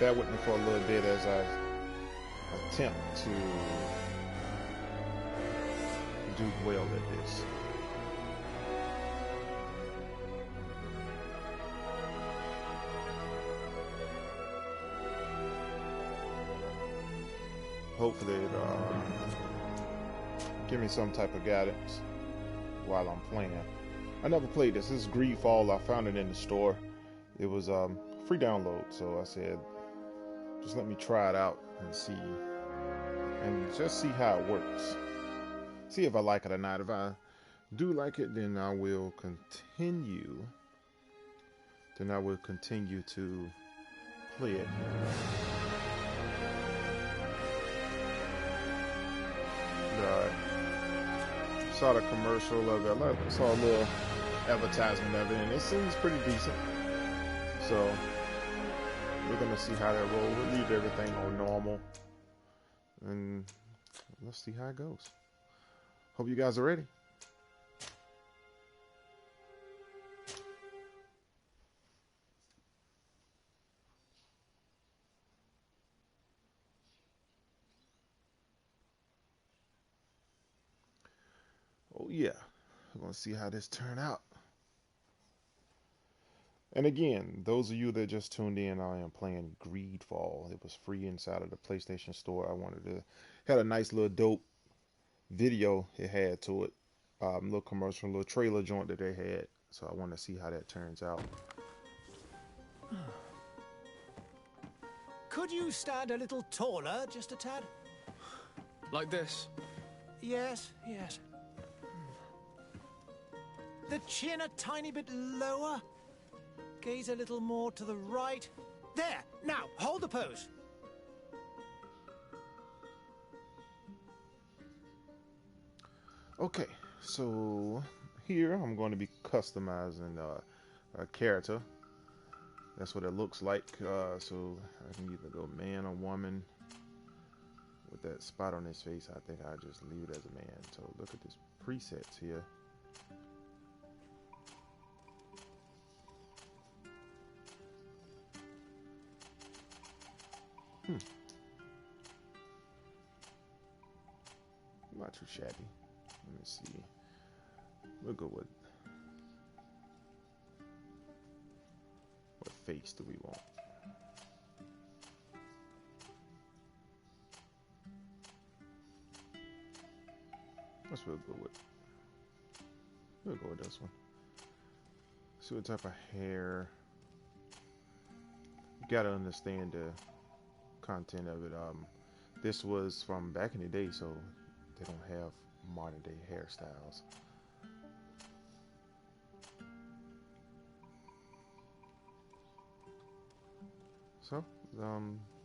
bear with me for a little bit as I attempt to do well at this. Hopefully it give me some type of guidance while I'm playing. I never played this. This is Greedfall. I found it in the store. It was free download, so I said just let me try it out and see, and just see how it works. See if I like it or not. If I do like it, then I will continue. Then I will continue to play it. Saw the commercial of it. I saw a little advertisement of it, and it seems pretty decent. So we're gonna see how that rolls. We'll leave everything on normal, and let's see how it goes. Hope you guys are ready. Oh yeah, we're gonna see how this turn out. And again, those of you that just tuned in, I am playing Greedfall. It was free inside of the PlayStation Store. I wanted to had a nice little dope video it had to it, little commercial, little trailer joint that they had. So I want to see how that turns out. Could you stand a little taller, just a tad? Like this? Yes, yes. The chin a tiny bit lower. Gaze a little more to the right. There! Now, hold the pose. Okay, so here I'm going to be customizing a character. That's what it looks like. So I can either go man or woman. With that spot on his face, I think I'll just leave it as a man. So look at this presets here. Not too shabby. Let me see. We'll go with what face do we want? That's what we'll go with. We'll go with this one. See what type of hair. You gotta understand the content of it. This was from back in the day, so they don't have modern day hairstyles. So,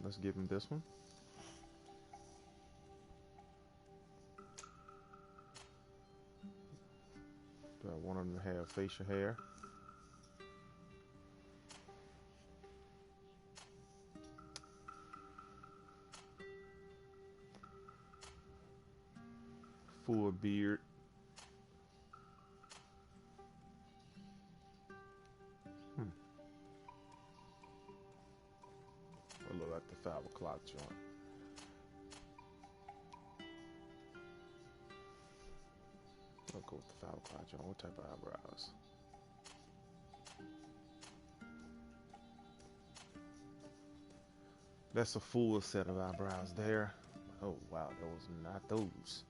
let's give him this one. Do I want him to have facial hair? Full beard. Or look like the 5 o'clock joint. I'll go with the 5 o'clock joint. What type of eyebrows? That's a full set of eyebrows there. Oh wow, those are not those.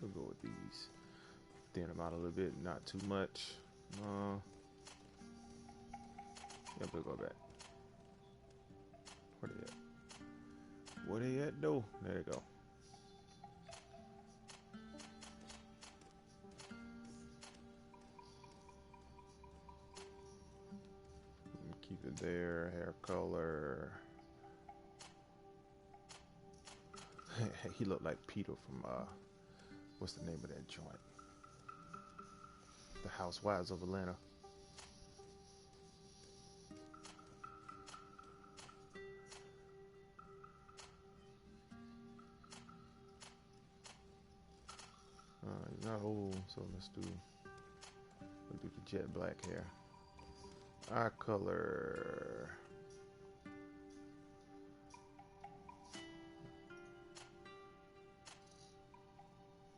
We'll go with these. Thin them out a little bit, not too much. Yep, we'll go back. Where they at? Where they at though? There you go. Keep it there. Hair color. He looked like Peter from what's the name of that joint? The Housewives of Atlanta. He's not old, so let's do jet black hair. Eye color.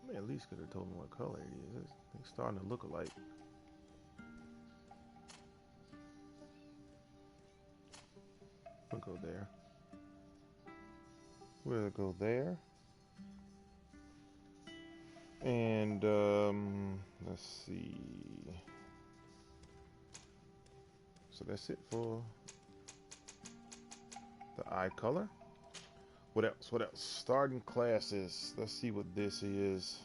I mean, at least could have told me what color it is. It's starting to look alike. We'll go there. We'll go there. And let's see. So that's it for the eye color. What else? What else? Starting classes. Let's see what this is.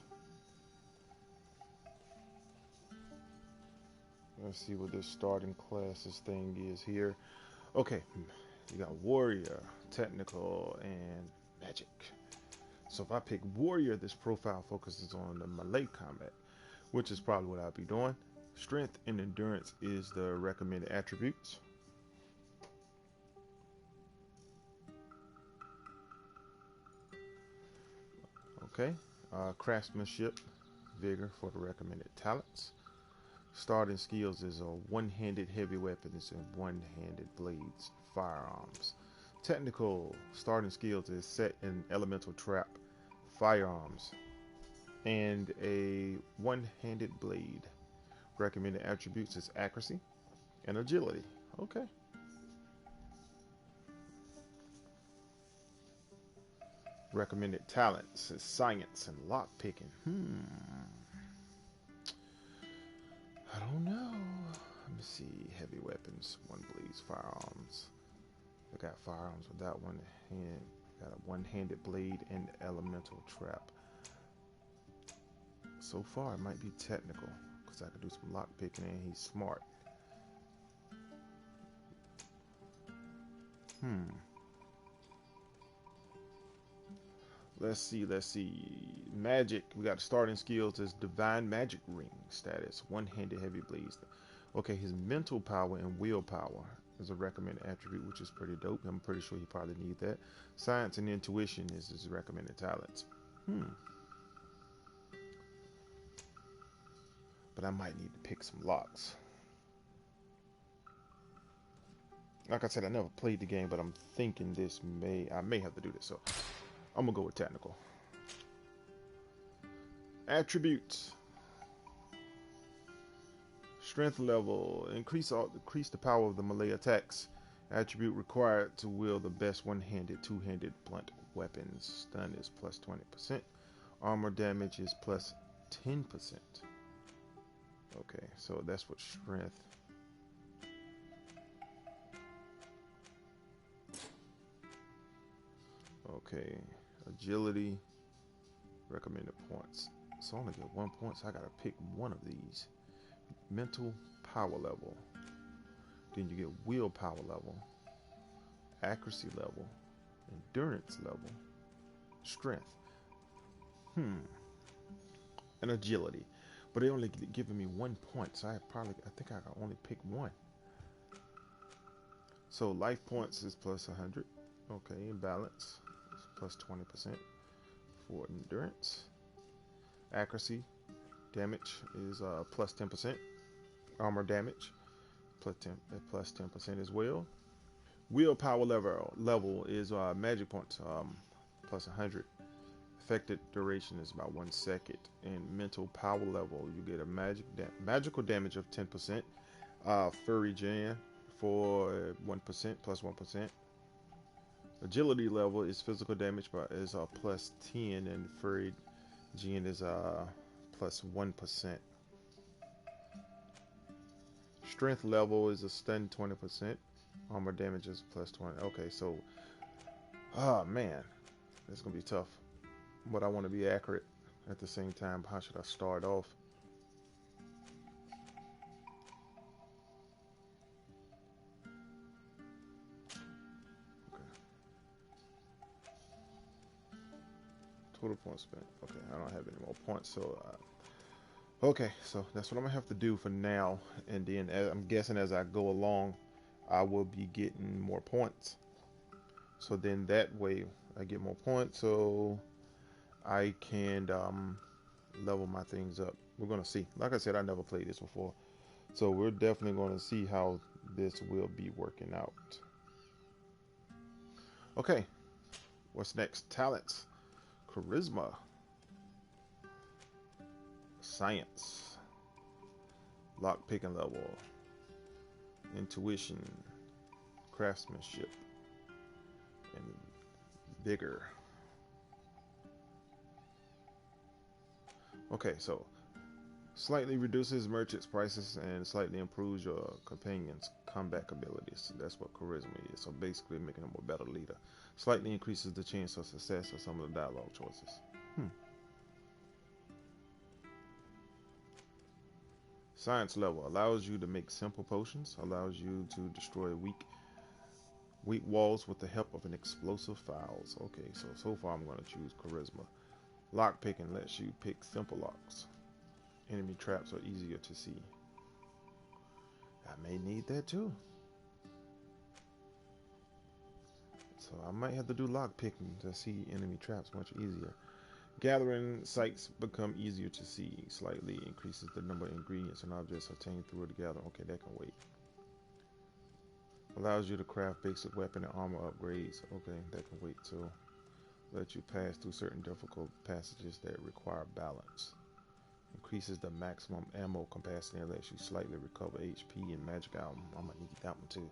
Let's see what this starting classes thing is here. Okay, you got warrior, technical, and magic. So if I pick warrior, this profile focuses on the melee combat, which is probably what I'll be doing. Strength and endurance is the recommended attributes. Okay, craftsmanship, vigor for the recommended talents. Starting skills is a one-handed heavy weapons and one-handed blades, firearms. Technical starting skills is set in elemental trap, firearms, and a one-handed blade. Recommended attributes is accuracy and agility. Okay. Recommended talents is science and lock picking. I don't know. Let me see. Heavy weapons, one blades, firearms. I got firearms with that one hand. Got a one-handed blade and elemental trap. So far, it might be technical because I could do some lock picking and he's smart. Let's see. Magic. We got starting skills as divine magic ring status. One-handed heavy blades. Okay, his mental power and willpower is a recommended attribute, which is pretty dope. I'm pretty sure he probably need that. Science and intuition is his recommended talents. But I might need to pick some locks. Like I said, I never played the game, but I'm thinking I may have to do this. So I'm gonna go with technical. Attributes. Strength level. Increase the power of the melee attacks. Attribute required to wield the best one-handed, two-handed blunt weapons. Stun is plus 20%. Armor damage is plus 10%. Okay, so that's what strength. Okay, agility. Recommended points. So I only get 1 point, so I gotta pick one of these. Mental power level. Then you get willpower level, accuracy level, endurance level, strength, and agility. But they only giving me 1 point, so I think I can only pick one. So life points is plus 100. Okay, and balance is plus 20% for endurance. Accuracy damage is plus 10%. Armor damage plus 10% as well. Willpower level is magic points plus 100. Affected duration is about 1 second. And mental power level, you get a magical damage of 10%. Furry Jan for 1% plus 1%. Agility level is physical damage, but is plus 10, and Furry Jan is plus 1%. Strength level is a stun 20%. Armor damage is plus 20. Okay, so man, it's gonna be tough. But I want to be accurate at the same time. How should I start off? Okay. Total points spent. Okay, I don't have any more points, so okay, so that's what I'm gonna have to do for now. And then I'm guessing as I go along, I will be getting more points. So then that way I get more points, so I can level my things up. We're gonna see. Like I said, I never played this before, So we're definitely going to see how this will be working out. Okay, what's next? Talents, charisma, science, lock picking level, intuition, craftsmanship, and vigor. Okay, so slightly reduces merchants' prices and slightly improves your companion's combat abilities. That's what charisma is. So basically making him a better leader. Slightly increases the chance of success of some of the dialogue choices. Science level allows you to make simple potions, allows you to destroy weak walls with the help of an explosive files. Okay, so far I'm going to choose charisma. Lock picking lets you pick simple locks. Enemy traps are easier to see. I may need that too. So I might have to do lock picking to see enemy traps much easier. Gathering sites become easier to see. Slightly increases the number of ingredients and objects obtained through the gathering. Okay, that can wait. Allows you to craft basic weapon and armor upgrades. Okay, that can wait too. Let you pass through certain difficult passages that require balance. Increases the maximum ammo capacity and lets you slightly recover HP and magic item. I might need that one too.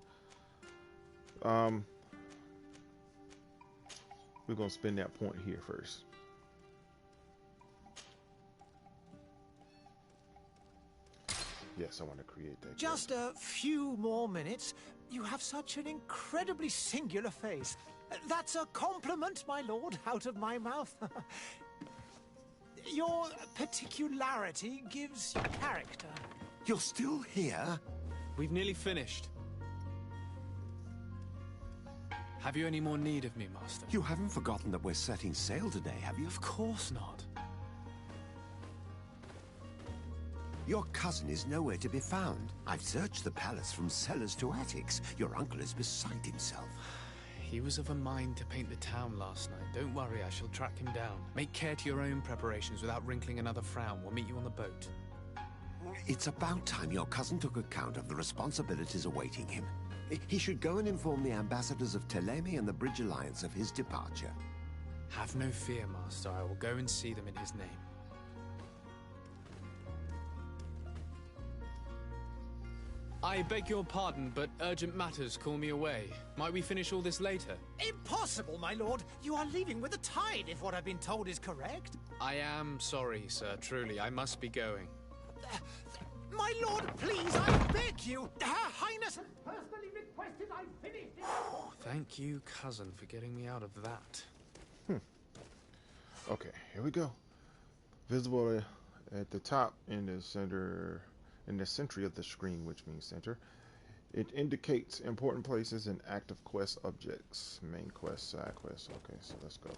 We're gonna spend that point here first. Yes, I want to create that. Just a few more minutes. You have such an incredibly singular face. That's a compliment, my lord, out of my mouth. Your particularity gives you character. You're still here? We've nearly finished. Have you any more need of me, Master? You haven't forgotten that we're setting sail today, have you? Of course not. Your cousin is nowhere to be found. I've searched the palace from cellars to attics. Your uncle is beside himself. He was of a mind to paint the town last night. Don't worry, I shall track him down. Make care to your own preparations without wrinkling another frown. We'll meet you on the boat. It's about time your cousin took account of the responsibilities awaiting him. He should go and inform the ambassadors of Telemi and the Bridge Alliance of his departure. Have no fear, Master. I will go and see them in his name. I beg your pardon, but urgent matters call me away. Might we finish all this later? Impossible, my lord. You are leaving with the tide, if what I've been told is correct. I am sorry, sir. Truly, I must be going. My lord, please, I beg you. Her Highness has personally requested I finish it. Oh, thank you, cousin, for getting me out of that. Okay, here we go. Visible at the top in the center, in the center of the screen, which means center. It indicates important places and active quest objects. Main quest, side quest. Okay, so let's go.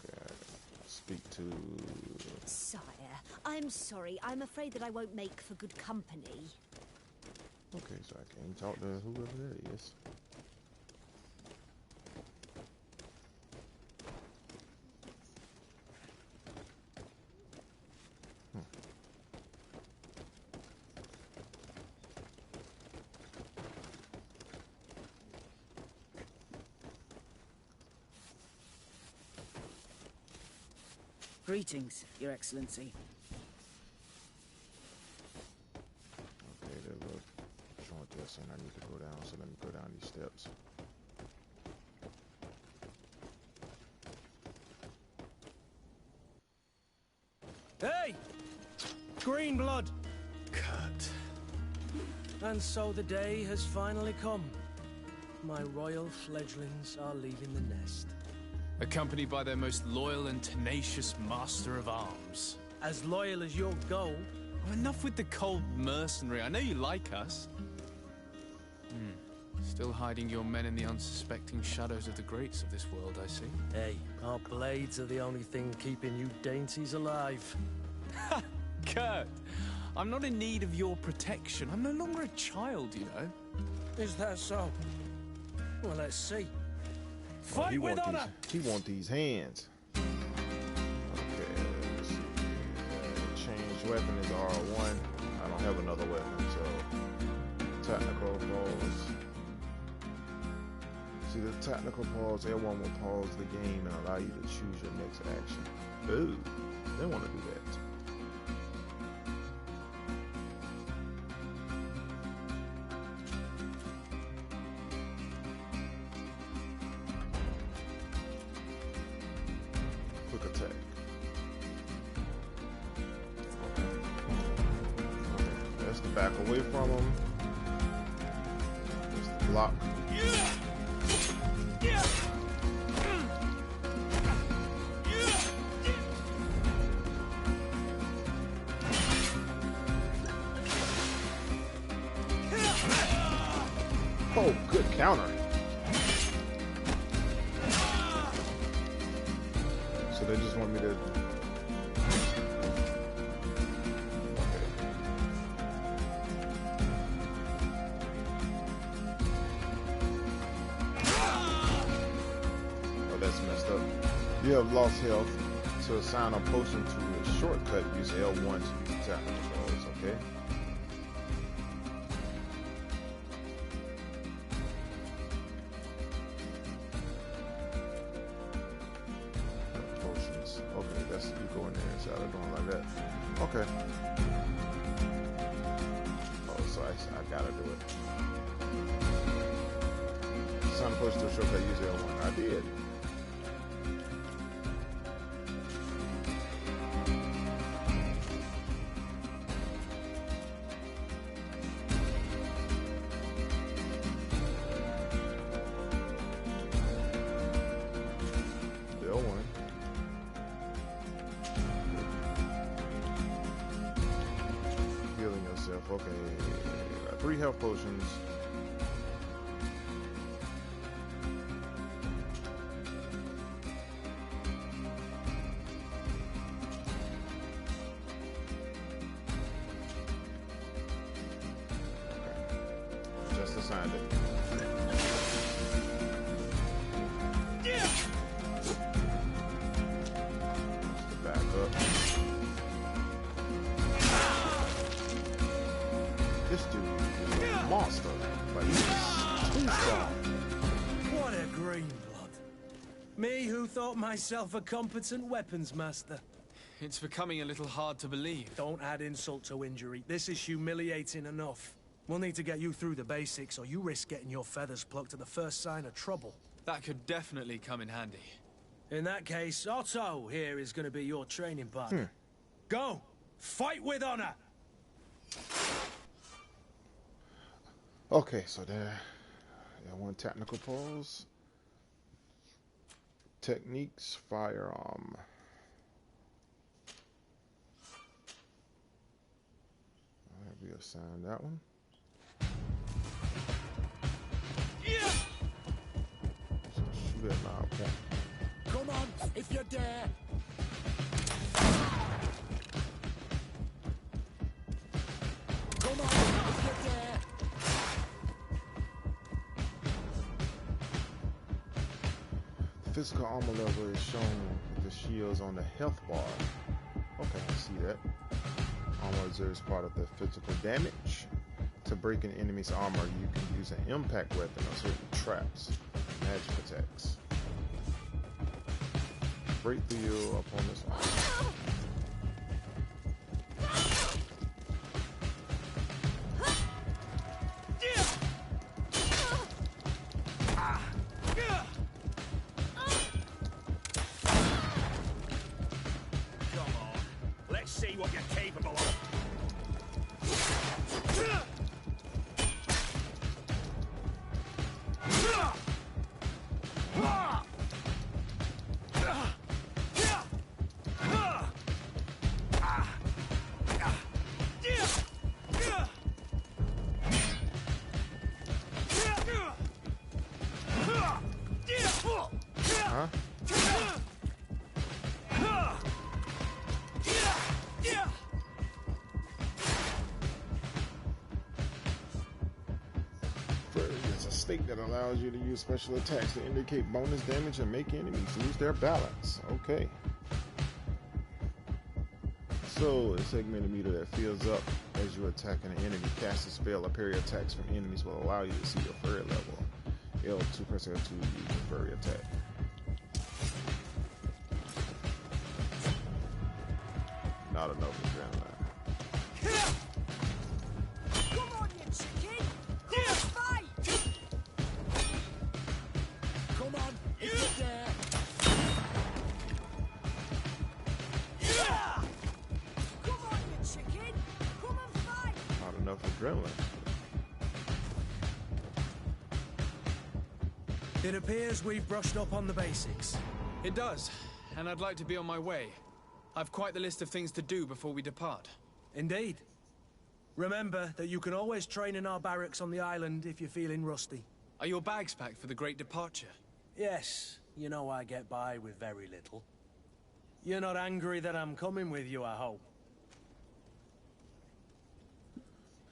Okay, speak to... Sire, I'm sorry. I'm afraid that I won't make for good company. Okay, so I can't talk to whoever that is. Greetings, Your Excellency. Okay, that look joint there saying I need to go down, so let me go down these steps. Hey! Green blood! Kurt. And so the day has finally come. My royal fledglings are leaving the nest. Accompanied by their most loyal and tenacious master of arms. As loyal as your gold. Oh, enough with the cold mercenary. I know you like us. Still hiding your men in the unsuspecting shadows of the greats of this world, I see. Hey, our blades are the only thing keeping you dainties alive. Kurt, I'm not in need of your protection. I'm no longer a child, you know. Is that so? Well, let's see. Fight with honor! He want these hands. Okay, let's see. Each weapon is R1. I don't have another weapon, so tactical pause. See, the tactical pause, L1 will pause the game and allow you to choose your next action. Ooh, they want to do that. Quick attack. That's to back away from them. That's to block. Oh, good counter. So they just want me to... Okay. Oh, that's messed up. You have lost health. To assign a potion to a shortcut, use L1 to use tactical controls, okay? Okay, that's you go in there instead of doing like that. Okay. Oh, so I gotta do it. Sign push to a shortcut, use L1. I did. L1. Healing yourself. Okay. Got 3 health potions. Okay. Just assigned it. Just back up. This dude is a monster. Like, he's too strong. What a green blood. Me who thought myself a competent weapons master. It's becoming a little hard to believe. Don't add insult to injury. This is humiliating enough. We'll need to get you through the basics, or you risk getting your feathers plucked at the first sign of trouble. That could definitely come in handy. In that case, Otto here is going to be your training partner. Go! Fight with honor! Okay, so there. Yeah, one technical pause. Techniques, firearm. Alright, we assign that one. So shoot at 9 point. Come on, if you dare. Come on, if you dare. Physical armor level is shown with the shields on the health bar. Okay, I see that. Armor observes part of the physical damage. To break an enemy's armor, you can use an impact weapon or certain traps, magic attacks. Break through your opponent's armor. Let's see what you're capable of. Huh? It's a state that allows you to use special attacks to indicate bonus damage and make enemies lose their balance. Okay. So So, a segmented meter that fills up as you attack an enemy. Cast a spell or parry attacks from enemies will allow you to see your furry level. L2 press L2 to use your furry attack. Not enough adrenaline. Come on, you chicken! Fight! Come on, if you dare! Come on, you chicken! Come and fight! Not enough adrenaline. It appears we've brushed up on the basics. It does, and I'd like to be on my way. I've quite the list of things to do before we depart. Indeed. Remember that you can always train in our barracks on the island if you're feeling rusty. Are your bags packed for the great departure? Yes, you know I get by with very little. You're not angry that I'm coming with you, I hope.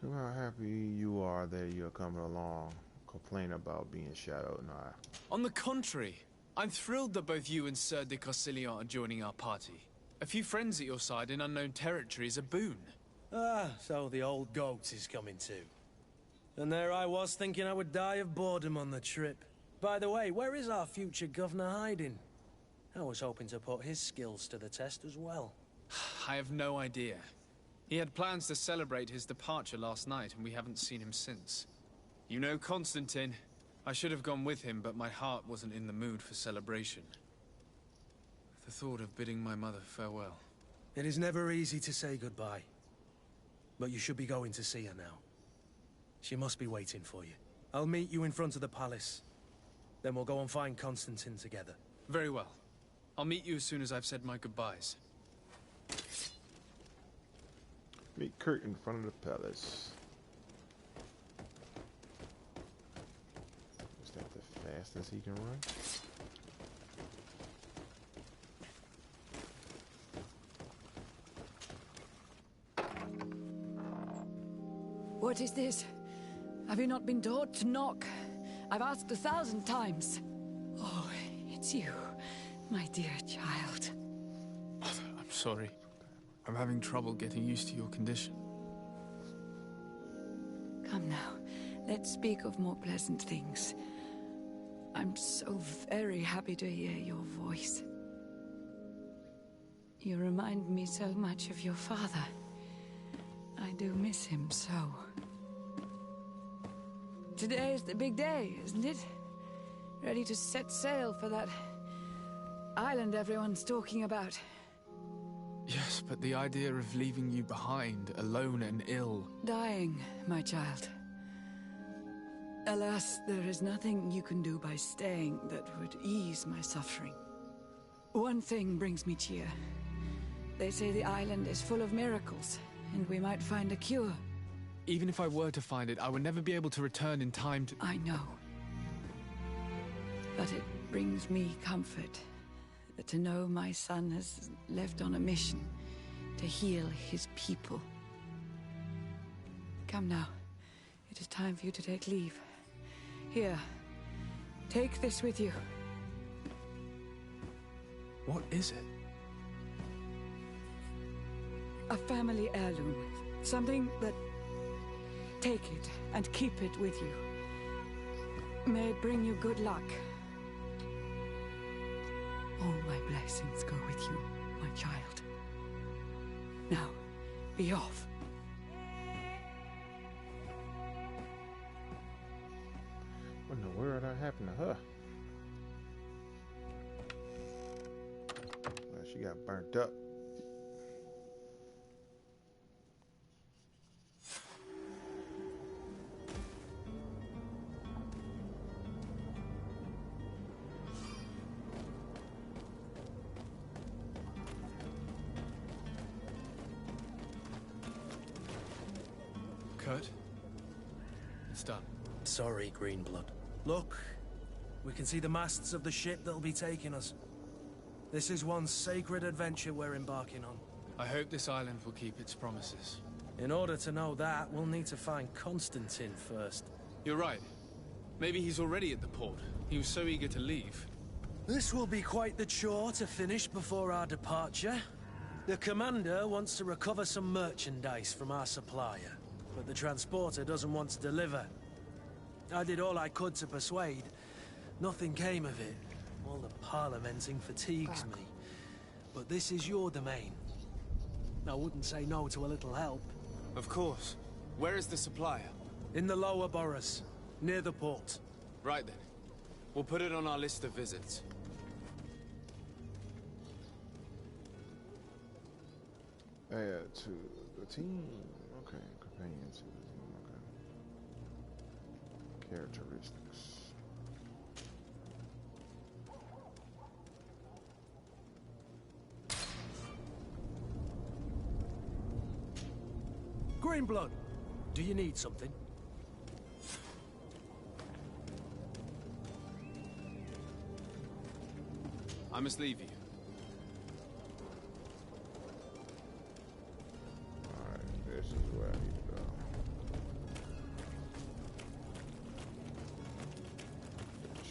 Show how happy you are that you're coming along. Complain about being shadowed. Nah. On the contrary, I'm thrilled that both you and Sir de Corsilion are joining our party. A few friends at your side in unknown territory is a boon. Ah, so the old goat is coming too. And there I was thinking I would die of boredom on the trip. By the way, where is our future governor hiding? I was hoping to put his skills to the test as well. I have no idea. He had plans to celebrate his departure last night, and we haven't seen him since. You know Constantine. I should have gone with him, but my heart wasn't in the mood for celebration. The thought of bidding my mother farewell. It is never easy to say goodbye. But you should be going to see her now. She must be waiting for you. I'll meet you in front of the palace. Then we'll go and find Constantine together. Very well. I'll meet you as soon as I've said my goodbyes. Meet Kurt in front of the palace. Is that the fastest he can run? What is this? Have you not been taught to knock? I've asked 1,000 times. Oh, it's you, my dear child. I'm sorry. I'm having trouble getting used to your condition. Come now, let's speak of more pleasant things. I'm so very happy to hear your voice. You remind me so much of your father. I do miss him so. Today is the big day, isn't it? Ready to set sail for that island everyone's talking about. Yes, but the idea of leaving you behind, alone and ill... Dying, my child. Alas, there is nothing you can do by staying that would ease my suffering. One thing brings me cheer. They say the island is full of miracles, and we might find a cure. Even if I were to find it, I would never be able to return in time to... I know. But it brings me comfort to know my son has left on a mission to heal his people. Come now. It is time for you to take leave. Here, take this with you. What is it? A family heirloom. Something that... Take it and keep it with you. May it bring you good luck. All my blessings go with you, my child. Now, be off. What in the world happened to her? Well, she got burnt up. Kurt? It's done. Sorry, Greenblood. Look, we can see the masts of the ship that'll be taking us. This is one sacred adventure we're embarking on. I hope this island will keep its promises. In order to know that, we'll need to find Constantine first. You're right. Maybe he's already at the port. He was so eager to leave. This will be quite the chore to finish before our departure. The commander wants to recover some merchandise from our supplier, but the transporter doesn't want to deliver. I did all I could to persuade. Nothing came of it. All the parliamenting fatigues me. But this is your domain. I wouldn't say no to a little help. Of course. Where is the supplier? In the lower boroughs, near the port. Right then. We'll put it on our list of visits. Add to the team. Okay, companion to the team. Okay. Characteristics. Greenblood, do you need something? I must leave you. Alright, this is where I need to go.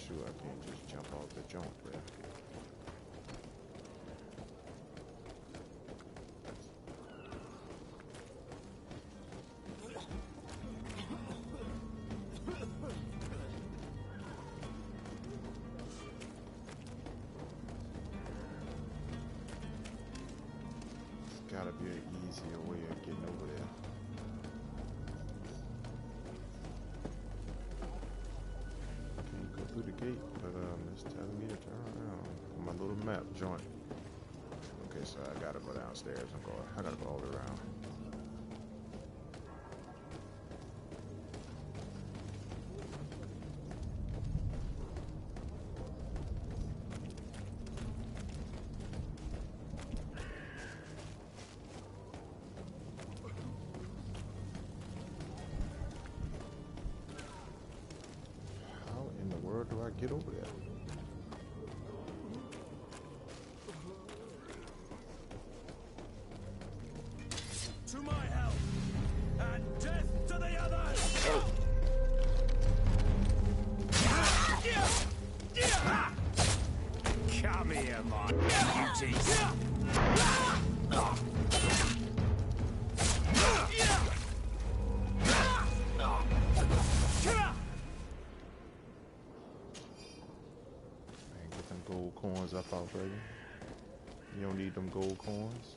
Sure, I can't just jump off the jump, bruh. Gotta be an easier way of getting over there. Can't go through the gate, but it's telling me to turn around on my little map joint. Okay, so I gotta go downstairs and go. I gotta go all the way around. Where do I get over there? To my help, and death to the others! Oh. Come here, my beauties. Gold coins up already. You don't need them gold coins.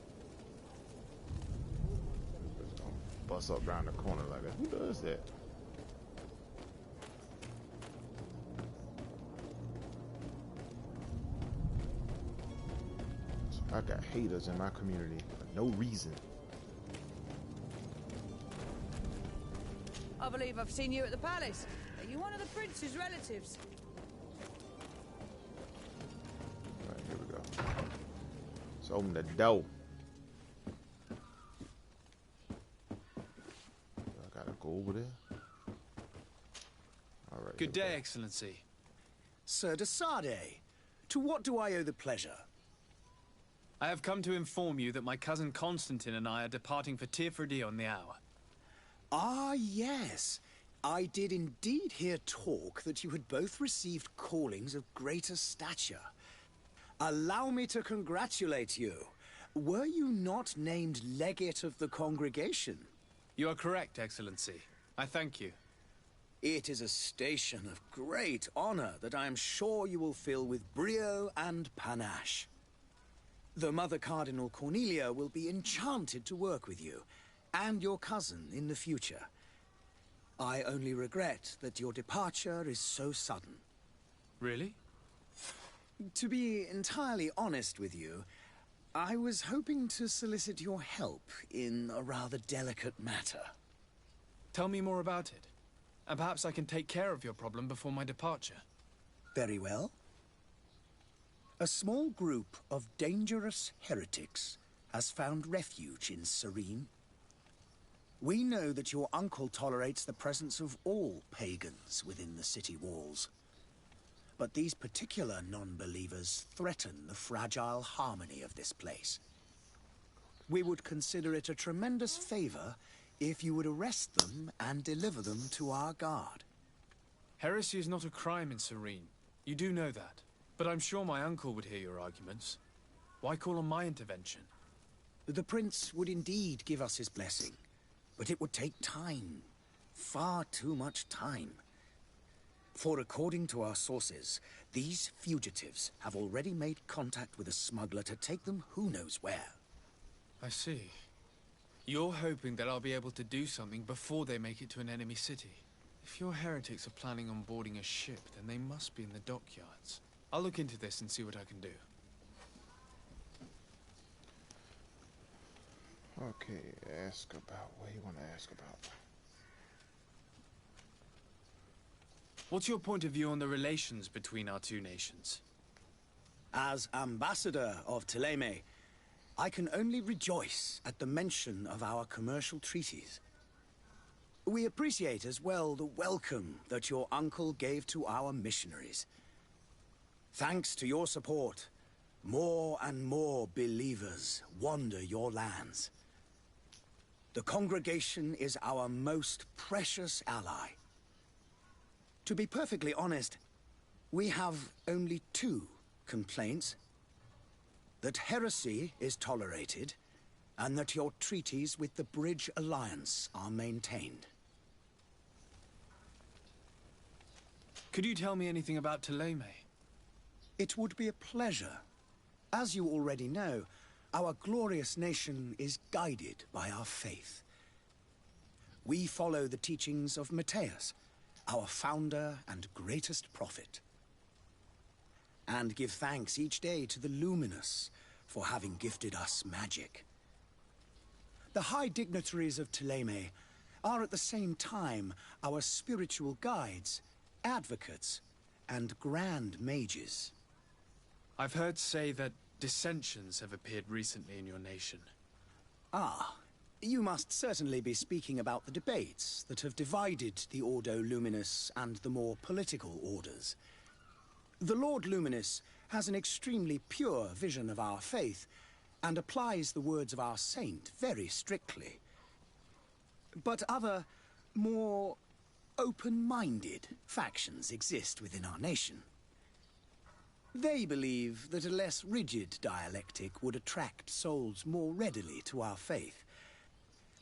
Just gonna bust up around the corner like that. Who does that? I got haters in my community for no reason. I believe I've seen you at the palace. Are you one of the prince's relatives? Let's open the door. I gotta go over there. All right. Good day, Excellency. Sir de Sade, to what do I owe the pleasure? I have come to inform you that my cousin Constantine and I are departing for Tir on the hour. Ah, yes. I did indeed hear talk that you had both received callings of greater stature. Allow me to congratulate you. Were you not named legate of the congregation? You are correct, Excellency. I thank you. It is a station of great honor that I am sure you will fill with brio and panache. The Mother Cardinal Cornelia will be enchanted to work with you, and your cousin in the future. I only regret that your departure is so sudden. Really? To be entirely honest with you, I was hoping to solicit your help in a rather delicate matter. Tell me more about it, and perhaps I can take care of your problem before my departure. Very well. A small group of dangerous heretics has found refuge in Serene. We know that your uncle tolerates the presence of all pagans within the city walls. But these particular non-believers threaten the fragile harmony of this place. We would consider it a tremendous favor if you would arrest them and deliver them to our guard. Heresy is not a crime in Serene. You do know that. But I'm sure my uncle would hear your arguments. Why call on my intervention? The prince would indeed give us his blessing, but it would take time. Far too much time. For according to our sources, these fugitives have already made contact with a smuggler to take them who knows where. I see. You're hoping that I'll be able to do something before they make it to an enemy city. If your heretics are planning on boarding a ship, then they must be in the dockyards. I'll look into this and see what I can do. Okay, ask about what you want to ask about. What's your point of view on the relations between our two nations? As ambassador of Thélème, I can only rejoice at the mention of our commercial treaties. We appreciate as well the welcome that your uncle gave to our missionaries. Thanks to your support, more and more believers wander your lands. The congregation is our most precious ally. To be perfectly honest, we have only two complaints. That heresy is tolerated, and that your treaties with the Bridge Alliance are maintained. Could you tell me anything about Thélème? It would be a pleasure. As you already know, our glorious nation is guided by our faith. We follow the teachings of Matthias, our founder and greatest prophet, and give thanks each day to the Luminous for having gifted us magic. The high dignitaries of Thélème are at the same time our spiritual guides, advocates, and grand mages. I've heard say that dissensions have appeared recently in your nation. Ah, you must certainly be speaking about the debates that have divided the Ordo Luminous and the more political orders. The Lord Luminous has an extremely pure vision of our faith and applies the words of our saint very strictly. But other, more open-minded factions exist within our nation. They believe that a less rigid dialectic would attract souls more readily to our faith.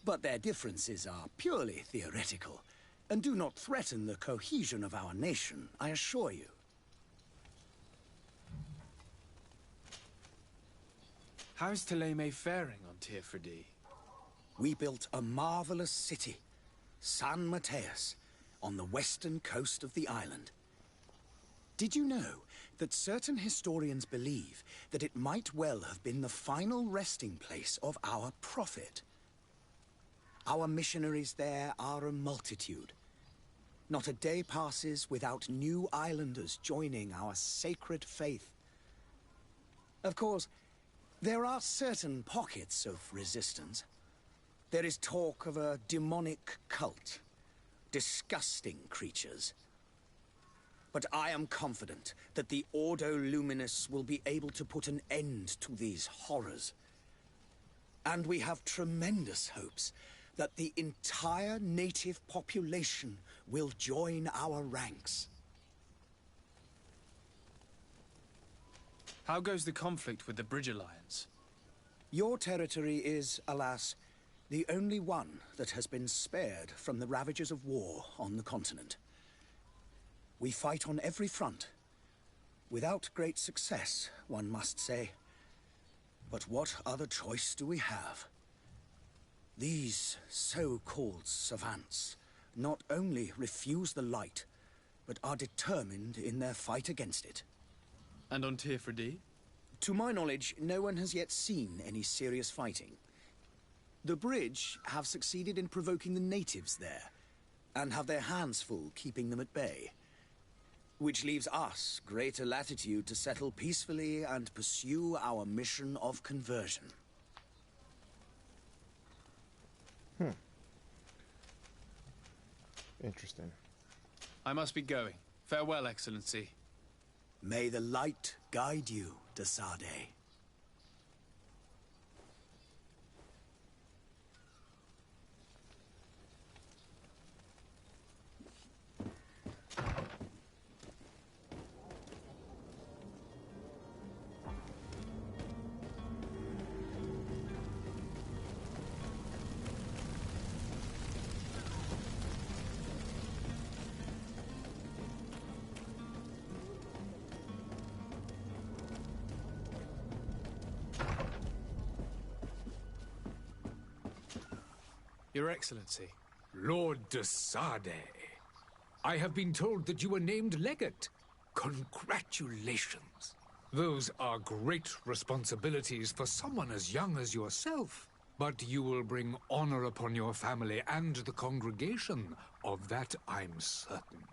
But their differences are purely theoretical and do not threaten the cohesion of our nation, I assure you. How is Thélème faring on Pt.1? We built a marvelous city, San Matthias, on the western coast of the island. Did you know that certain historians believe that it might well have been the final resting place of our prophet? Our missionaries there are a multitude. Not a day passes without new islanders joining our sacred faith. Of course, there are certain pockets of resistance. There is talk of a demonic cult, disgusting creatures. But I am confident that the Ordo Luminous will be able to put an end to these horrors. And we have tremendous hopes that the entire native population will join our ranks. How goes the conflict with the Bridge Alliance? Your territory is, alas, the only one that has been spared from the ravages of war on the continent. We fight on every front. Without great success, one must say. But what other choice do we have? These so-called savants not only refuse the light, but are determined in their fight against it. And on Pt.1? To my knowledge, no one has yet seen any serious fighting. The Bridge have succeeded in provoking the natives there, and have their hands full keeping them at bay. Which leaves us greater latitude to settle peacefully and pursue our mission of conversion. Interesting. I must be going. Farewell, Excellency. May the light guide you, de Sade. Your Excellency. Lord de Sade, I have been told that you were named Legate. Congratulations. Those are great responsibilities for someone as young as yourself. But you will bring honor upon your family and the congregation. Of that I'm certain.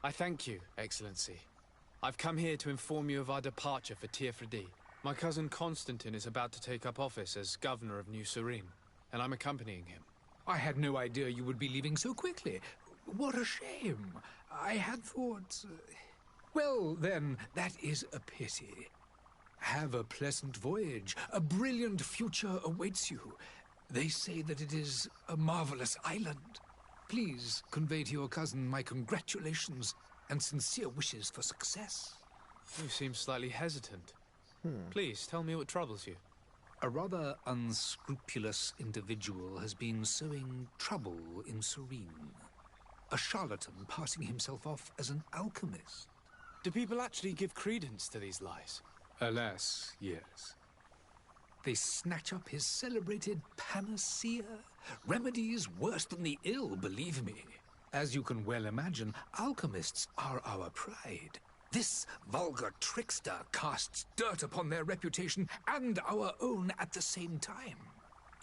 I thank you, Excellency. I've come here to inform you of our departure for Tir-Fredi. My cousin Constantine is about to take up office as governor of New Serene, and I'm accompanying him. I had no idea you would be leaving so quickly. What a shame. I had thought... Well, then, that is a pity. Have a pleasant voyage. A brilliant future awaits you. They say that it is a marvelous island. Please convey to your cousin my congratulations and sincere wishes for success. You seem slightly hesitant. Please, tell me what troubles you. A rather unscrupulous individual has been sowing trouble in Serene. A charlatan passing himself off as an alchemist. Do people actually give credence to these lies? Alas, yes. They snatch up his celebrated panacea. Remedies worse than the ill, believe me. As you can well imagine, alchemists are our pride. This vulgar trickster casts dirt upon their reputation and our own at the same time.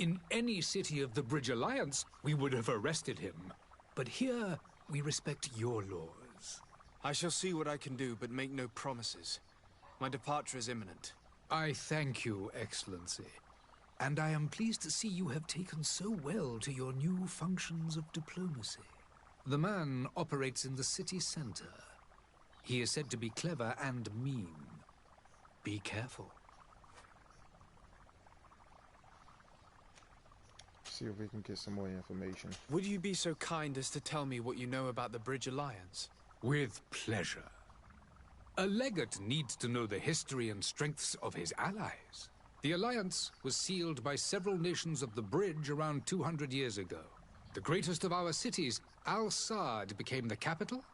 In any city of the Bridge Alliance, we would have arrested him. But here, we respect your laws. I shall see what I can do, but make no promises. My departure is imminent. I thank you, Excellency. And I am pleased to see you have taken so well to your new functions of diplomacy. The man operates in the city center. He is said to be clever and mean. Be careful. See if we can get some more information. Would you be so kind as to tell me what you know about the Bridge Alliance? With pleasure. A legate needs to know the history and strengths of his allies. The alliance was sealed by several nations of the Bridge around 200 years ago. The greatest of our cities, Al-Sad, became the capital,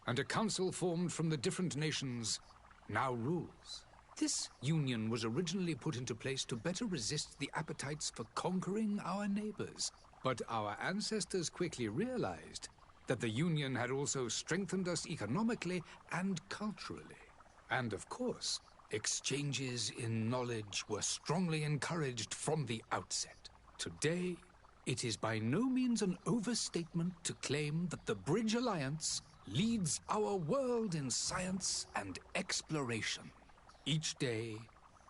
and a council formed from the different nations now rules. This union was originally put into place to better resist the appetites for conquering our neighbors. But our ancestors quickly realized that the union had also strengthened us economically and culturally. And of course, exchanges in knowledge were strongly encouraged from the outset. Today, it is by no means an overstatement to claim that the Bridge Alliance leads our world in science and exploration. Each day,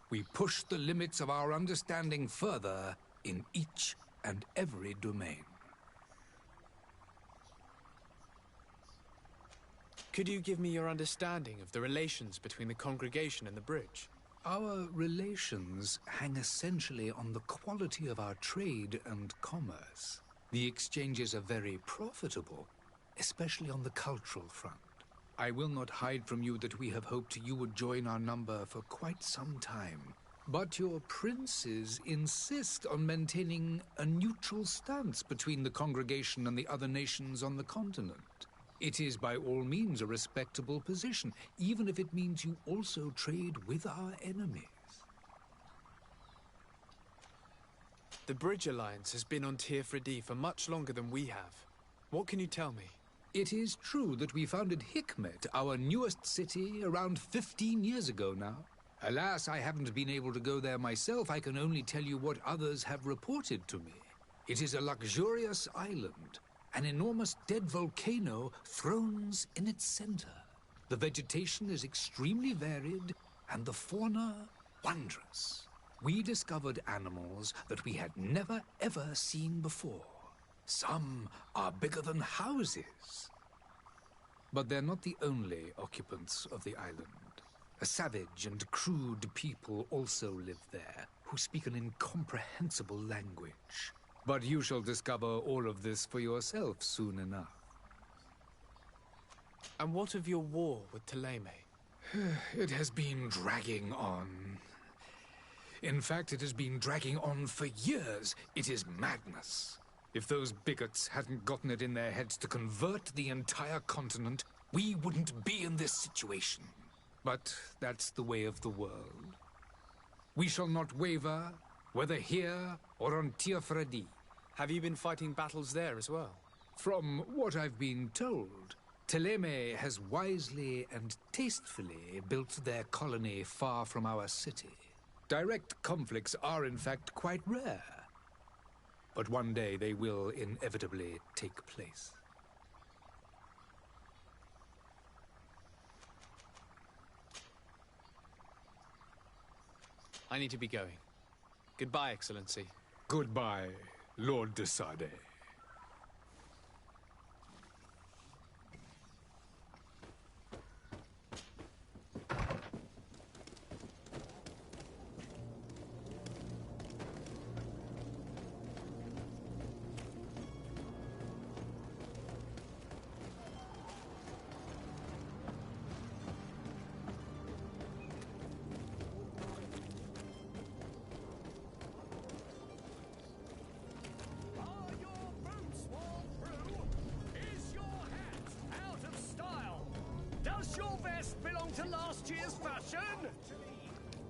we push the limits of our understanding further in each and every domain. Could you give me your understanding of the relations between the congregation and the bridge? Our relations hang essentially on the quality of our trade and commerce. The exchanges are very profitable, especially on the cultural front. I will not hide from you that we have hoped you would join our number for quite some time. But your princes insist on maintaining a neutral stance between the congregation and the other nations on the continent. It is by all means a respectable position, even if it means you also trade with our enemies. The Bridge Alliance has been on Tir-Fredi for much longer than we have. What can you tell me? It is true that we founded Hikmet, our newest city, around 15 years ago now. Alas, I haven't been able to go there myself. I can only tell you what others have reported to me. It is a luxurious island. An enormous dead volcano thrones in its center. The vegetation is extremely varied, and the fauna wondrous. We discovered animals that we had never ever seen before. Some are bigger than houses. But they're not the only occupants of the island. A savage and crude people also live there, who speak an incomprehensible language. But you shall discover all of this for yourself soon enough. And what of your war with Thélème? It has been dragging on. In fact, it has been dragging on for years. It is madness. If those bigots hadn't gotten it in their heads to convert the entire continent, we wouldn't be in this situation. But that's the way of the world. We shall not waver, whether here or on Tir-Fredi. Have you been fighting battles there as well? From what I've been told, Thélème has wisely and tastefully built their colony far from our city. Direct conflicts are in fact quite rare. But one day they will inevitably take place. I need to be going. Goodbye, Excellency. Goodbye, Lord de Sade.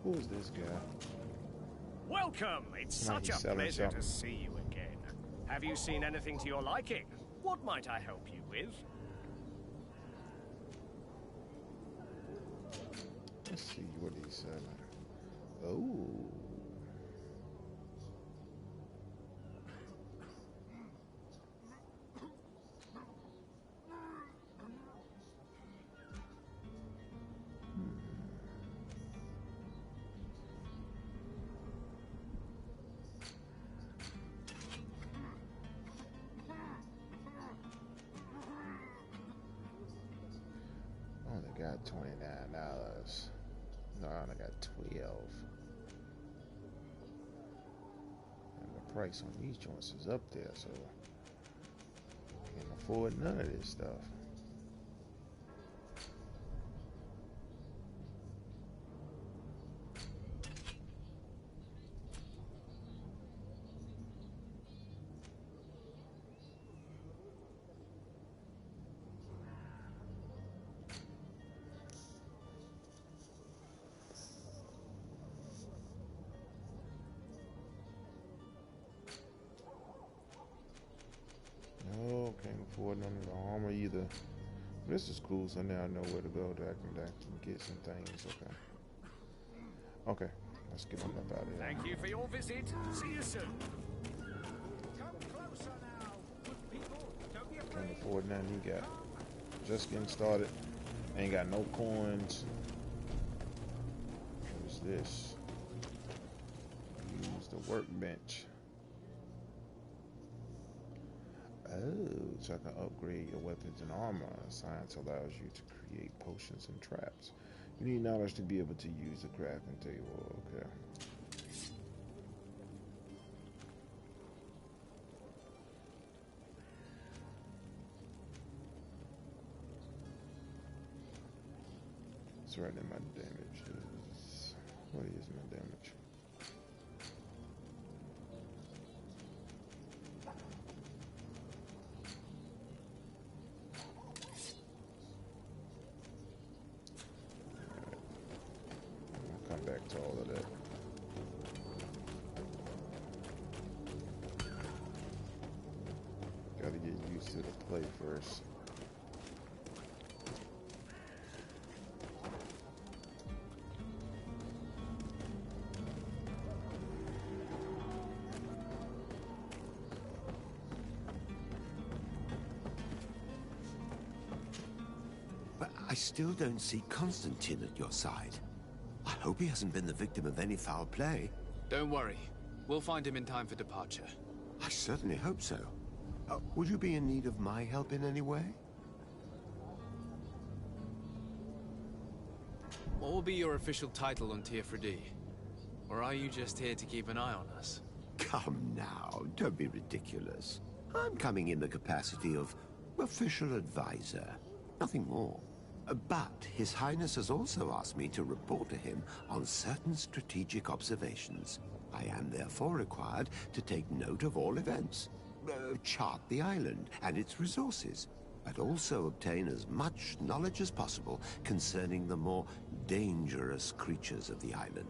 Who is this guy? Welcome! It's such a pleasure to see you again. Have you seen anything to your liking? What might I help you with? Let's see what he's selling. Oh. Got $29. No, I only got 12. And the price on these joints is up there, so I can't afford none of this stuff. No, can't afford none of the armor either. This is cool, so now I know where to go that I can get some things. Okay, let's get on up out of here. Thank you for your visit. See you soon. Come closer now, good people. Don't be afraid. Can't afford nothing he got. Just getting started. Ain't got no coins. What's this? Use the workbench. Oh, so I can upgrade your weapons and armor. Science allows you to create potions and traps. You need knowledge to be able to use the crafting table. Okay. It's right in my damages. What is my damage? Back to all of that. Gotta get used to the play first. But I still don't see Constantine at your side. I hope he hasn't been the victim of any foul play. Don't worry. We'll find him in time for departure. I certainly hope so. Would you be in need of my help in any way? What will be your official title on Pt.1? Or are you just here to keep an eye on us? Come now, don't be ridiculous. I'm coming in the capacity of official advisor, nothing more. But His Highness has also asked me to report to him on certain strategic observations. I am therefore required to take note of all events, chart the island and its resources, but also obtain as much knowledge as possible concerning the more dangerous creatures of the island.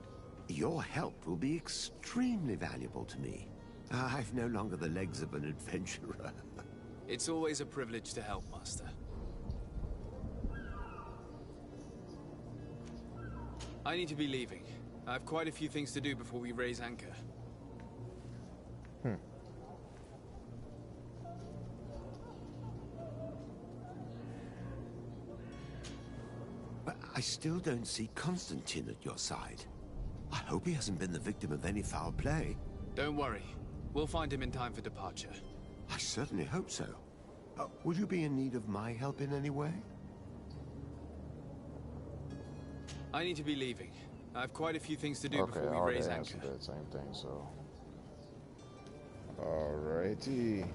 Your help will be extremely valuable to me. I've no longer the legs of an adventurer. It's always a privilege to help, Master. I need to be leaving. I have quite a few things to do before we raise anchor. But I still don't see Constantine at your side. I hope he hasn't been the victim of any foul play. Don't worry. We'll find him in time for departure. I certainly hope so. Would you be in need of my help in any way? I need to be leaving. I have quite a few things to do before we raise anchor. Okay, that same thing, so... Alrighty.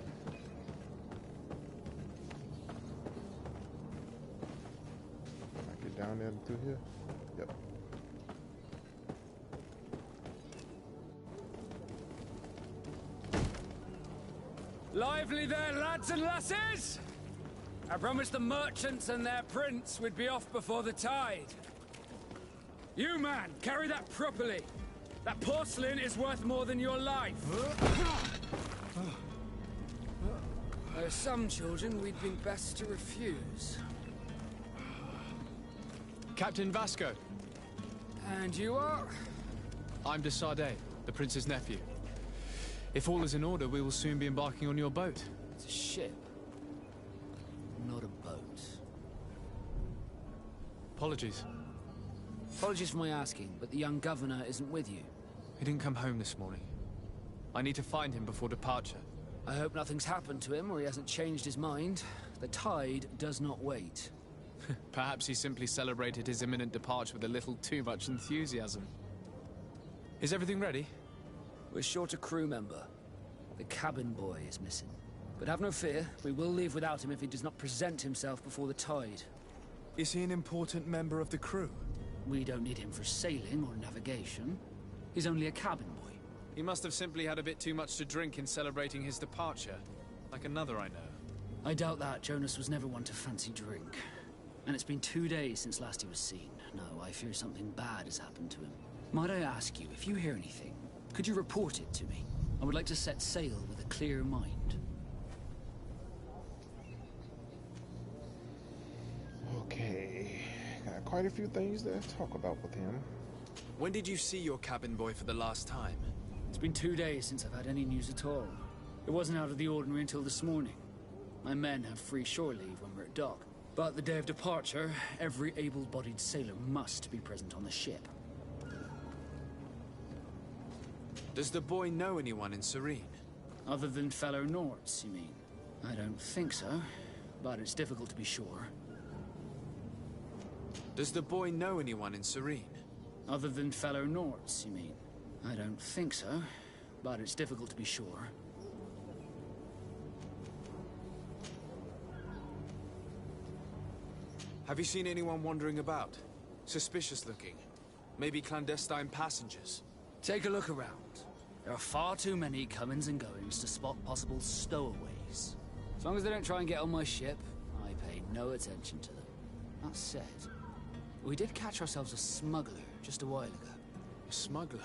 Can I get down there and through here? Yep. Lively there, lads and lasses! I promised the merchants and their prince we'd be off before the tide. You, man, carry that properly. That porcelain is worth more than your life. There are some children we'd been best to refuse. Captain Vasco. And you are? I'm de Sardet, the prince's nephew. If all is in order, we will soon be embarking on your boat. It's a ship, not a boat. Apologies. Apologies for my asking, but the young governor isn't with you. He didn't come home this morning. I need to find him before departure. I hope nothing's happened to him or he hasn't changed his mind. The tide does not wait. Perhaps he simply celebrated his imminent departure with a little too much enthusiasm. Is everything ready? We're short a crew member. The cabin boy is missing. But have no fear, we will leave without him if he does not present himself before the tide. Is he an important member of the crew? We don't need him for sailing or navigation. He's only a cabin boy. He must have simply had a bit too much to drink in celebrating his departure. Like another I know. I doubt that. Jonas was never one to fancy drink. And it's been 2 days since last he was seen. No, I fear something bad has happened to him. Might I ask you, if you hear anything, could you report it to me? I would like to set sail with a clear mind. Okay. Got quite a few things to talk about with him. When did you see your cabin boy for the last time? It's been 2 days since I've had any news at all. It wasn't out of the ordinary until this morning. My men have free shore leave when we're at dock. But the day of departure, every able-bodied sailor must be present on the ship. Does the boy know anyone in Serene? Other than fellow Nords, you mean? I don't think so, but it's difficult to be sure. Does the boy know anyone in Serene? Other than fellow Nords, you mean? I don't think so, but it's difficult to be sure. Have you seen anyone wandering about? Suspicious looking. Maybe clandestine passengers? Take a look around. There are far too many comings and goings to spot possible stowaways. As long as they don't try and get on my ship, I pay no attention to them. That said, we did catch ourselves a smuggler just a while ago. A smuggler?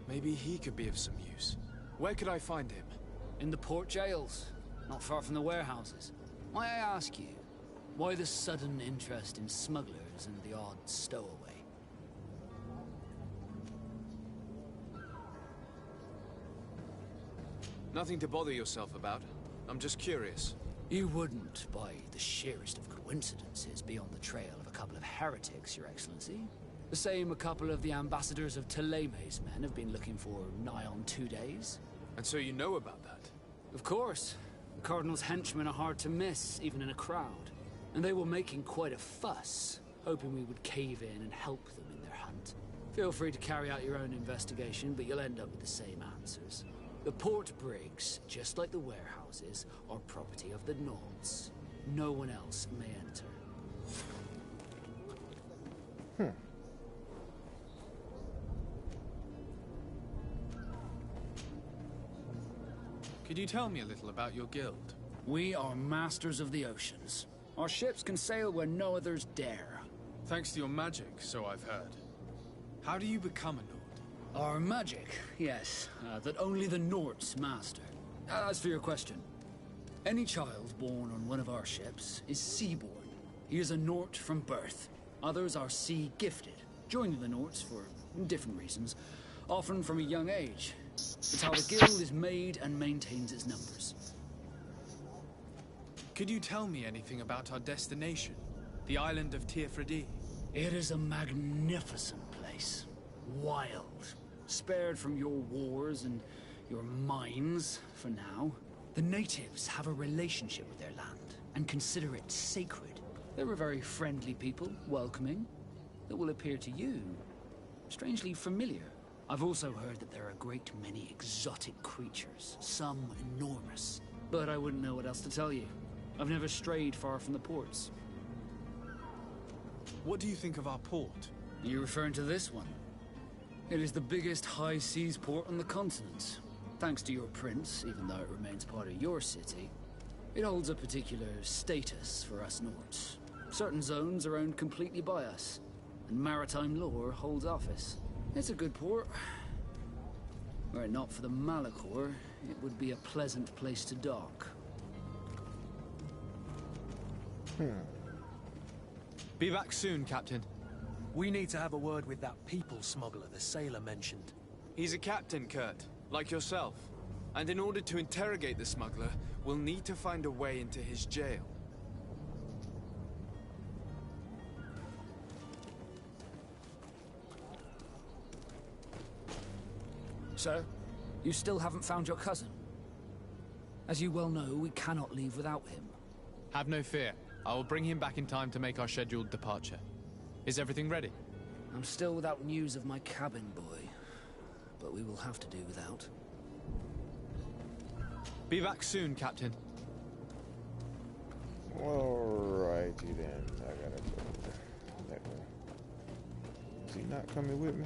Maybe he could be of some use. Where could I find him? In the port jails, not far from the warehouses. Might I ask you, why the sudden interest in smugglers and the odd stowaway? Nothing to bother yourself about. I'm just curious. You wouldn't, by the sheerest of coincidences, be on the trail of a couple of heretics, Your Excellency. The same a couple of the ambassadors of Ptolemy's men have been looking for nigh on 2 days. And so you know about that? Of course. The Cardinal's henchmen are hard to miss, even in a crowd. And they were making quite a fuss, hoping we would cave in and help them in their hunt. Feel free to carry out your own investigation, but you'll end up with the same answers. The port brigs, just like the warehouses, are property of the Nords. No one else may enter. Could you tell me a little about your guild? We are masters of the oceans. Our ships can sail where no others dare. Thanks to your magic, so I've heard. How do you become a Nord? Our magic, yes, that only the Norts master. As for your question, any child born on one of our ships is seaborn. He is a Nort from birth. Others are sea-gifted, joining the Norts for different reasons, often from a young age. It's how the guild is made and maintains its numbers. Could you tell me anything about our destination? The island of Pt.1? It is a magnificent place. Wild. Spared from your wars and your mines, for now. The natives have a relationship with their land, and consider it sacred. They're a very friendly people, welcoming, that will appear to you strangely familiar. I've also heard that there are a great many exotic creatures, some enormous. But I wouldn't know what else to tell you. I've never strayed far from the ports. What do you think of our port? Are you referring to this one? It is the biggest high seas port on the continent. Thanks to your prince, even though it remains part of your city, it holds a particular status for us Norts. Certain zones are owned completely by us, and maritime law holds office. It's a good port. Were it not for the Malachor, it would be a pleasant place to dock. Be back soon, Captain. We need to have a word with that people smuggler the sailor mentioned. He's a captain, Kurt, like yourself. And in order to interrogate the smuggler, we'll need to find a way into his jail. Sir, you still haven't found your cousin. As you well know, we cannot leave without him. Have no fear. I will bring him back in time to make our scheduled departure. Is everything ready? I'm still without news of my cabin boy, but we will have to do without. Be back soon, Captain. Alrighty then, I gotta go that way. Is he not coming with me?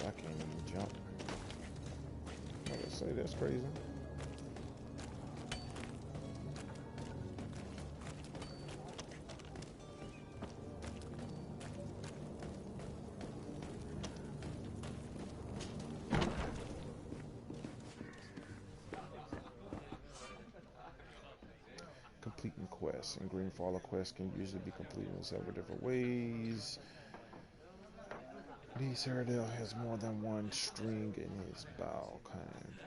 I can't even jump. I gotta say that's crazy. Completing quests. In Greenfall, a quest can usually be completed in several different ways. Lee Saradell has more than one string in his bow. Kind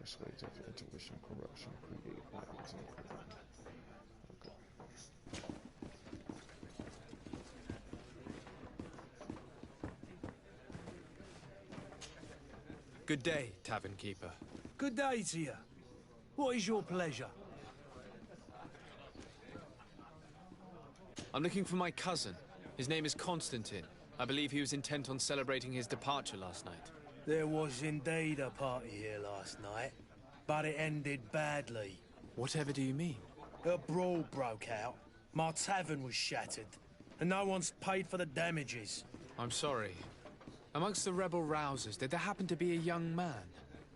persuasive intuition, corruption, create plans, and corrupt. Okay. Good day, Tavern Keeper. Good day to you. What is your pleasure? I'm looking for my cousin. His name is Constantine. I believe he was intent on celebrating his departure last night. There was indeed a party here last night, but it ended badly. Whatever do you mean? A brawl broke out. My tavern was shattered, and no one's paid for the damages. I'm sorry. Amongst the rebel rousers, did there happen to be a young man?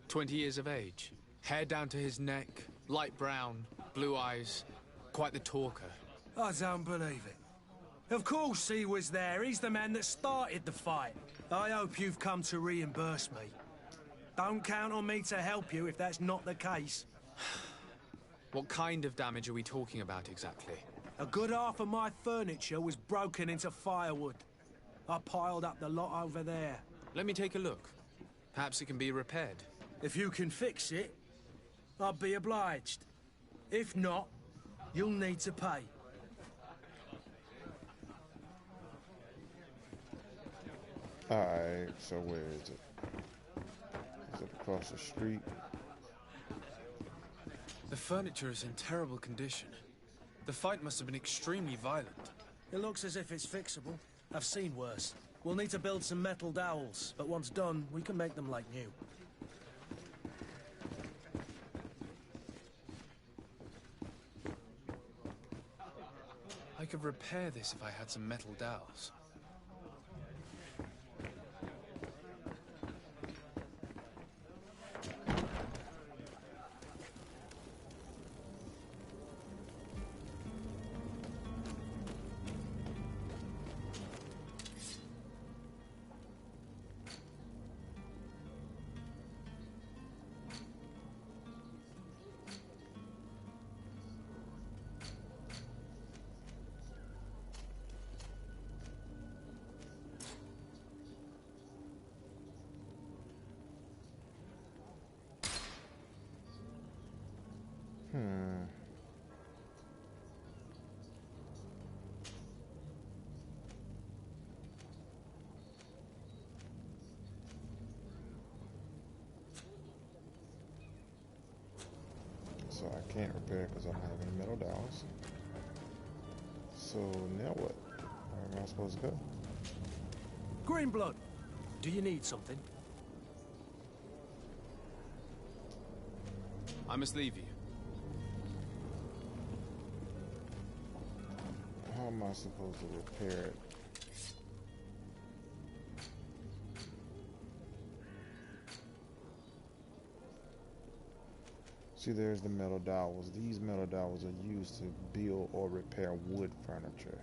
20 years of age, hair down to his neck, light brown, blue eyes, quite the talker. I don't believe it. Of course he was there. He's the man that started the fight. I hope you've come to reimburse me. Don't count on me to help you if that's not the case. What kind of damage are we talking about exactly? A good half of my furniture was broken into firewood. I piled up the lot over there. Let me take a look. Perhaps it can be repaired. If you can fix it, I'd be obliged. If not, you'll need to pay. Alright, so where is it? Is it across the street? The furniture is in terrible condition. The fight must have been extremely violent. It looks as if it's fixable. I've seen worse. We'll need to build some metal dowels, but once done, we can make them like new. I could repair this if I had some metal dowels. So I can't repair because I don't have any metal dowels. So now what? Where am I supposed to go? Greenblood, do you need something? I must leave you. How am I supposed to repair it? See, there's the metal dowels. These metal dowels are used to build or repair wood furniture.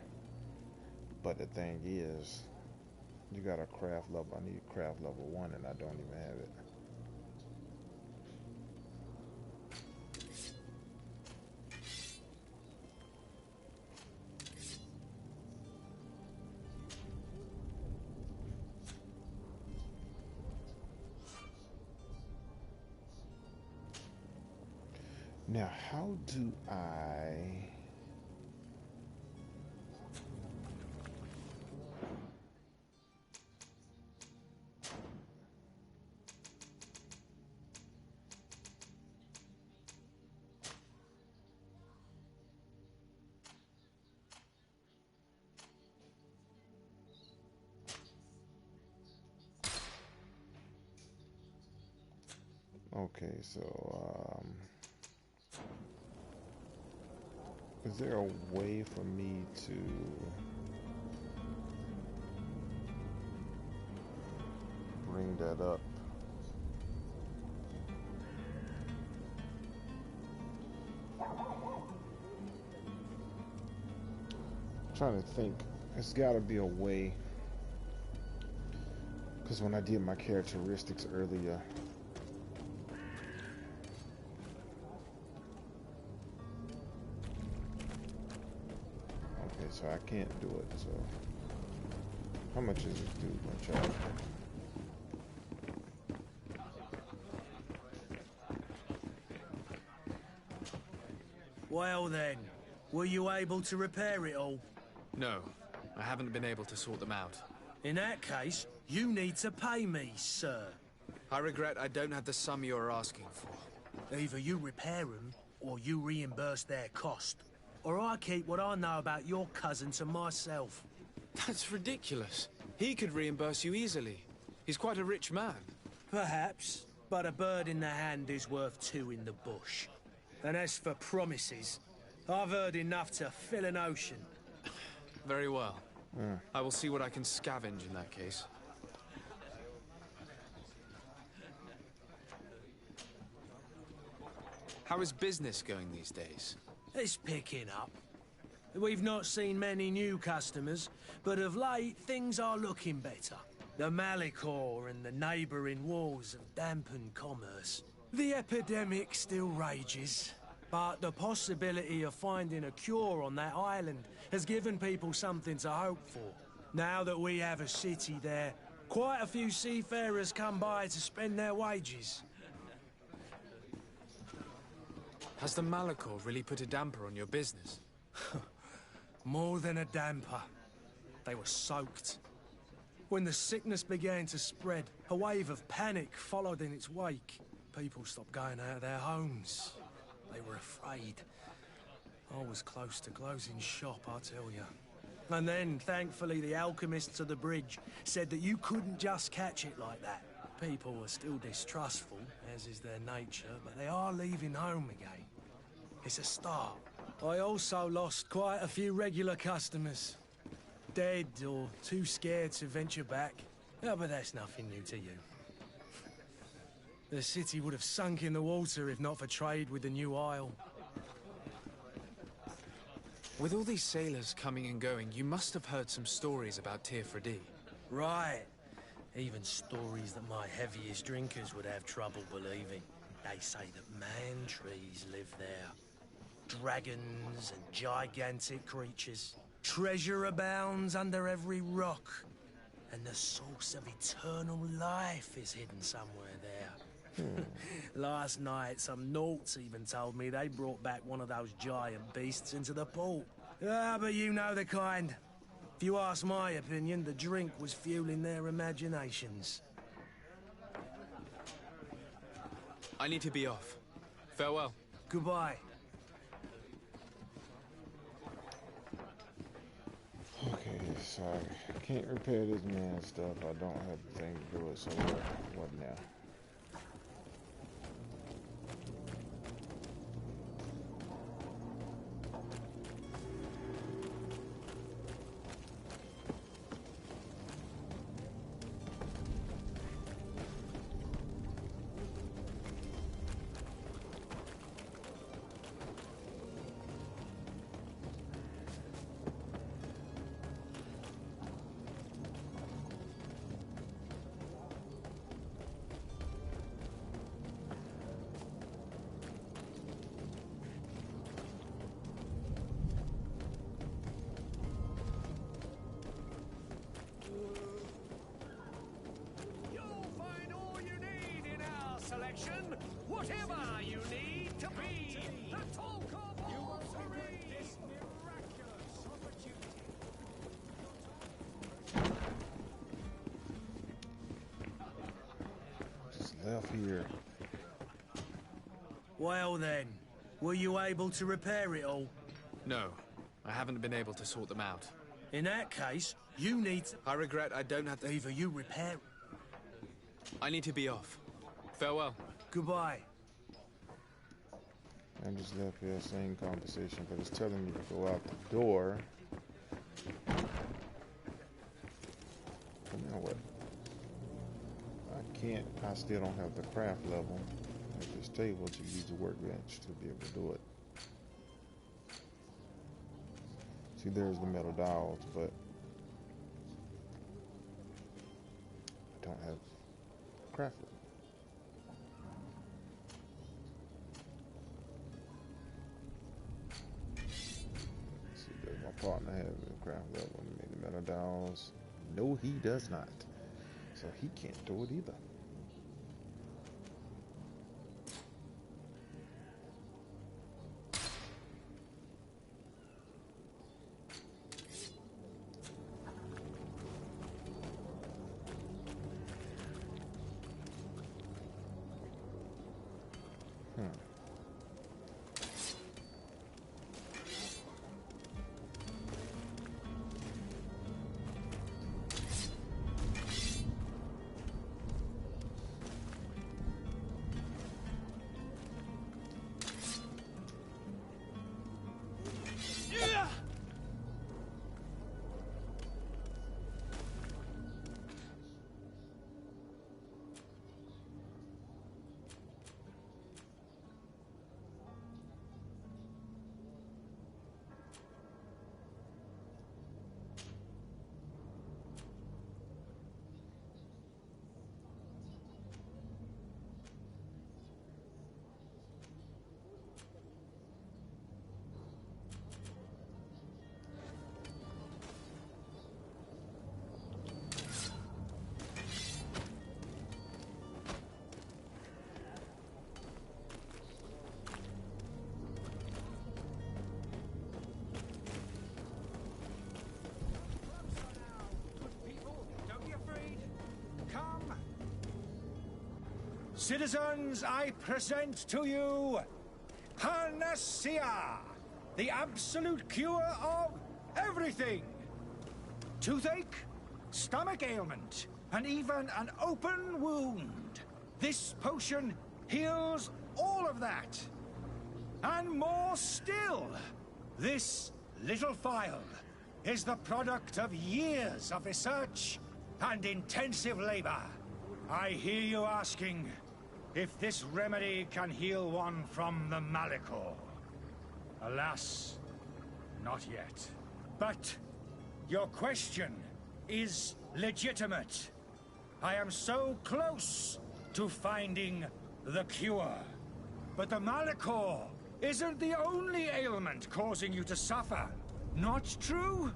But the thing is, you got a craft level. I need craft level 1 and I don't even have it. Now, how do I... Okay, so, is there a way for me to bring that up? I'm trying to think. There's got to be a way, because when I did my characteristics earlier, so I can't do it. So how much is this dude gonna charge? Well then, were you able to repair it all? No, I haven't been able to sort them out. In that case, you need to pay me, sir. I regret I don't have the sum you are asking for. Either you repair them, or you reimburse their cost. Or I keep what I know about your cousin to myself. That's ridiculous. He could reimburse you easily. He's quite a rich man. Perhaps, but a bird in the hand is worth two in the bush. And as for promises, I've heard enough to fill an ocean. Very well. I will see what I can scavenge in that case. How is business going these days? It's picking up. We've not seen many new customers, but of late, things are looking better. The Malicor and the neighbouring wars have dampened commerce. The epidemic still rages, but the possibility of finding a cure on that island has given people something to hope for. Now that we have a city there, quite a few seafarers come by to spend their wages. Has the Malicor really put a damper on your business? More than a damper. They were soaked. When the sickness began to spread, a wave of panic followed in its wake. People stopped going out of their homes. They were afraid. I was close to closing shop, I tell you. And then, thankfully, the alchemists of the bridge said that you couldn't just catch it like that. People were still distrustful, as is their nature, but they are leaving home again. It's a start. I also lost quite a few regular customers. Dead or too scared to venture back. Oh, but that's nothing new to you. The city would have sunk in the water if not for trade with the new isle. With all these sailors coming and going, you must have heard some stories about Pt.1. Right. Even stories that my heaviest drinkers would have trouble believing. They say that man-trees live there. Dragons and gigantic creatures. Treasure abounds under every rock. And the source of eternal life is hidden somewhere there. Last night, some Nauts even told me they brought back one of those giant beasts into the port. Ah, but you know the kind. If you ask my opinion, the drink was fueling their imaginations. I need to be off. Farewell. Goodbye. Okay, sorry. I can't repair this man's stuff. I don't have the thing to do it, so what now? Whatever you need to be, the talk of all Serene. This miraculous opportunity. Just left here. Well then, were you able to repair it all? No, I haven't been able to sort them out. In that case, you need to... I regret I don't have to... Either you repair... I need to be off. Farewell. Goodbye. I'm just left here, same conversation, but it's telling me to go out the door. But now what? I still don't have the craft level at this table to use the workbench to be able to do it. See, there's the metal dowels, but I don't have craft level. Partner has a craft level and made the metal dowels. No, he does not. So he can't do it either. Citizens, I present to you Panacea, the absolute cure of everything. Toothache, stomach ailment, and even an open wound. This potion heals all of that. And more still, this little phial is the product of years of research and intensive labor. I hear you asking if this remedy can heal one from the Malachor. Alas, not yet. But your question is legitimate. I am so close to finding the cure. But the Malachor isn't the only ailment causing you to suffer. Not true?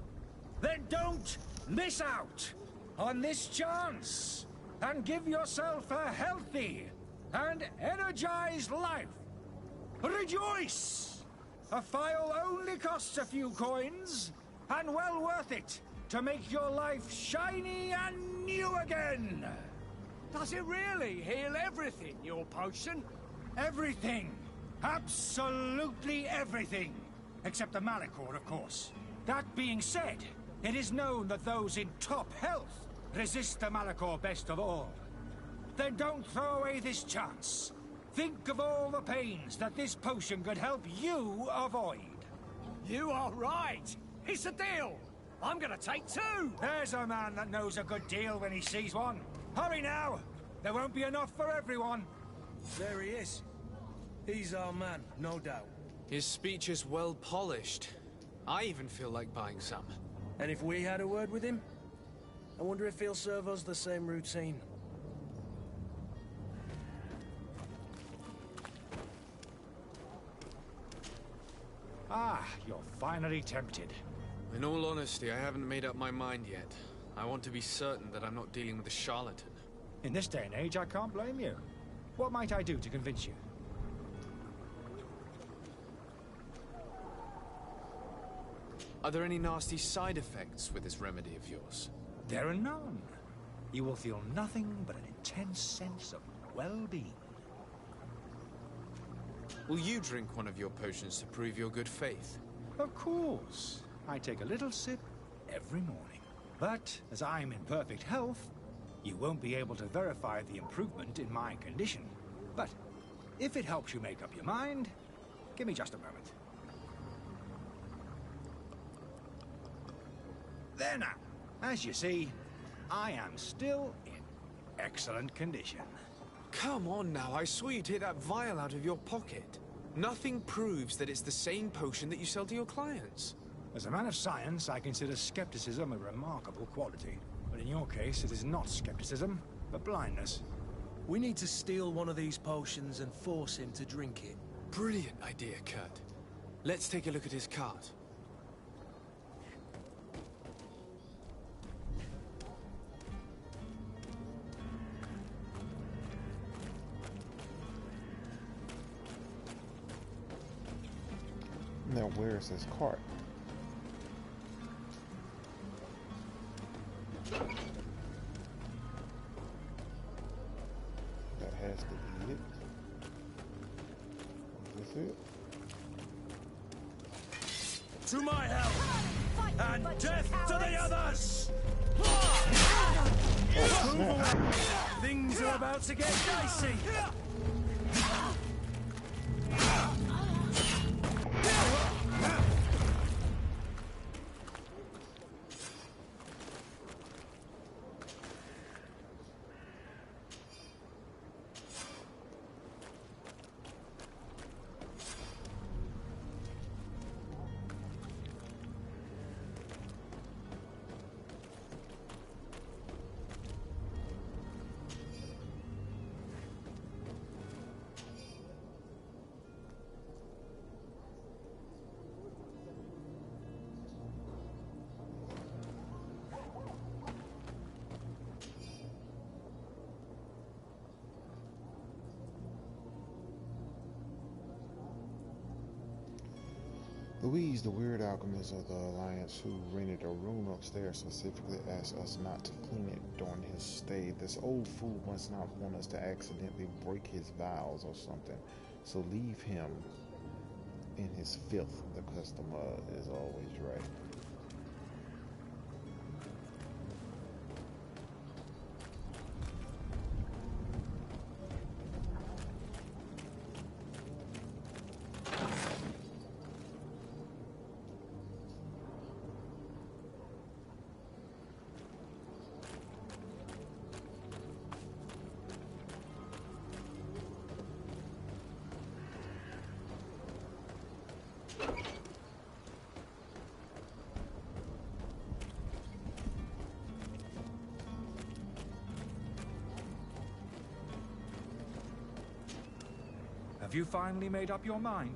Then don't miss out on this chance and give yourself a healthy and energized life. Rejoice! A phial only costs a few coins, and well worth it to make your life shiny and new again. Does it really heal everything, your potion? Everything. Absolutely everything! Except the Malachor, of course. That being said, it is known that those in top health resist the Malachor best of all. Then don't throw away this chance. Think of all the pains that this potion could help you avoid. You are right! It's a deal! I'm gonna take 2! There's a man that knows a good deal when he sees one. Hurry now! There won't be enough for everyone. There he is. He's our man, no doubt. His speech is well polished. I even feel like buying some. And if we had a word with him? I wonder if he'll serve us the same routine. Ah, you're finally tempted. In all honesty, I haven't made up my mind yet. I want to be certain that I'm not dealing with a charlatan. In this day and age, I can't blame you. What might I do to convince you? Are there any nasty side effects with this remedy of yours? There are none. You will feel nothing but an intense sense of well-being. Will you drink one of your potions to prove your good faith? Of course. I take a little sip every morning. But as I'm in perfect health, you won't be able to verify the improvement in my condition. But if it helps you make up your mind, give me just a moment. There now. As you see, I am still in excellent condition. Come on now, I saw you take that vial out of your pocket. Nothing proves that it's the same potion that you sell to your clients. As a man of science, I consider skepticism a remarkable quality. But in your case, it is not skepticism, but blindness. We need to steal one of these potions and force him to drink it. Brilliant idea, Kurt. Let's take a look at his cart. Now, where is his cart? That has to be it. Is this it? To my help! And death to the others! Oh, snap. Things are about to get dicey! Louise, the weird alchemist of the Alliance who rented a room upstairs, specifically asked us not to clean it during his stay. This old fool must not want us to accidentally break his vows or something, so leave him in his filth. The customer is always right. Have you finally made up your mind?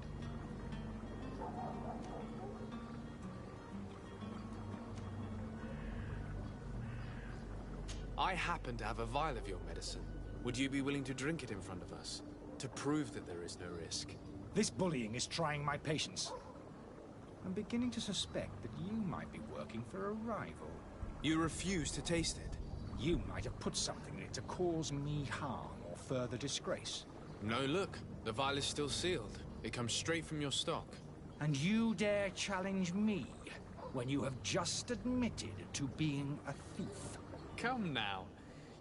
I happen to have a vial of your medicine. Would you be willing to drink it in front of us? To prove that there is no risk? This bullying is trying my patience. I'm beginning to suspect that you might be working for a rival. You refuse to taste it? You might have put something in it to cause me harm or further disgrace. No, look. The vial is still sealed. It comes straight from your stock. And you dare challenge me when you have just admitted to being a thief? Come now.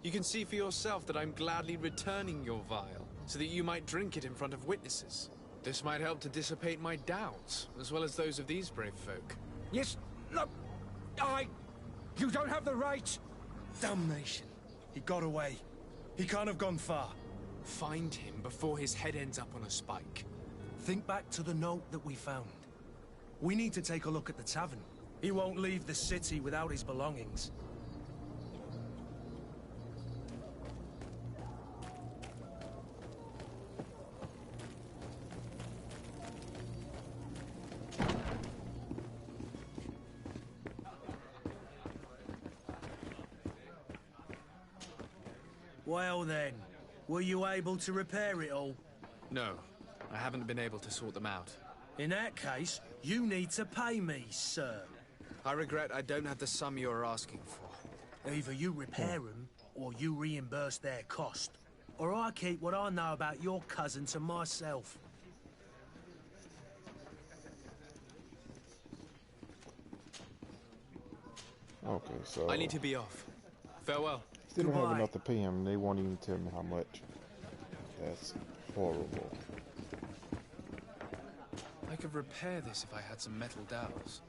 You can see for yourself that I'm gladly returning your vial, so that you might drink it in front of witnesses. This might help to dissipate my doubts, as well as those of these brave folk. Yes, no, You don't have the right! Damnation. He got away. He can't have gone far. Find him before his head ends up on a spike. Think back to the note that we found. We need to take a look at the tavern. He won't leave the city without his belongings. Well then, were you able to repair it all? No, I haven't been able to sort them out. In that case, you need to pay me, sir. I regret I don't have the sum you are asking for. Either you repair them, or you reimburse their cost. Or I keep what I know about your cousin to myself. Okay, so I need to be off. Farewell. Still don't have enough to pay him. They won't even tell me how much. That's horrible. I could repair this if I had some metal dowels.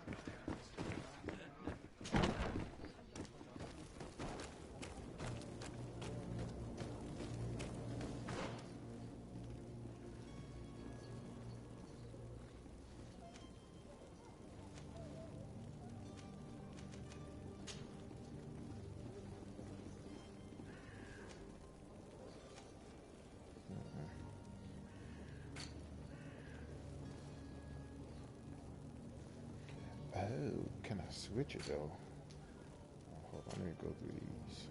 Oh, can I switch it though? Hold on, let me go through these.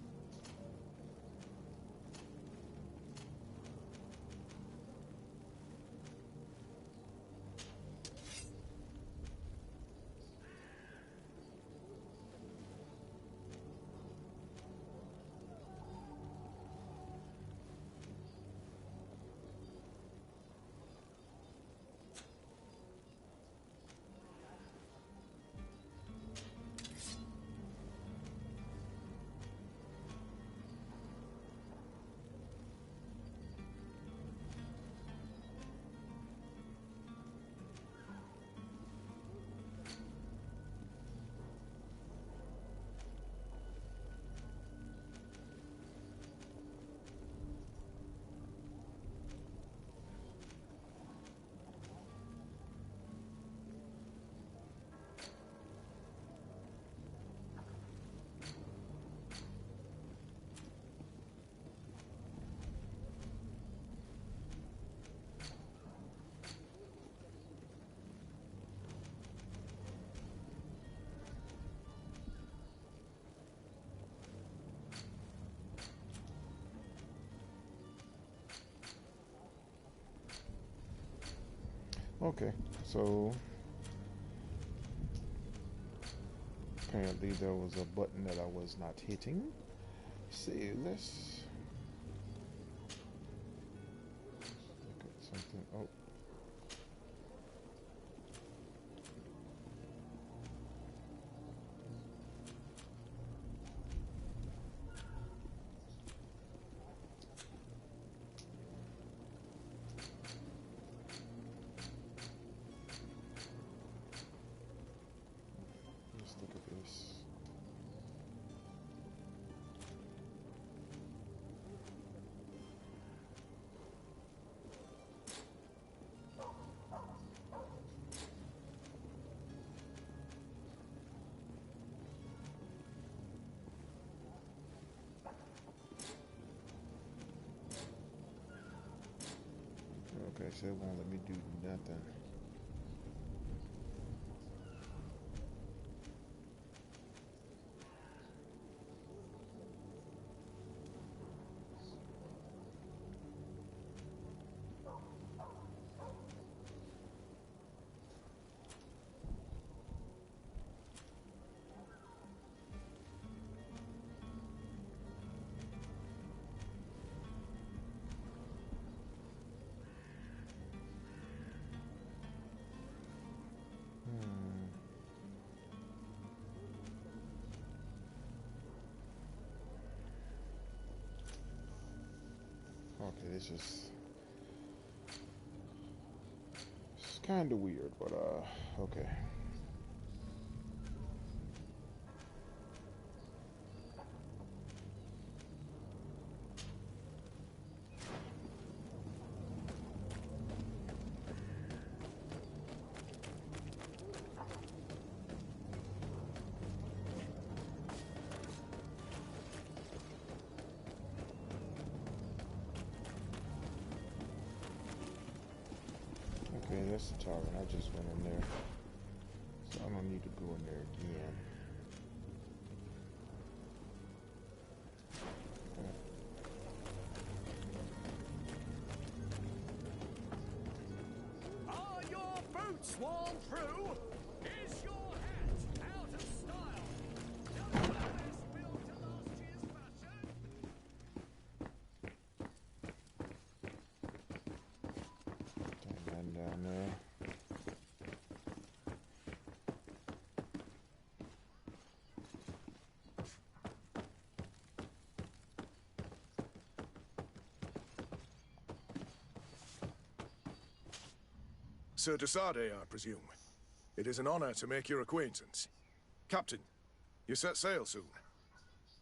Okay, so apparently there was a button that I was not hitting. See, let's look at something. Oh. Let's look at this. Okay, so it won't let me do nothing. Okay, it's kind of weird, but okay. Okay, that's the tavern. I just went in there, so I don't need to go in there again. Are your boots worn through? Is your hat out of style? Does the vest built to last year's fashion? Turn that down there. Sir Desade, I presume. It is an honor to make your acquaintance. Captain, you set sail soon.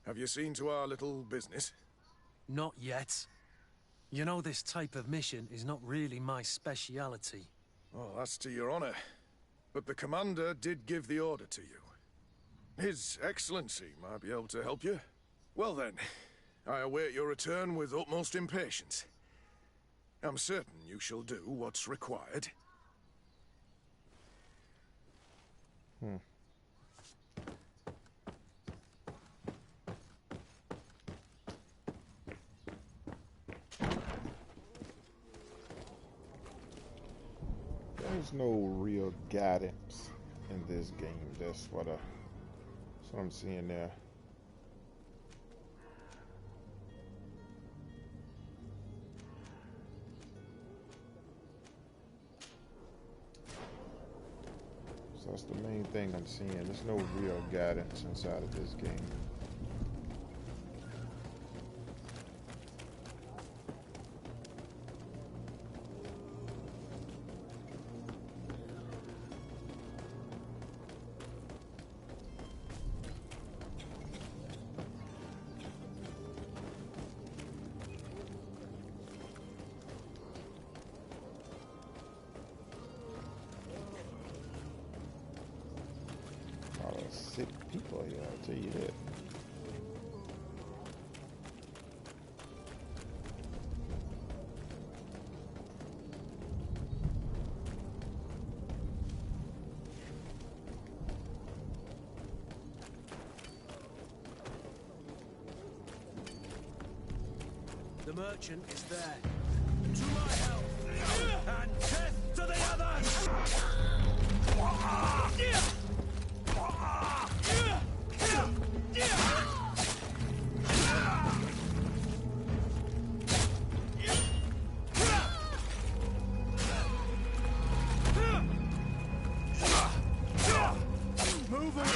Have you seen to our little business? Not yet. You know, this type of mission is not really my speciality. Oh, that's to your honor. But the commander did give the order to you. His Excellency might be able to help you. Well then, I await your return with utmost impatience. I'm certain you shall do what's required. There's no real guidance in this game. That's what I'm seeing there. So that's the main thing I'm seeing. There's no real guidance inside of this game. Sick people here, I'll tell you that. The merchant is there. To my help! And death to the others! Move away!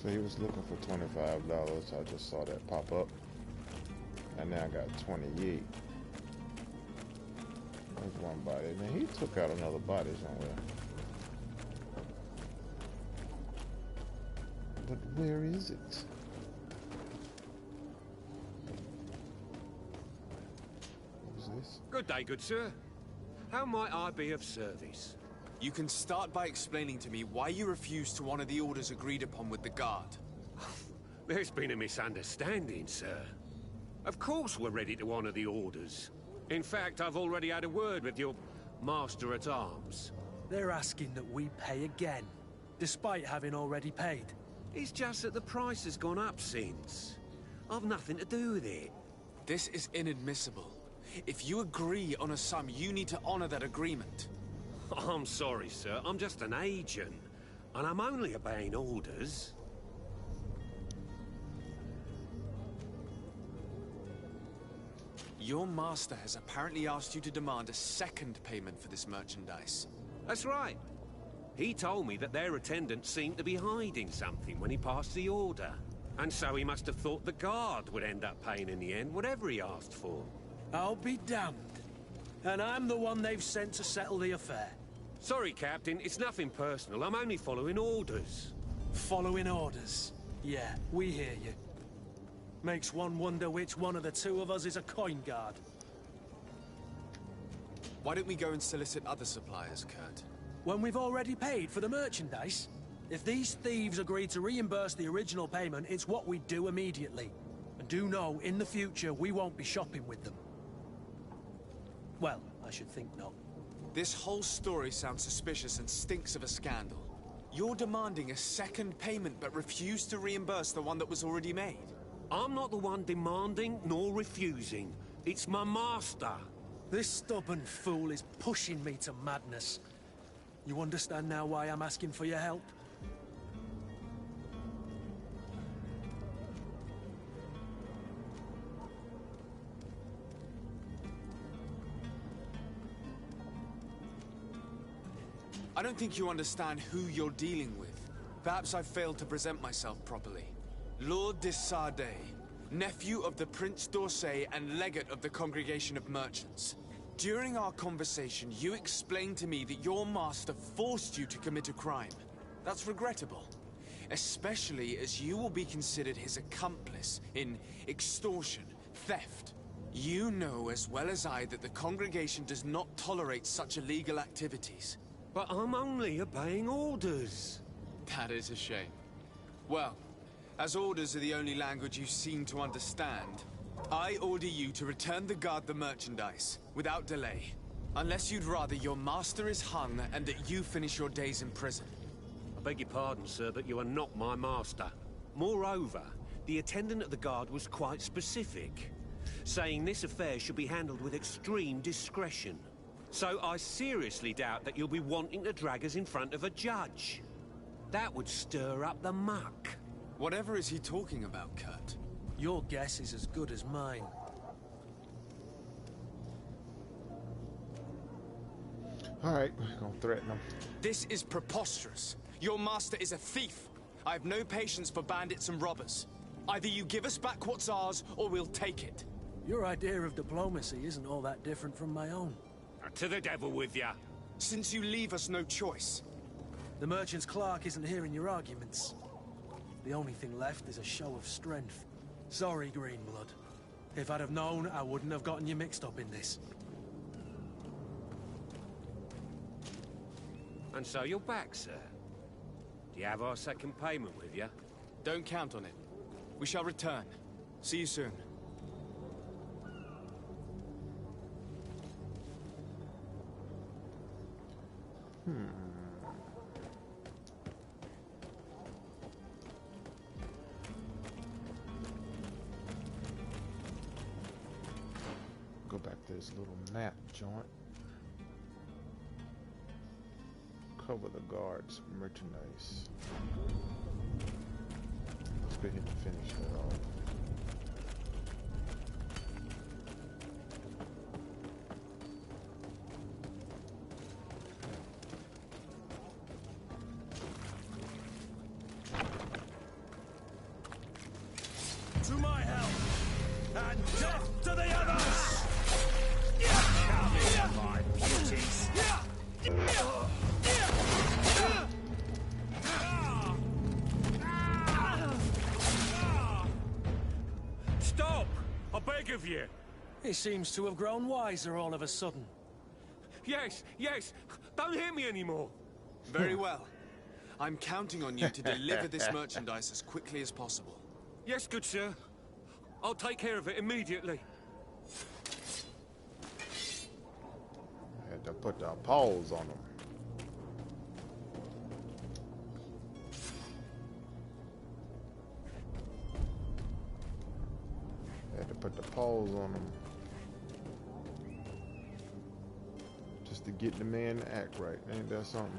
So he was looking for $25. I just saw that pop up. And now I got 28. There's one body. Man, he took out another body somewhere. But where is it? Who's this? Good day, good sir. How might I be of service? You can start by explaining to me why you refused to honor the orders agreed upon with the guard. There's been a misunderstanding, sir. Of course we're ready to honor the orders. In fact, I've already had a word with your master-at-arms. They're asking that we pay again, despite having already paid. It's just that the price has gone up since. I've nothing to do with it. This is inadmissible. If you agree on a sum, you need to honor that agreement. I'm sorry, sir. I'm just an agent. And I'm only obeying orders. Your master has apparently asked you to demand a second payment for this merchandise. That's right. He told me that their attendant seemed to be hiding something when he passed the order. And so he must have thought the guard would end up paying in the end, whatever he asked for. I'll be damned. And I'm the one they've sent to settle the affair. Sorry, Captain, it's nothing personal. I'm only following orders. Following orders? Yeah, we hear you. Makes one wonder which one of the two of us is a coin guard. Why don't we go and solicit other suppliers, Kurt? When we've already paid for the merchandise? If these thieves agree to reimburse the original payment, it's what we do immediately. And do know, in the future, we won't be shopping with them. Well, I should think not. This whole story sounds suspicious and stinks of a scandal. You're demanding a second payment but refuse to reimburse the one that was already made. I'm not the one demanding nor refusing. It's my master. This stubborn fool is pushing me to madness. You understand now why I'm asking for your help? I don't think you understand who you're dealing with. Perhaps I failed to present myself properly. Lord de Sardet, nephew of the Prince d'Orsay and legate of the Congregation of Merchants. During our conversation, you explained to me that your master forced you to commit a crime. That's regrettable, especially as you will be considered his accomplice in extortion, theft. You know as well as I that the Congregation does not tolerate such illegal activities. But I'm only obeying orders. That is a shame. Well, as orders are the only language you seem to understand, I order you to return the guard the merchandise, without delay. Unless you'd rather your master is hung and that you finish your days in prison. I beg your pardon, sir, but you are not my master. Moreover, the attendant at the guard was quite specific, saying this affair should be handled with extreme discretion. So I seriously doubt that you'll be wanting to drag us in front of a judge. That would stir up the muck. Whatever is he talking about, Kurt? Your guess is as good as mine. Alright, we're gonna threaten him. This is preposterous. Your master is a thief. I have no patience for bandits and robbers. Either you give us back what's ours, or we'll take it. Your idea of diplomacy isn't all that different from my own. To the devil with ya. Since you leave us no choice. The merchant's clerk isn't hearing your arguments. The only thing left is a show of strength. Sorry, Greenblood. If I'd have known, I wouldn't have gotten you mixed up in this. And so you're back, sir. Do you have our second payment with you? Don't count on it. We shall return. See you soon. Go back to this little map joint. Cover the guards, merchandise. Let's go ahead and finish that off. To my help, and death to the others! Come here, my beauties! Stop! I beg of you! He seems to have grown wiser all of a sudden. Yes, yes! Don't hit me anymore! Very well. I'm counting on you to deliver this merchandise as quickly as possible. Yes, good sir. I'll take care of it immediately. Had to put the paws on them. Had to put the paws on them. Just to get the man to act right. Ain't that something?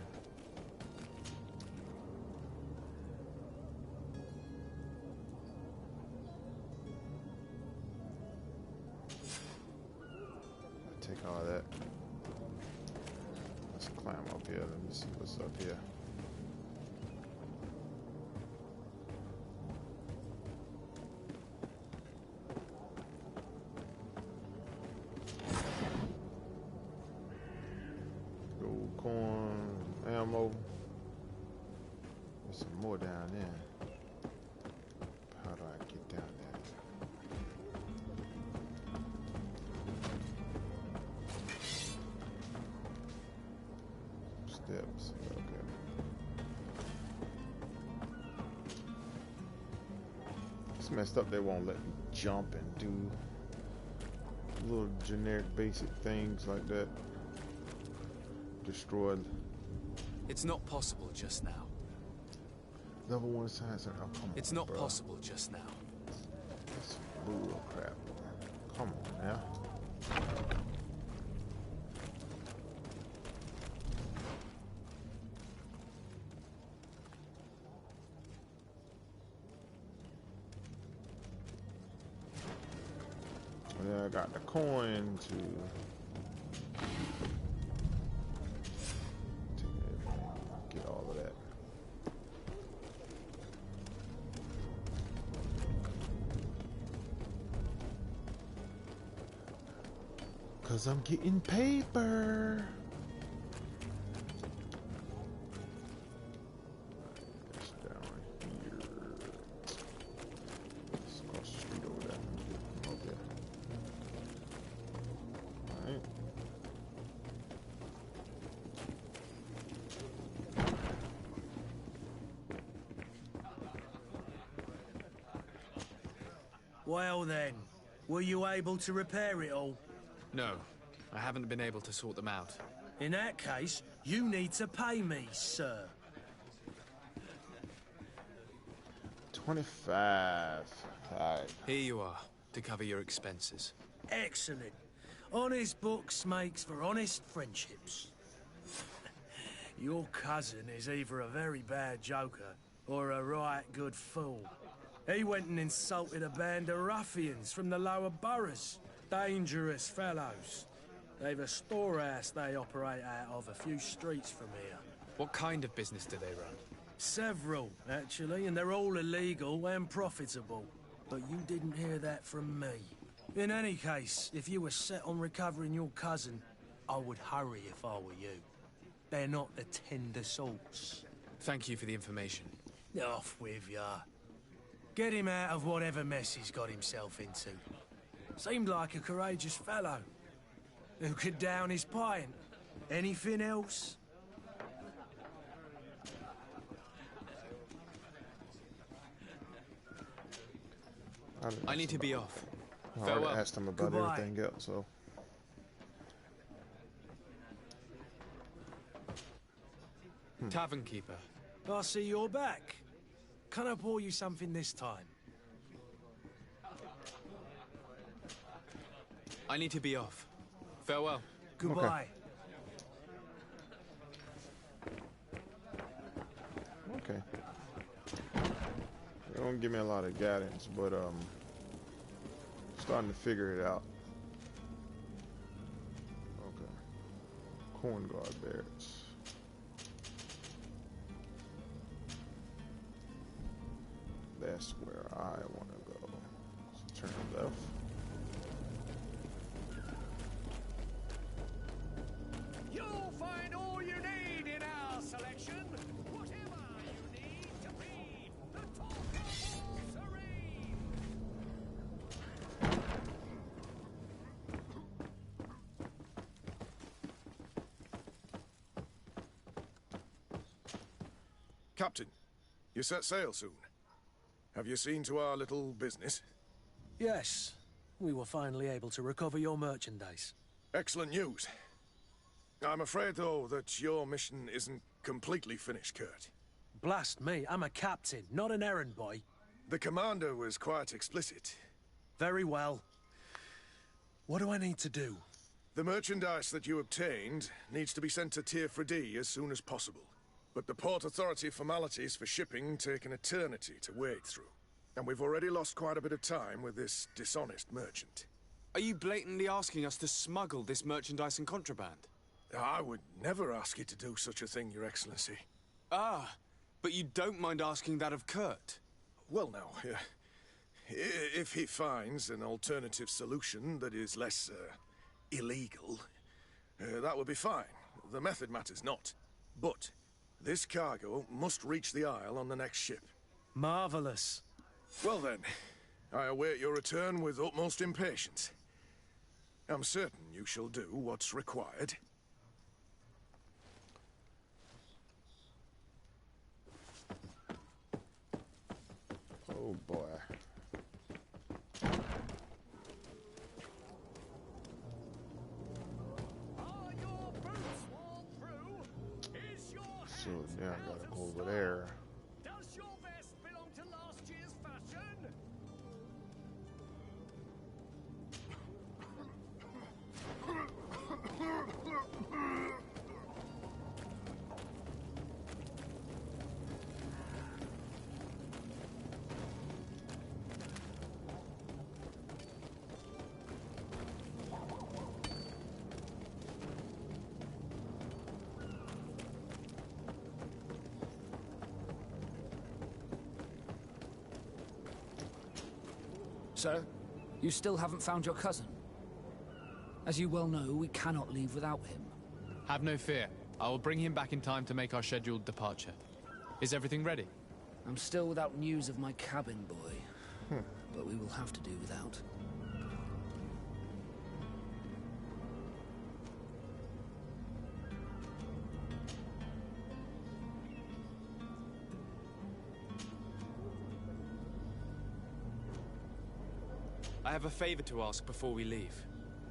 take all that. Let's climb up here. Let me see what's up here. Gold corn, ammo. There's some more down there. How do I get down there? Steps. Okay. It's messed up. They won't let me jump and do little generic basic things like that. Destroy. It's not possible just now. Level 1 science. Oh, come on, it's not bro. possible just now. That's bull crap. Come on now. And then I got the coin to take everything, get all of that. Cause I'm getting paper. It's down here. It's across the street over there. Okay. Alright. Well then, were you able to repair it all? No, I haven't been able to sort them out. In that case, you need to pay me, sir. 25. Alright. Here you are, to cover your expenses. Excellent. Honest books makes for honest friendships. Your cousin is either a very bad joker or a right good fool. He went and insulted a band of ruffians from the lower boroughs. Dangerous fellows. They've a storehouse they operate out of a few streets from here. What kind of business do they run? Several, actually, and they're all illegal and profitable. But you didn't hear that from me. In any case, if you were set on recovering your cousin, I would hurry if I were you. They're not the tender sorts. Thank you for the information. Off with ya. Get him out of whatever mess he's got himself into. Seemed like a courageous fellow. Who could down his pint? Anything else? I need to be off. I already asked him about everything else, so. Tavern keeper. I see you're back. Can I pour you something this time? I need to be off. Farewell. Goodbye. Okay. They don't give me a lot of guidance, but starting to figure it out. Okay. Corn guard barracks. That's where I want to go. So turn left. You'll find all you need in our selection. Whatever you need to be the talk of all Serene. Captain, you set sail soon. Have you seen to our little business? Yes. We were finally able to recover your merchandise. Excellent news. I'm afraid, though, that your mission isn't completely finished, Kurt. Blast me, I'm a captain, not an errand boy. The commander was quite explicit. Very well. What do I need to do? The merchandise that you obtained needs to be sent to Tier 4D as soon as possible. But the Port Authority formalities for shipping take an eternity to wade through. And we've already lost quite a bit of time with this dishonest merchant. Are you blatantly asking us to smuggle this merchandise and contraband? I would never ask you to do such a thing, Your Excellency. Ah, but you don't mind asking that of Kurt? Well, now, if he finds an alternative solution that is less, illegal, that would be fine. The method matters not. But this cargo must reach the Isle on the next ship. Marvelous. Well then, I await your return with utmost impatience. I'm certain you shall do what's required. Oh boy. So now I gotta go over there. Does your vest belong to last year's fashion? Sir, you still haven't found your cousin. As you well know, we cannot leave without him. Have no fear. I will bring him back in time to make our scheduled departure. Is everything ready? I'm still without news of my cabin boy, but we will have to do without. I have a favor to ask before we leave.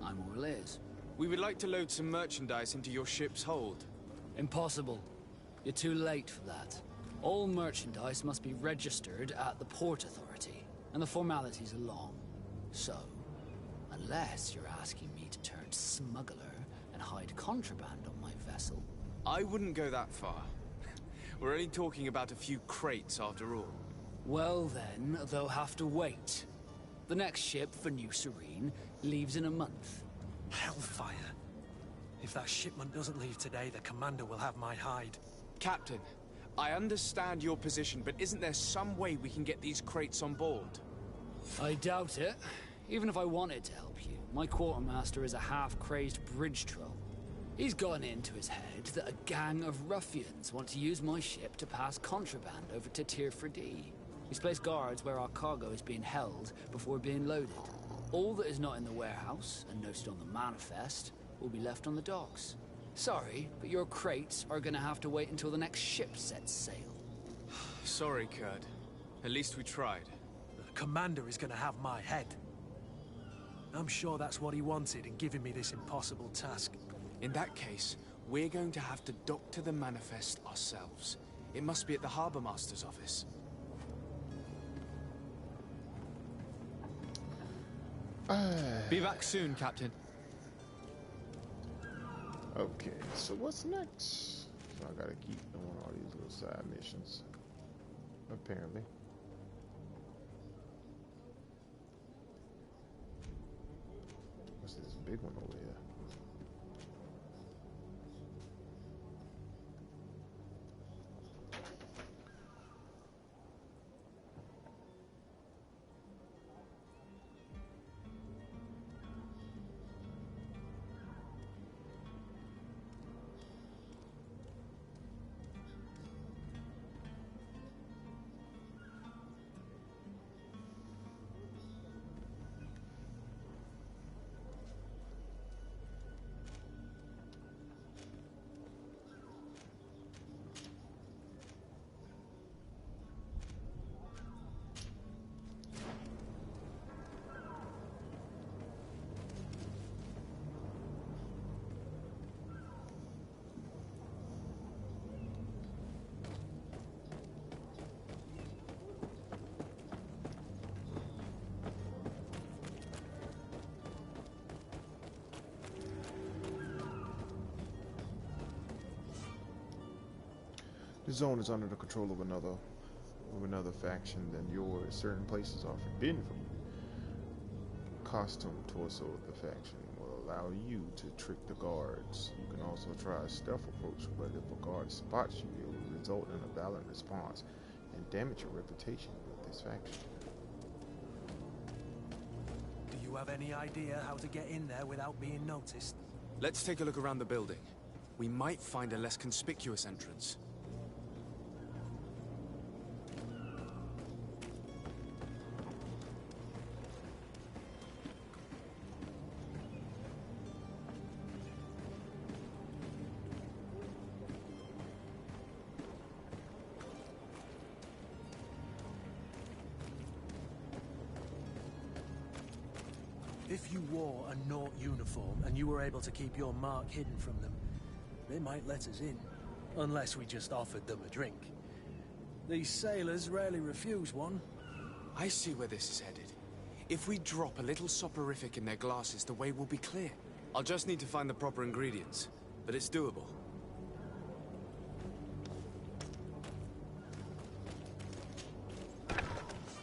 I'm all ears. We would like to load some merchandise into your ship's hold. Impossible. You're too late for that. All merchandise must be registered at the Port Authority, and the formalities are long. So, unless you're asking me to turn smuggler and hide contraband on my vessel... I wouldn't go that far. We're only talking about a few crates after all. Well then, they'll have to wait. The next ship for New Serene leaves in a month. Hellfire. If that shipment doesn't leave today, the commander will have my hide. Captain, I understand your position, but isn't there some way we can get these crates on board? I doubt it. Even if I wanted to help you, my quartermaster is a half-crazed bridge troll. He's gotten into his head that a gang of ruffians want to use my ship to pass contraband over to Tir-Fredee. He's placed guards where our cargo is being held before being loaded. All that is not in the warehouse, and noted on the manifest, will be left on the docks. Sorry, but your crates are gonna have to wait until the next ship sets sail. Sorry, Kurt. At least we tried. The commander is gonna have my head. I'm sure that's what he wanted in giving me this impossible task. In that case, we're going to have to doctor the manifest ourselves. It must be at the Harbour Master's office. Be back soon, Captain. Okay, so what's next? So I gotta keep doing all these little side missions. Apparently. What's this big one over here? The zone is under the control of another faction than yours. Certain places are forbidden from you. costume torso of the faction will allow you to trick the guards. You can also try a stealth approach, but if a guard spots you, it will result in a violent response and damage your reputation with this faction. Do you have any idea how to get in there without being noticed? Let's take a look around the building. We might find a less conspicuous entrance. If you wore a Nort uniform and you were able to keep your mark hidden from them, they might let us in. Unless we just offered them a drink. These sailors rarely refuse one. I see where this is headed. If we drop a little soporific in their glasses, the way will be clear. I'll just need to find the proper ingredients, but it's doable.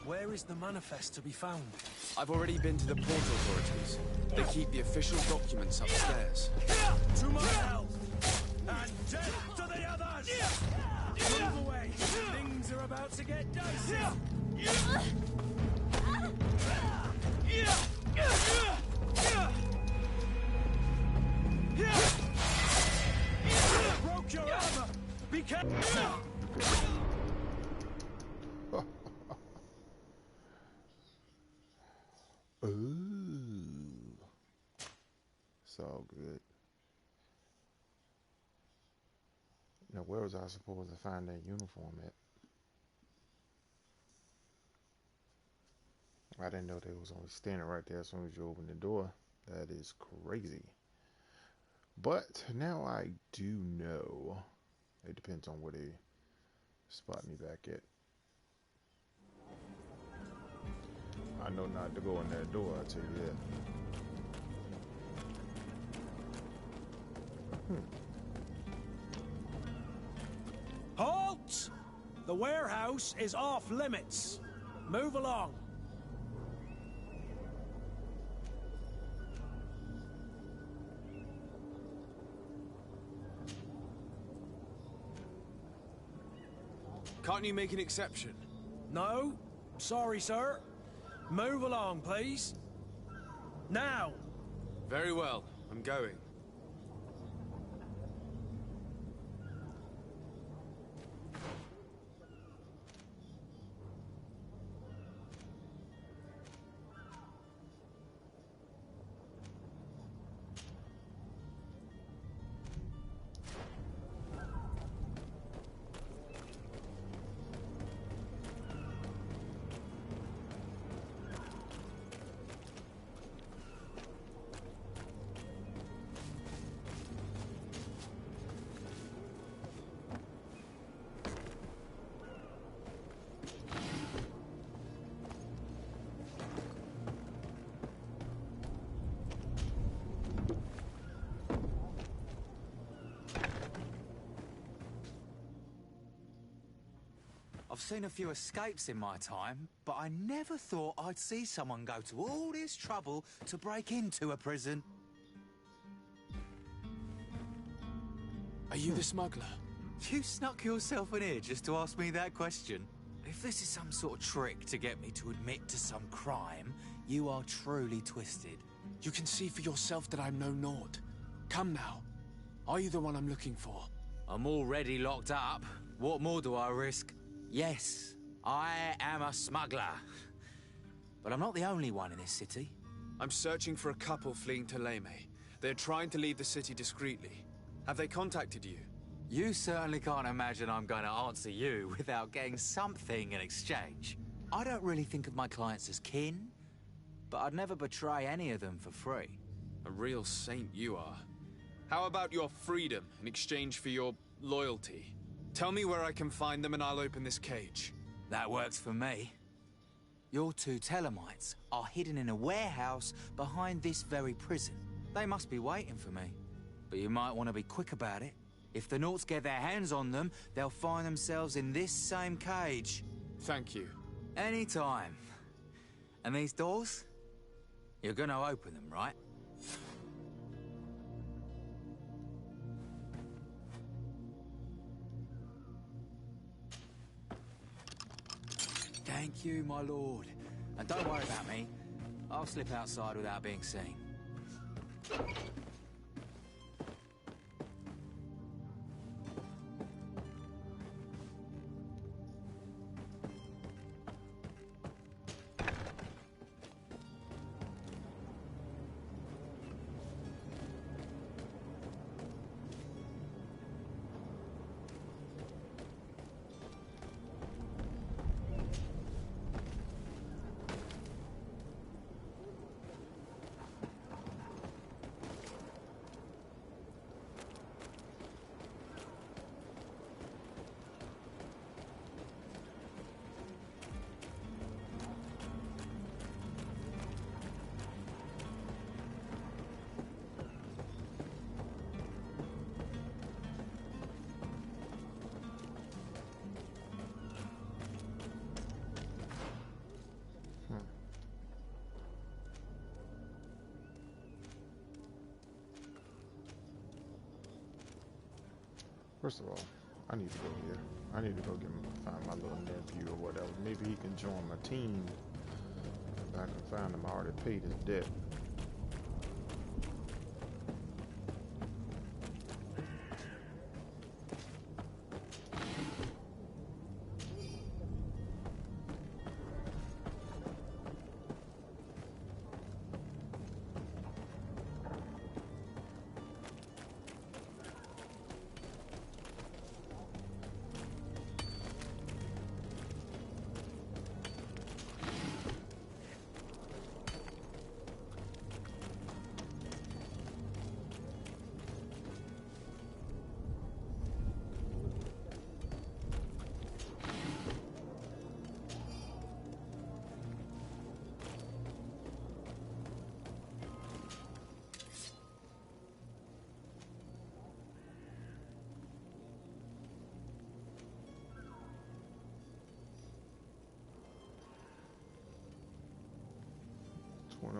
Where is the manifest to be found? I've already been to the port authorities. They keep the official documents upstairs. To my help! And death to the others! Move away! Things are about to get dicey! Broke your armor! Be careful! Ooh. It's all good. Now, where was I supposed to find that uniform at? I didn't know they was only standing right there as soon as you open the door. That is crazy. But now I do know. It depends on where they spot me back at. I know not to go in that door, I'll tell you that. Halt! The warehouse is off limits. Move along. Can't you make an exception? No. Sorry, sir. Move along, please. Now! Very well. I'm going. I've seen a few escapes in my time, but I never thought I'd see someone go to all this trouble to break into a prison. Are you the smuggler? You snuck yourself in here just to ask me that question? If this is some sort of trick to get me to admit to some crime, you are truly twisted. You can see for yourself that I'm no Nord. Come now. Are you the one I'm looking for? I'm already locked up. What more do I risk? Yes, I am a smuggler. But I'm not the only one in this city. I'm searching for a couple fleeing to Leme. They're trying to leave the city discreetly. Have they contacted you? You certainly can't imagine I'm going to answer you without getting something in exchange. I don't really think of my clients as kin, but I'd never betray any of them for free. A real saint you are. How about your freedom in exchange for your loyalty? Tell me where I can find them and I'll open this cage. That works for me. Your two Telemites are hidden in a warehouse behind this very prison. They must be waiting for me. But you might want to be quick about it. If the Nauts get their hands on them, they'll find themselves in this same cage. Thank you. Anytime. And these doors? You're gonna open them, right? Thank you, my lord. And don't worry about me. I'll slip outside without being seen. First of all, I need to go here. I need to go find my little nephew or whatever. Maybe he can join my team. If I can find him, I already paid his debt.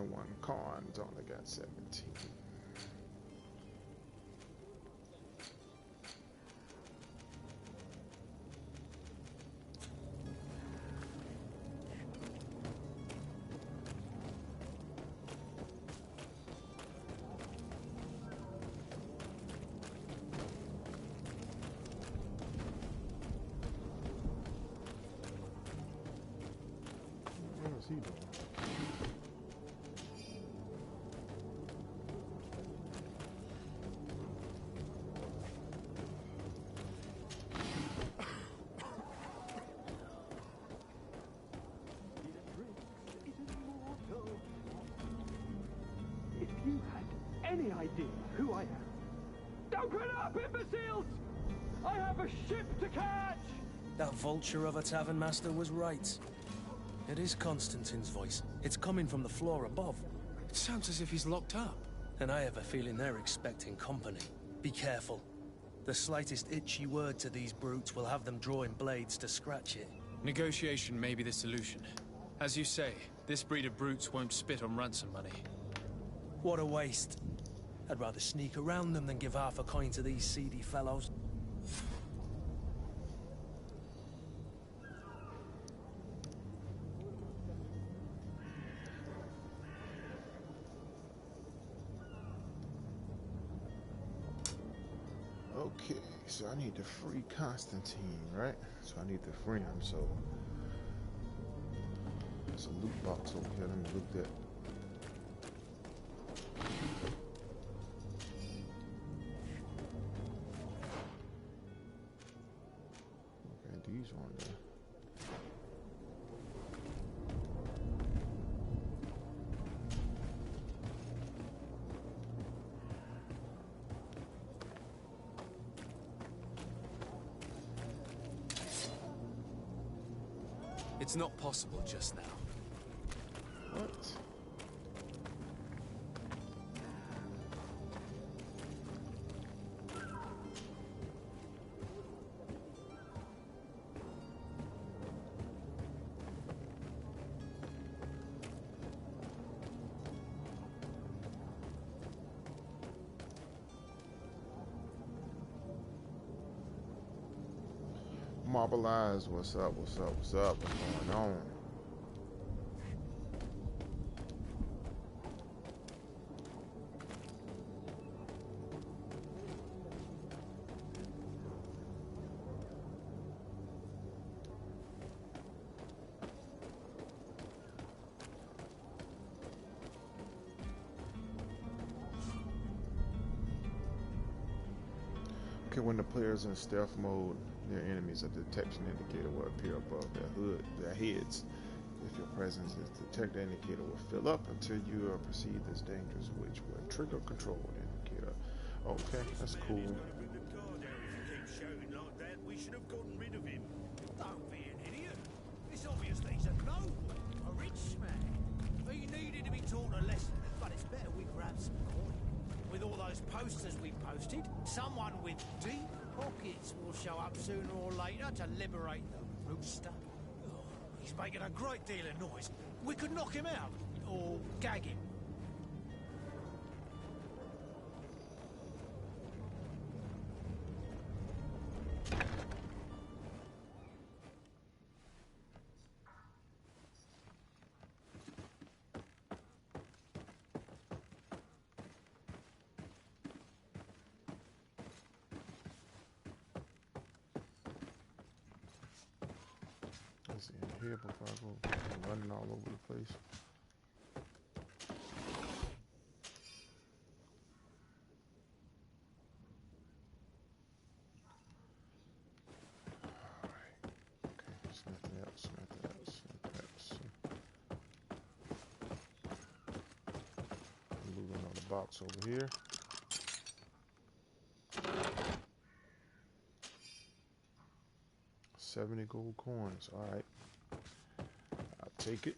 One cons, only got 17. What is he doing? Any idea who I am? Open up, imbeciles! I have a ship to catch! That vulture of a tavern master was right. It is Constantine's voice. It's coming from the floor above. It sounds as if he's locked up. And I have a feeling they're expecting company. Be careful. The slightest itchy word to these brutes will have them drawing blades to scratch it. Negotiation may be the solution. As you say, this breed of brutes won't spit on ransom money. What a waste. I'd rather sneak around them than give half a coin to these seedy fellows. Okay, so I need to free Constantine, right? So I need to free him, so there's a loot box over here. Let me loot that. Okay, these on there. It's not possible just now. What? Mobilize. What's up? What's up? What's up? What's going on? Okay, when the player's in stealth mode, their enemies, a detection indicator will appear above their heads. If your presence is detected, the indicator will fill up until you are perceived as dangerous, which will trigger control indicator. Okay, that's cool. We should have gotten rid of him. Don't be an idiot. It's obviously he's a noble, a rich man. He needed to be taught a lesson, but it's better we grab some coin. With all those posters we posted, someone with deep pockets will show up sooner or later to liberate the rooster. Oh, he's making a great deal of noise. We could knock him out, or gag him. Let's see in here before I go. I'm running all over the place. Alright. Okay, there's nothing else, nothing else, nothing else. I'm moving on the box over here. $70 gold coins. Alright. I'll take it.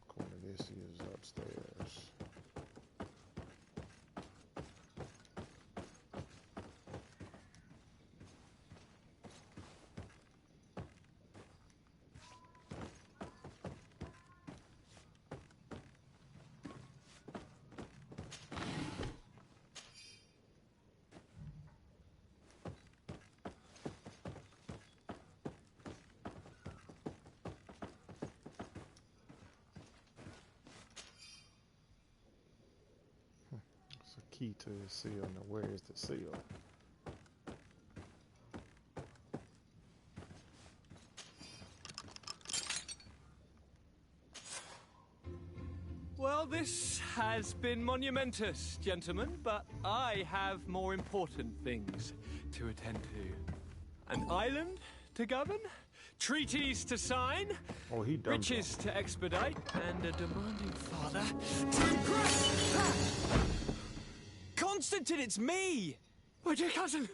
Corner of this is upstairs. It's a key to the seal. Now, where is the seal? Well, this has been monumentous, gentlemen, but I have more important things to attend to. An island to govern, treaties to sign, riches to expedite, and a demanding father to impress. Constantine, it's me! My dear cousin!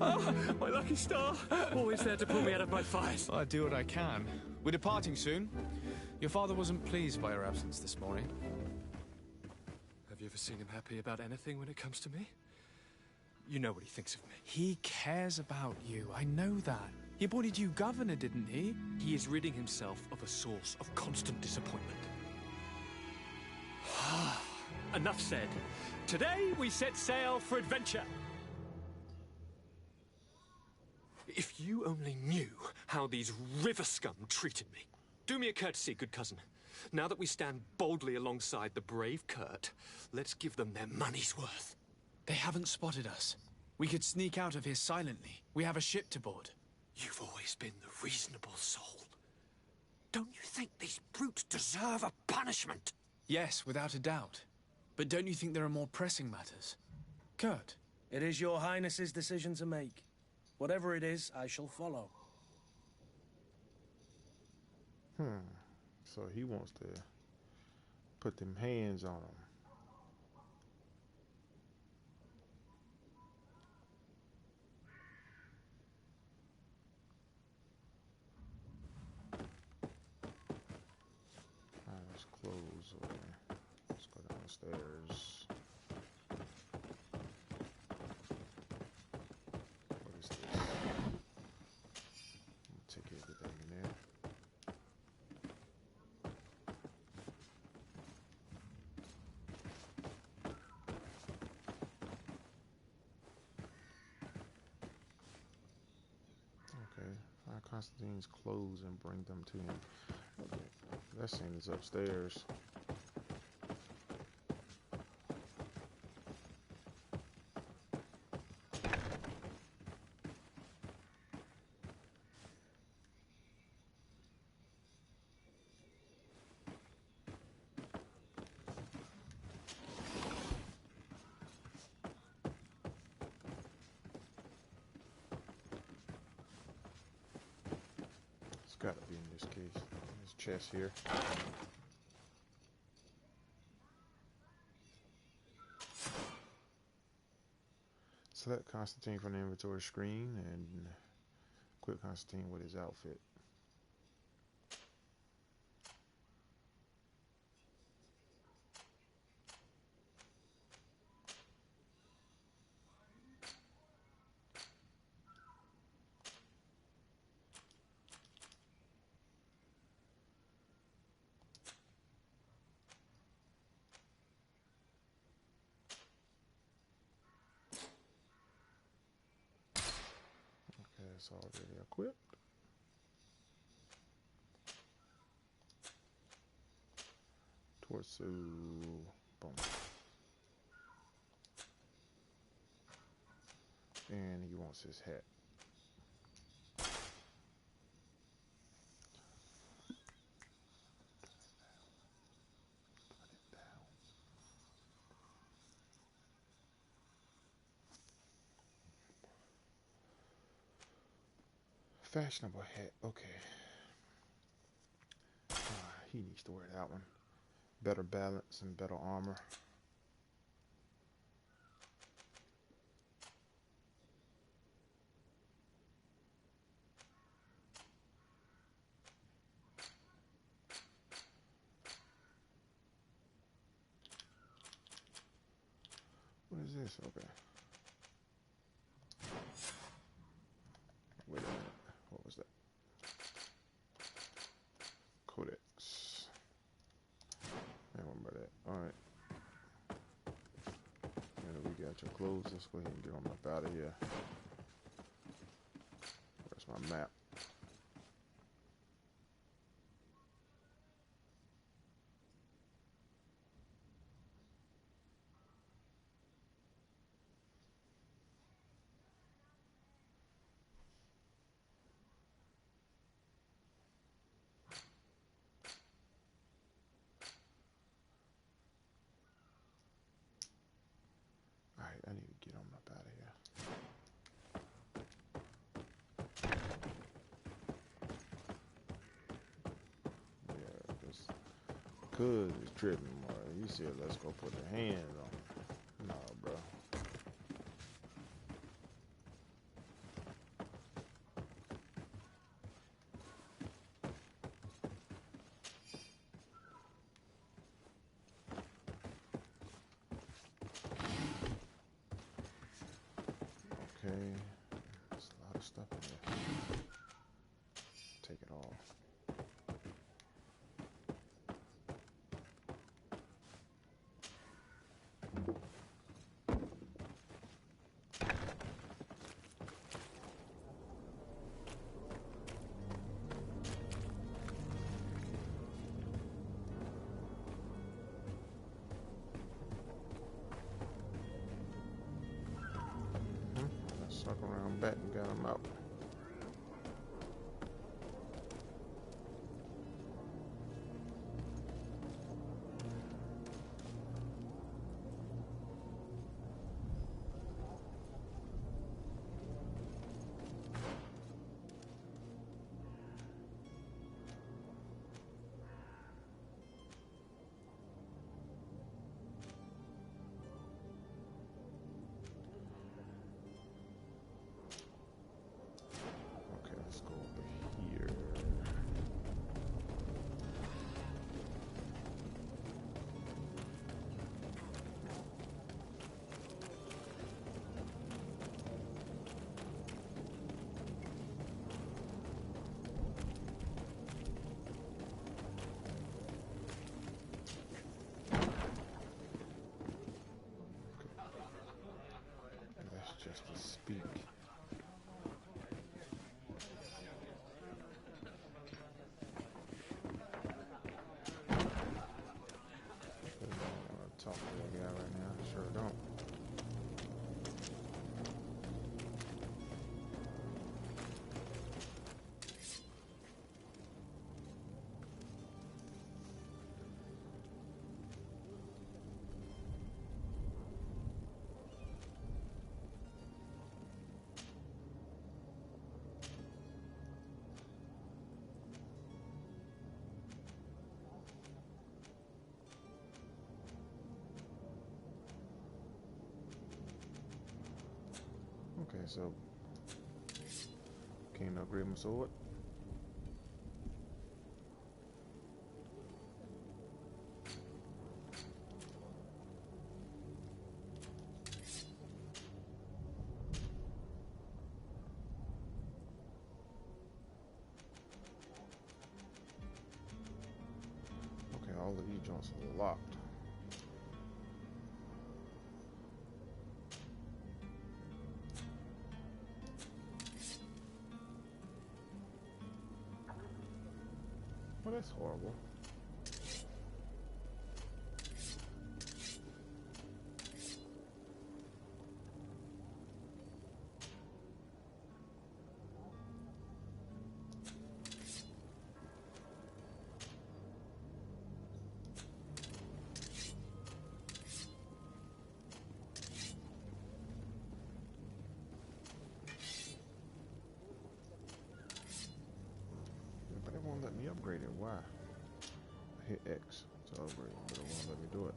Oh, my lucky star. Always there to pull me out of my fires. Well, I do what I can. We're departing soon. Your father wasn't pleased by your absence this morning. Have you ever seen him happy about anything when it comes to me? You know what he thinks of me. He cares about you. I know that. He appointed you governor, didn't he? He is ridding himself of a source of constant disappointment. Enough said. Today we set sail for adventure. If you only knew how these river scum treated me. Do me a courtesy, good cousin. Now that we stand boldly alongside the brave Kurt, let's give them their money's worth. They haven't spotted us. We could sneak out of here silently. We have a ship to board. You've always been the reasonable soul. Don't you think these brutes deserve a punishment? Yes, without a doubt. But don't you think there are more pressing matters? Kurt? It is your highness's decision to make. Whatever it is, I shall follow. So he wants to put them hands on him. Alright, let's close. Let's go downstairs. What is this? Take everything in there. Constantine's clothes and bring them to him. Okay. That scene is upstairs. Gotta be in this case. This chest here. Select Constantine from the inventory screen and equip Constantine with his outfit. It's already equipped. Torso, boom. And he wants his hat. Fashionable hat, okay. He needs to wear that one. Better balance and better armor. What is this? Okay. Wait a minute. What was that? Codex. I remember that. Alright. And we got your clothes. Let's go ahead and get on up out of here. Where's my map? Alright, I need to get on up out of here. Yeah, just cuz it's tripping, boy. You said let's go put the hands on him. No, bro. Okay, there's a lot of stuff in there. Take it all. Suck around back and got him out. Okay, let's go over here. That's just to speak. Okay, so can't upgrade my sword. Okay, all of these joints are locked. Well, that's horrible. But it won't let me upgrade it. Why? I hit X to upgrade, but it won't let me do it.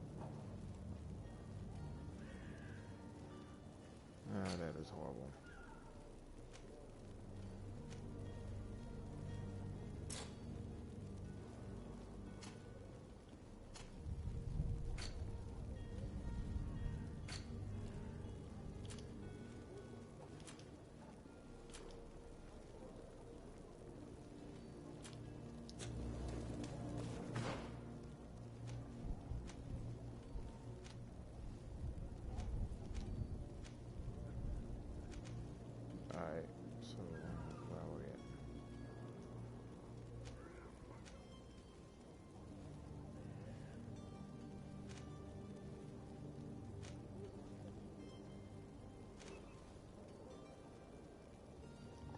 Ah, that is horrible. Alright, so where are we at?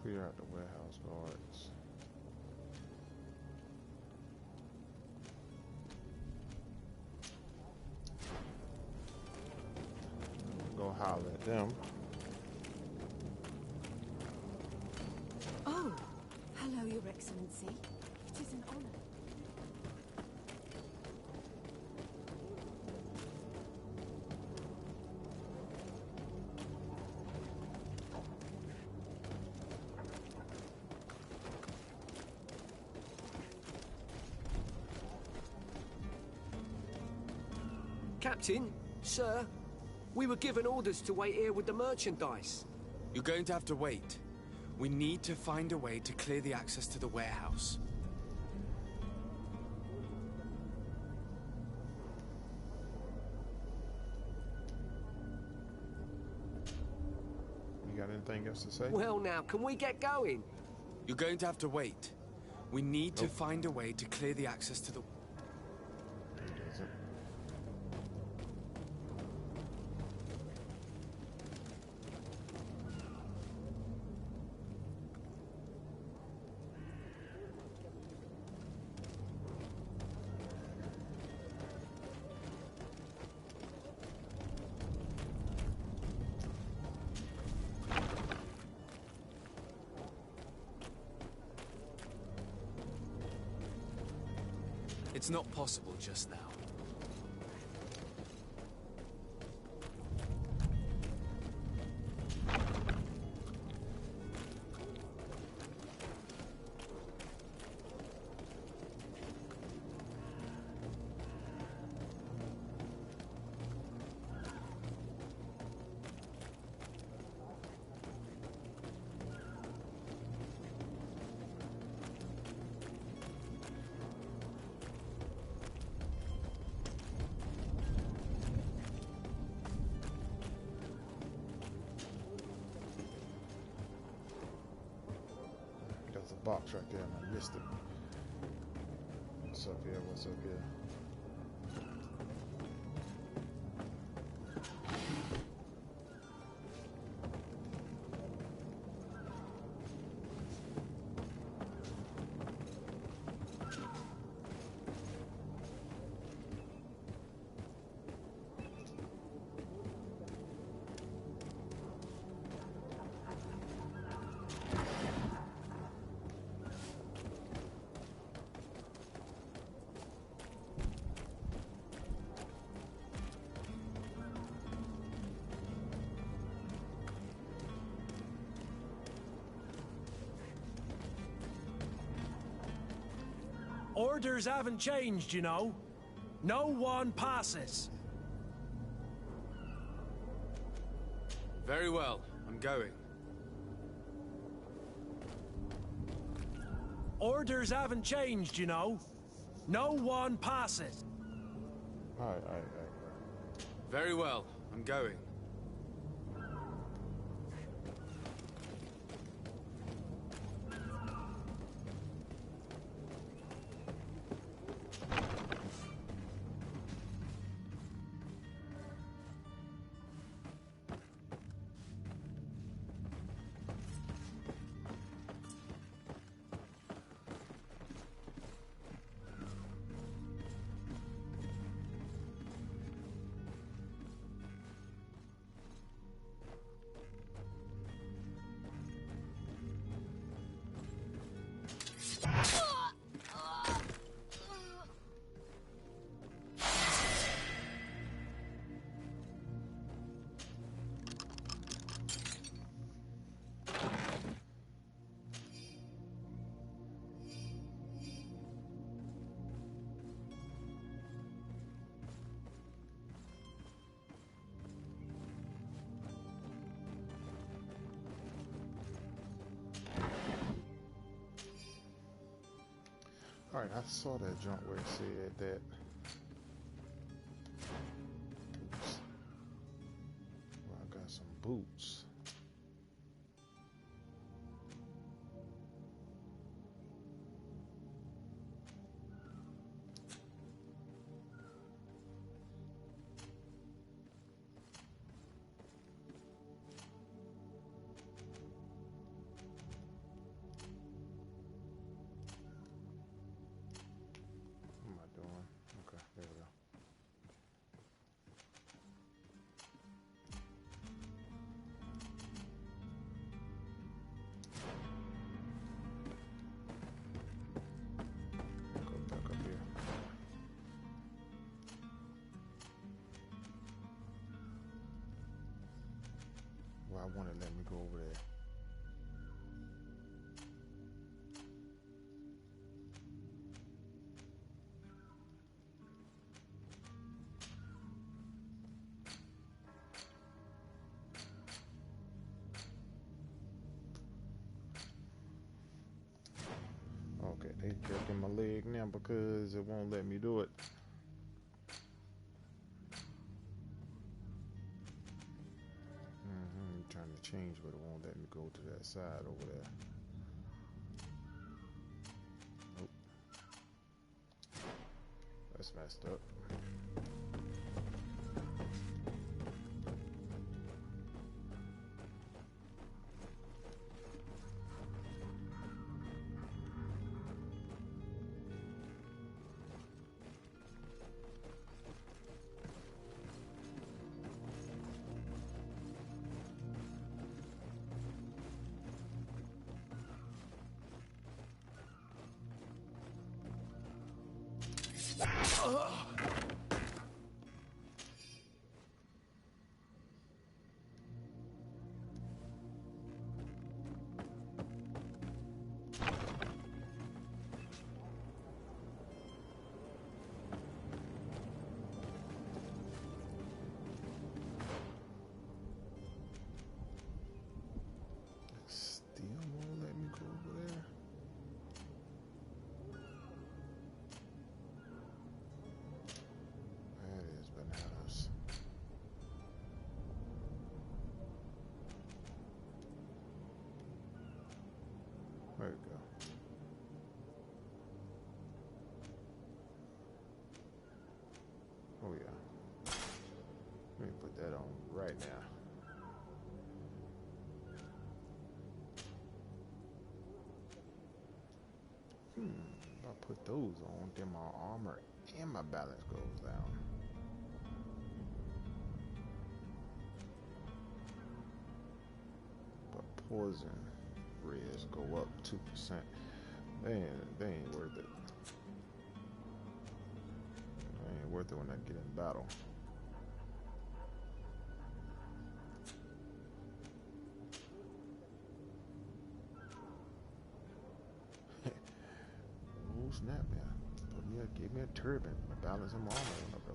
Clear out the warehouse guards. Go holler at them. Oh, hello, Your Excellency. It is an honor. Captain, sir, we were given orders to wait here with the merchandise. You're going to have to wait. We need to find a way to clear the access to the warehouse. You got anything else to say? Well now, can we get going? You're going to have to wait. We need to find a way to clear the access to the... He doesn't. It's not possible just now. There's a box right there and I missed it. What's up here? What's up here? Orders haven't changed, you know. No one passes. Very well. I'm going. Orders haven't changed, you know. No one passes. All right. Very well. I'm going. All right, I saw that junk where it said that. Oops. Well, I got some boots. I want to let me go over there. Okay, they jerking my leg now because it won't let me do it. Trying to change, but it won't let me go to that side over there. Nope. That's messed up. There we go. Oh yeah. Let me put that on right now. If I put those on, then my armor and my balance goes down. But poison risk go up 2%. They ain't worth it. They ain't worth it when I get in battle. Oh snap, man. Give me a turban. Balance and armor on it, bro.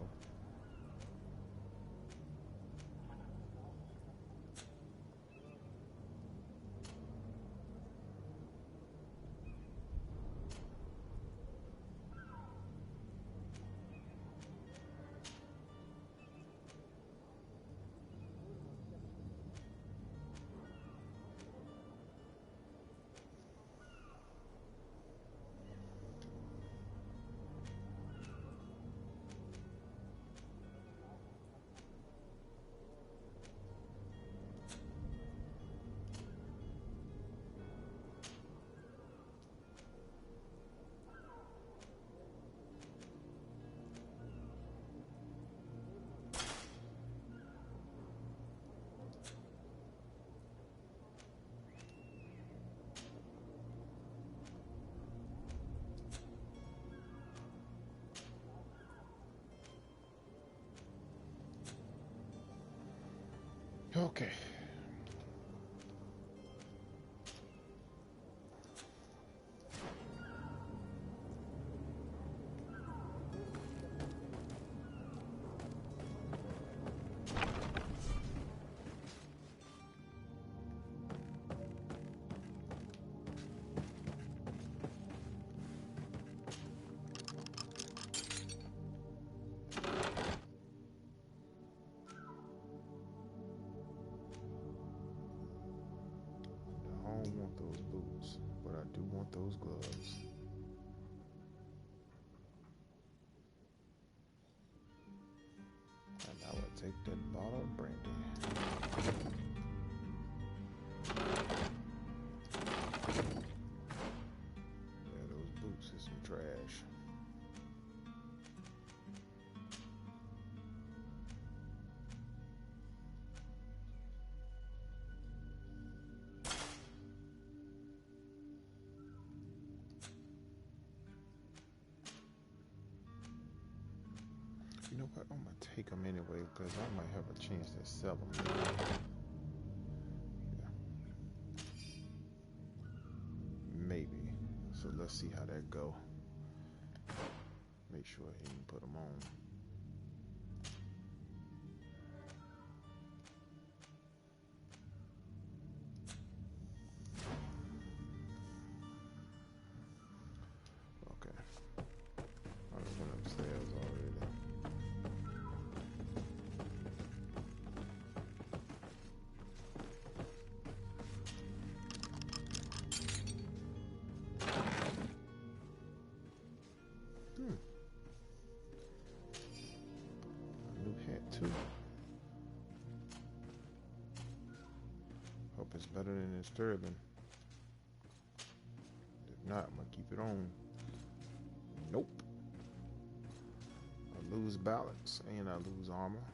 Okay. I don't want those boots, but I do want those gloves. And I will take that bottle of brandy. Yeah, those boots is some trash. You know what? I'm gonna take them anyway because I might have a chance to sell them. Yeah. Maybe. So let's see how that go. Make sure he can put them on. Okay. I just went upstairs already. A new hat too. Hope it's better than this turban. If not, I'm gonna keep it on. Nope. I lose balance and I lose armor.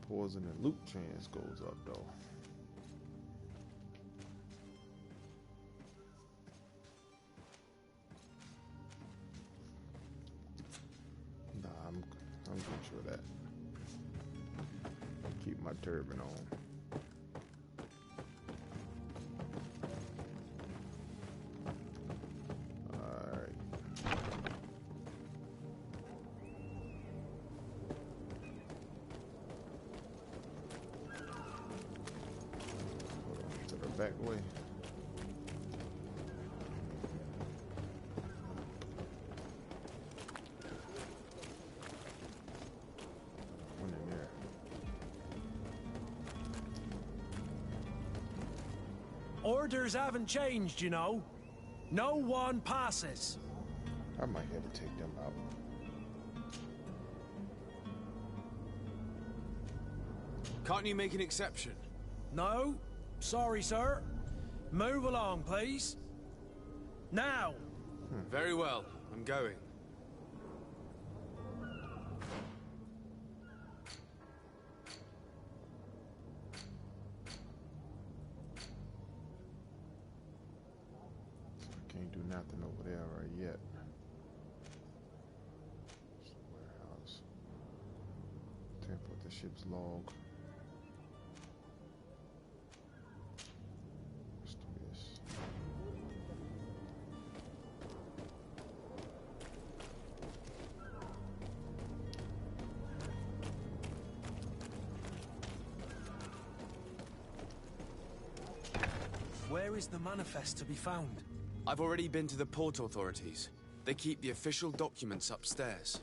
Poison and loot chance goes up though. Nah, I'm good for that. Keep my turban on. Back way. One in there. Orders haven't changed, you know. No one passes. I might have to take them out. Can't you make an exception? No. Sorry, sir. Move along, please. Now! Very well. I'm going. I can't do nothing over there right yet. It's the warehouse. Tamper with the ship's log. Where is the manifest to be found? I've already been to the port authorities. They keep the official documents upstairs.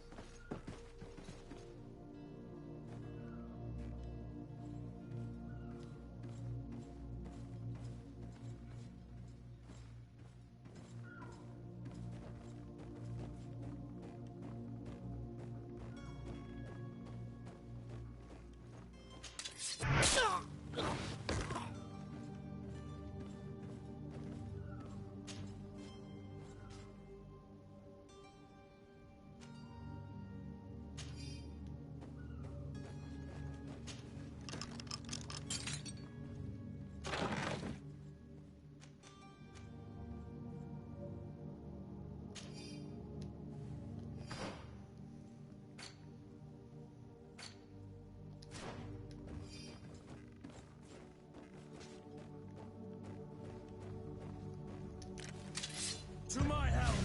To my help!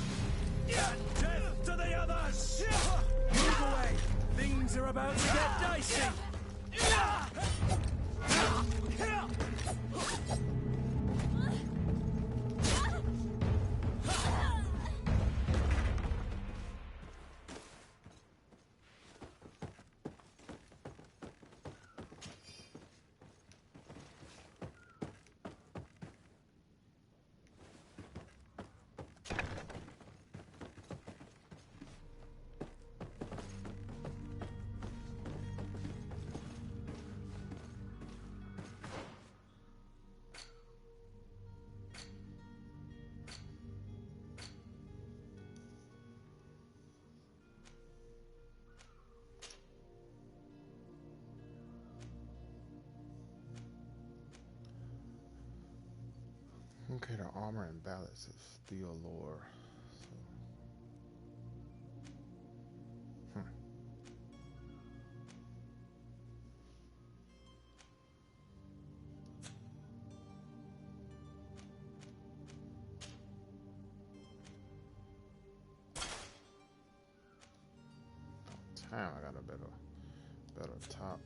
And death to the others! Move away! Things are about to get dicey! Okay, the armor and balance of Theolore. So, Damn, I got a better top.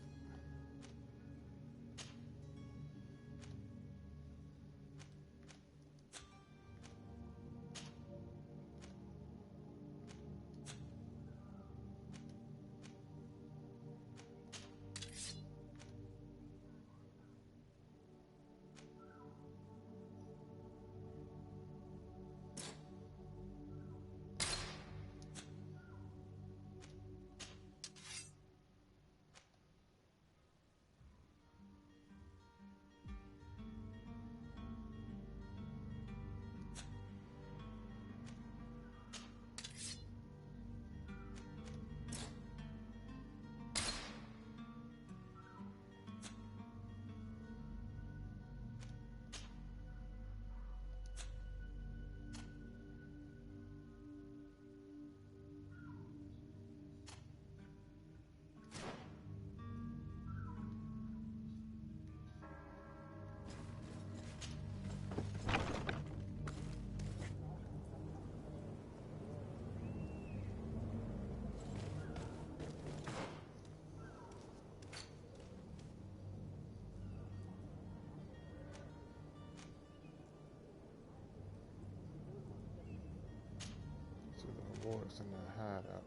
Rewards in the hideout.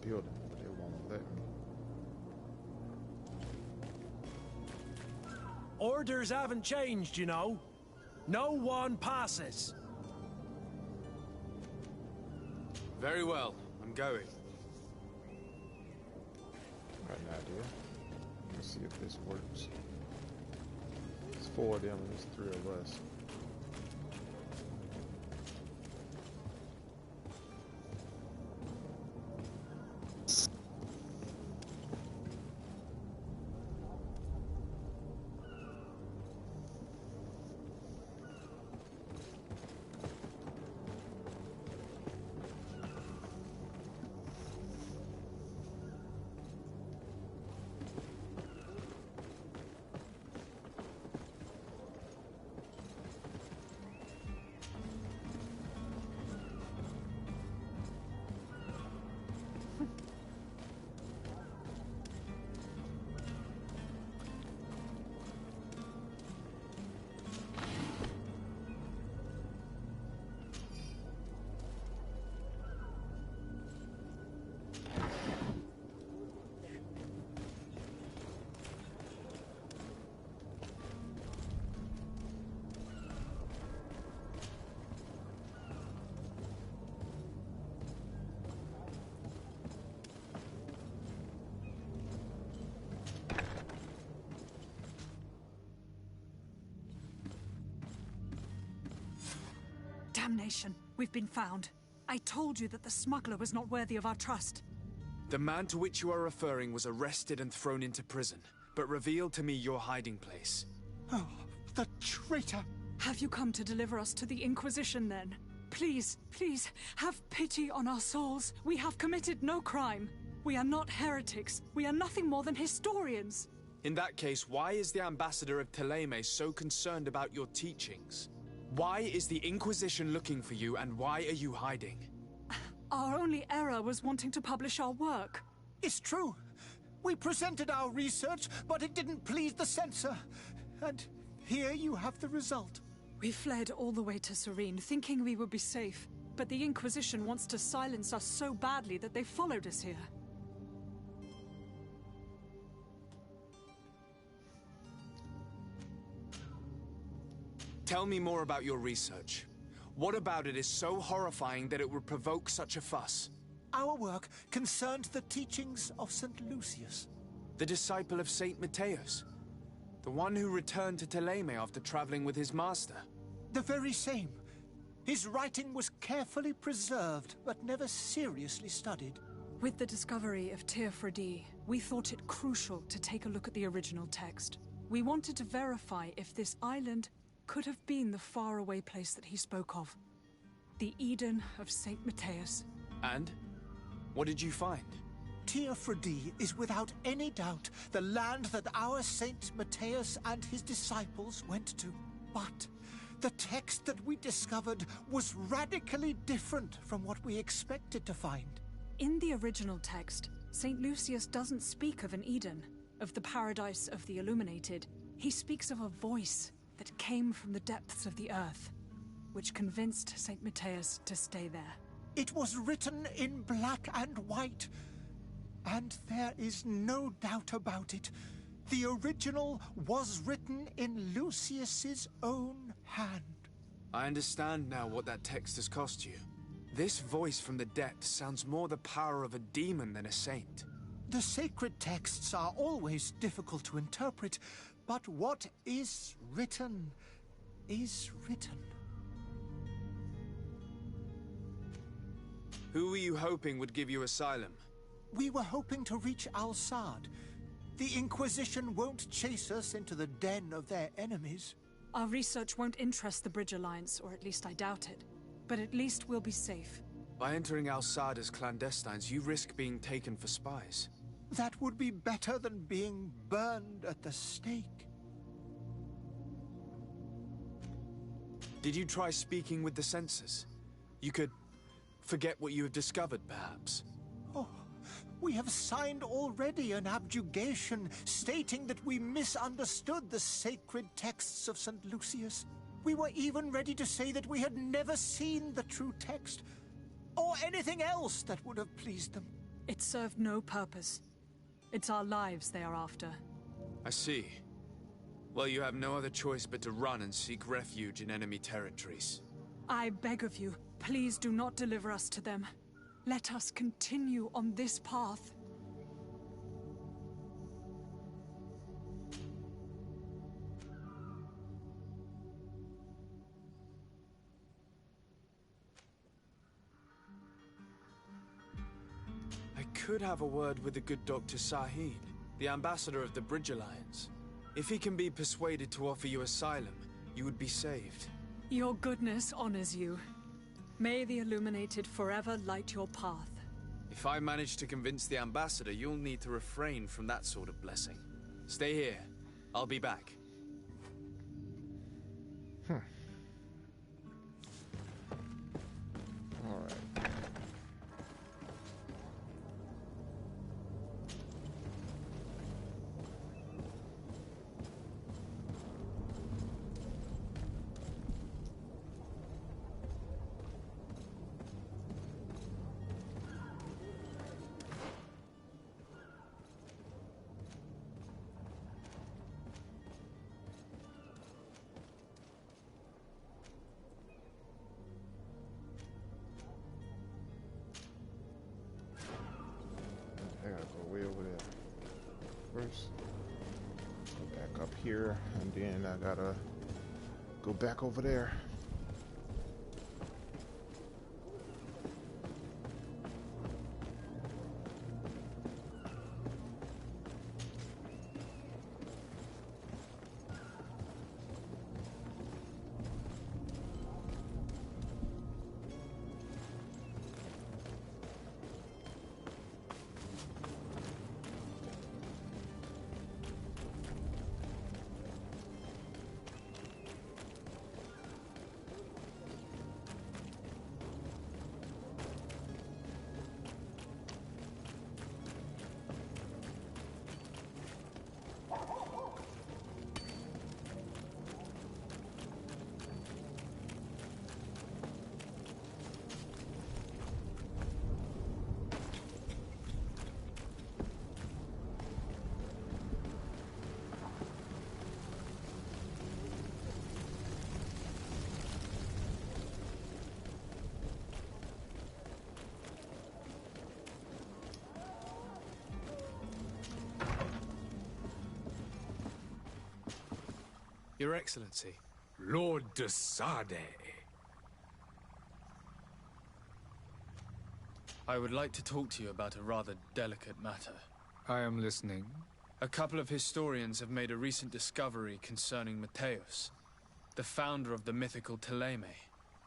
Building, but they won't let me. Orders haven't changed, you know. No one passes. Very well, I'm going. Got an idea. Let's see if this works. It's 4 of them and it's 3 of us. Damnation. We've been found. I told you that the smuggler was not worthy of our trust. The man to which you are referring was arrested and thrown into prison, but revealed to me your hiding place. Oh, the traitor! Have you come to deliver us to the Inquisition, then? Please, please, have pity on our souls. We have committed no crime. We are not heretics. We are nothing more than historians. In that case, why is the ambassador of Thélème so concerned about your teachings? Why is the Inquisition looking for you, and why are you hiding? Our only error was wanting to publish our work. It's true. We presented our research, but it didn't please the censor. And here you have the result. We fled all the way to Serene, thinking we would be safe. But the Inquisition wants to silence us so badly that they followed us here. Tell me more about your research. What about it is so horrifying that it would provoke such a fuss? Our work concerned the teachings of St. Lucius. The disciple of Saint Matthias? The one who returned to Thélème after traveling with his master? The very same. His writing was carefully preserved, but never seriously studied. With the discovery of Pt.1, we thought it crucial to take a look at the original text. We wanted to verify if this island could have been the faraway place that he spoke of. The Eden of Saint Matthias. And? What did you find? Pt.1 is without any doubt the land that our Saint Matthias and his disciples went to. But the text that we discovered was radically different from what we expected to find. In the original text, Saint Lucius doesn't speak of an Eden, of the paradise of the illuminated. He speaks of a voice that came from the depths of the earth, which convinced Saint Matthias to stay there. It was written in black and white, and there is no doubt about it. The original was written in Lucius's own hand. I understand now what that text has cost you. This voice from the depths sounds more the power of a demon than a saint. The sacred texts are always difficult to interpret, but what is written is written. Who were you hoping would give you asylum? We were hoping to reach Al-Sad. The Inquisition won't chase us into the den of their enemies. Our research won't interest the Bridge Alliance, or at least I doubt it. But at least we'll be safe. By entering Al-Sad as clandestines, you risk being taken for spies. That would be better than being burned at the stake. Did you try speaking with the censors? You could forget what you have discovered, perhaps. Oh, we have signed already an abjugation stating that we misunderstood the sacred texts of St. Lucius. We were even ready to say that we had never seen the true text, or anything else that would have pleased them. It served no purpose. It's our lives they are after. I see. Well, you have no other choice but to run and seek refuge in enemy territories. I beg of you, please do not deliver us to them. Let us continue on this path. I could have a word with the good Dr. Sahid, the ambassador of the Bridge Alliance. If he can be persuaded to offer you asylum, you would be saved. Your goodness honors you. May the Illuminated forever light your path. If I manage to convince the ambassador, you'll need to refrain from that sort of blessing. Stay here. I'll be back. All right. I gotta go way over there first. Go back up here, and then I gotta go back over there. Your Excellency. Lord de Sade. I would like to talk to you about a rather delicate matter. I am listening. A couple of historians have made a recent discovery concerning Mateus, the founder of the mythical Teleme.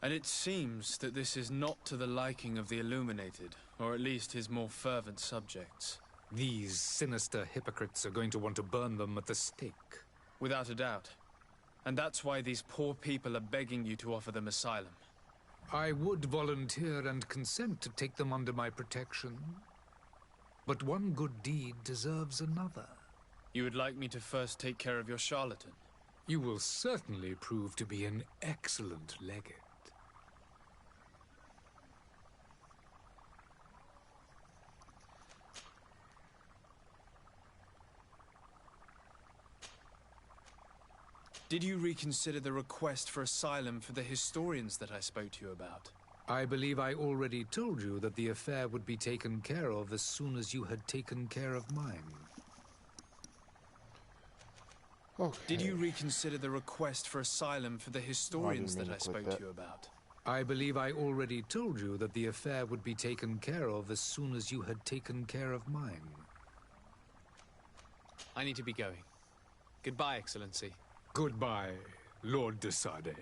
And it seems that this is not to the liking of the Illuminated, or at least his more fervent subjects. These sinister hypocrites are going to want to burn them at the stake. Without a doubt. And that's why these poor people are begging you to offer them asylum. I would volunteer and consent to take them under my protection. But one good deed deserves another. You would like me to first take care of your charlatan? You will certainly prove to be an excellent legate. Did you reconsider the request for asylum for the historians that I spoke to you about? I believe I already told you that the affair would be taken care of as soon as you had taken care of mine. Okay. Did you reconsider the request for asylum for the historians that I spoke to you about? I believe I already told you that the affair would be taken care of as soon as you had taken care of mine. I need to be going. Goodbye, Excellency. Goodbye, Lord de Sade.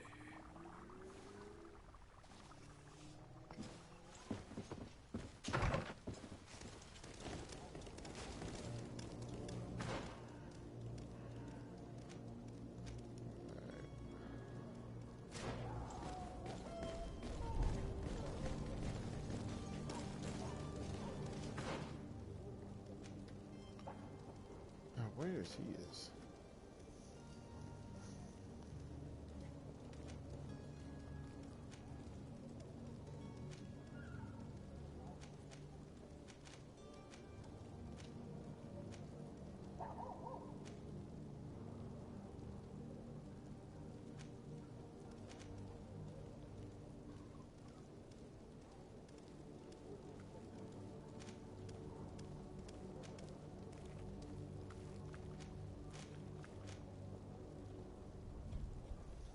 Now, where is he?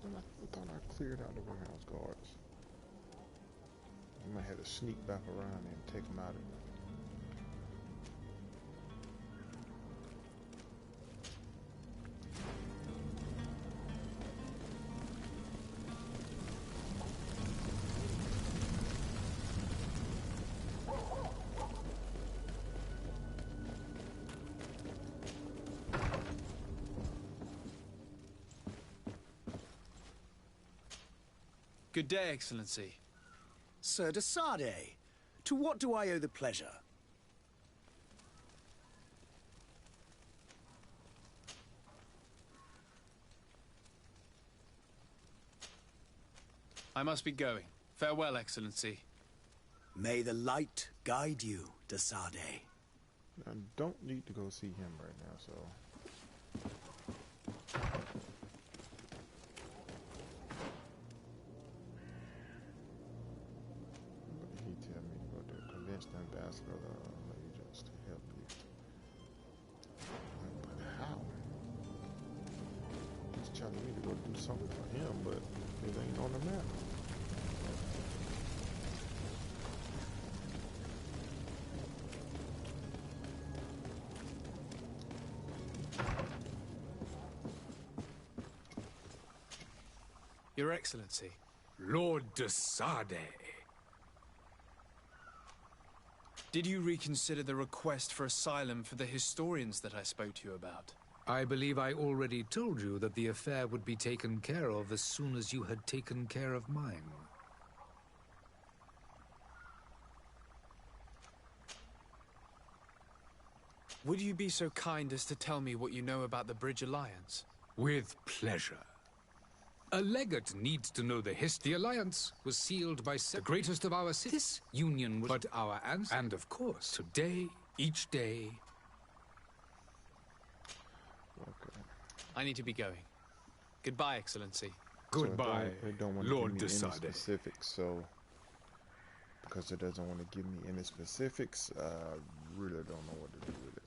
I thought I cleared out the warehouse guards. I might have to sneak back around and take them out of there. Good day, Excellency. Sir de Sade, to what do I owe the pleasure? I must be going. Farewell, Excellency. May the light guide you, de Sade. I don't need to go see him right now, so... The ambassador agents to help you. But how? He's telling me to go do something for him, but it ain't on the map. Your Excellency. Lord de Sade. Did you reconsider the request for asylum for the historians that I spoke to you about? I believe I already told you that the affair would be taken care of as soon as you had taken care of mine. Would you be so kind as to tell me what you know about the Bridge Alliance? With pleasure. A legate needs to know the history. The alliance was sealed by the greatest of our cities. This union was but our ancestors. And of course, today, each day... Okay. I need to be going. Goodbye, Excellency. Goodbye, so it don't want Lord to give me de any Sade. specifics, so... Because it doesn't want to give me any specifics, I really don't know what to do with it.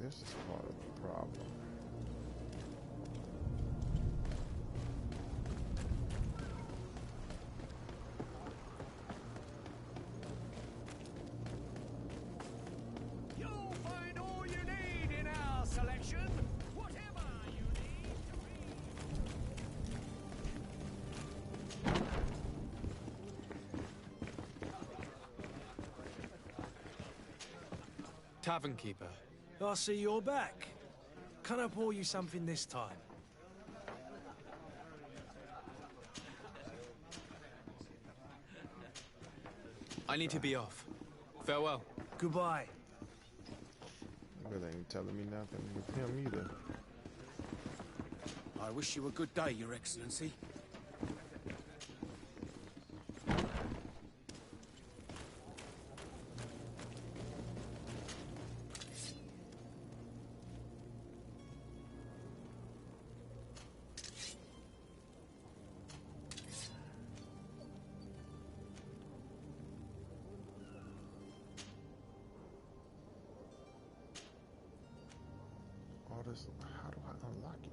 this is part of the problem. You'll find all you need in our selection. Whatever you need to read. Tavern keeper. I see you're back. Can I pour you something this time? I need to be off. Farewell. Goodbye. But they ain't telling me nothing with him either. I wish you a good day, Your Excellency. All this, how do I unlock it?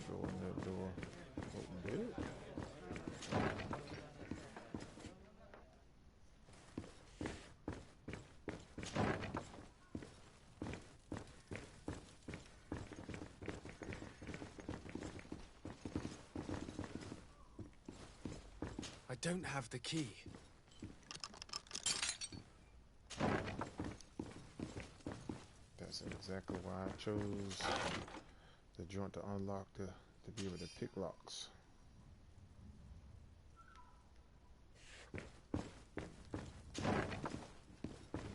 Go in that door. Open it. I don't have the key. That's exactly why I chose the joint to unlock to be able to pick locks.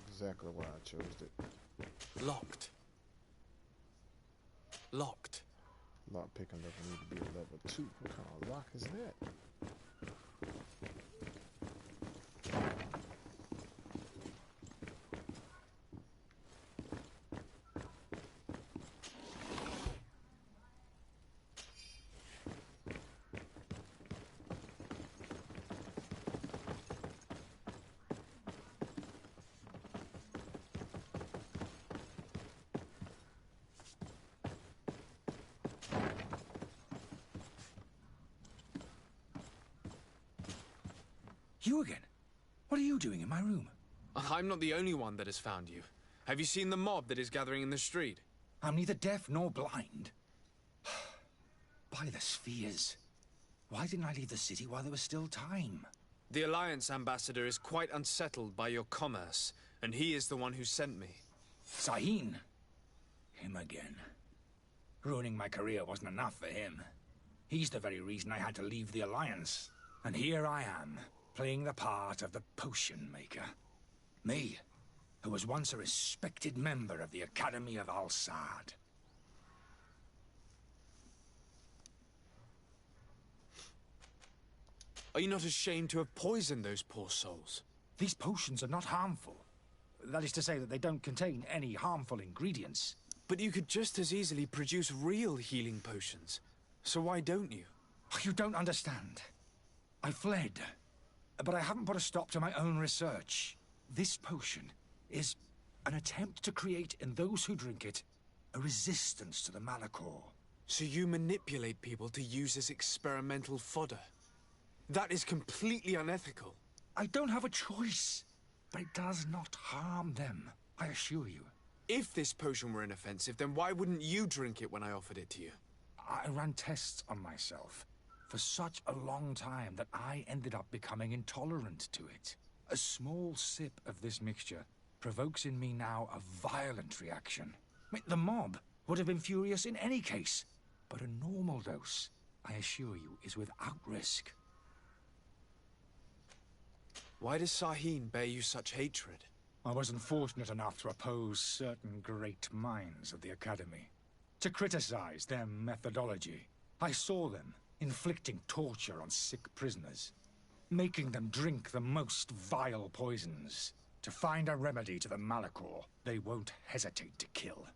Exactly why I chose it. Locked. Locked. Lock picking level need to be a level 2. What kind of lock is that? You again? What are you doing in my room? I'm not the only one that has found you. Have you seen the mob that is gathering in the street? I'm neither deaf nor blind. By the spheres. Why didn't I leave the city while there was still time? The Alliance ambassador is quite unsettled by your commerce, and he is the one who sent me. Sahin? Him again. Ruining my career wasn't enough for him. He's the very reason I had to leave the Alliance. And here I am, playing the part of the potion maker. Me, who was once a respected member of the Academy of Al-Sad. Are you not ashamed to have poisoned those poor souls? These potions are not harmful. That is to say that they don't contain any harmful ingredients. But you could just as easily produce real healing potions. So why don't you? You don't understand. I fled, but I haven't put a stop to my own research. This potion is an attempt to create in those who drink it a resistance to the Malachor. So you manipulate people to use as experimental fodder? That is completely unethical. I don't have a choice, but it does not harm them, I assure you. If this potion were inoffensive, then why wouldn't you drink it when I offered it to you? I ran tests on myself for such a long time that I ended up becoming intolerant to it. A small sip of this mixture provokes in me now a violent reaction. The mob would have been furious in any case, but a normal dose, I assure you, is without risk. Why does Sahin bear you such hatred? I was unfortunate enough to oppose certain great minds of the Academy, to criticize their methodology. I saw them inflicting torture on sick prisoners, making them drink the most vile poisons. To find a remedy to the Malachor, they won't hesitate to kill.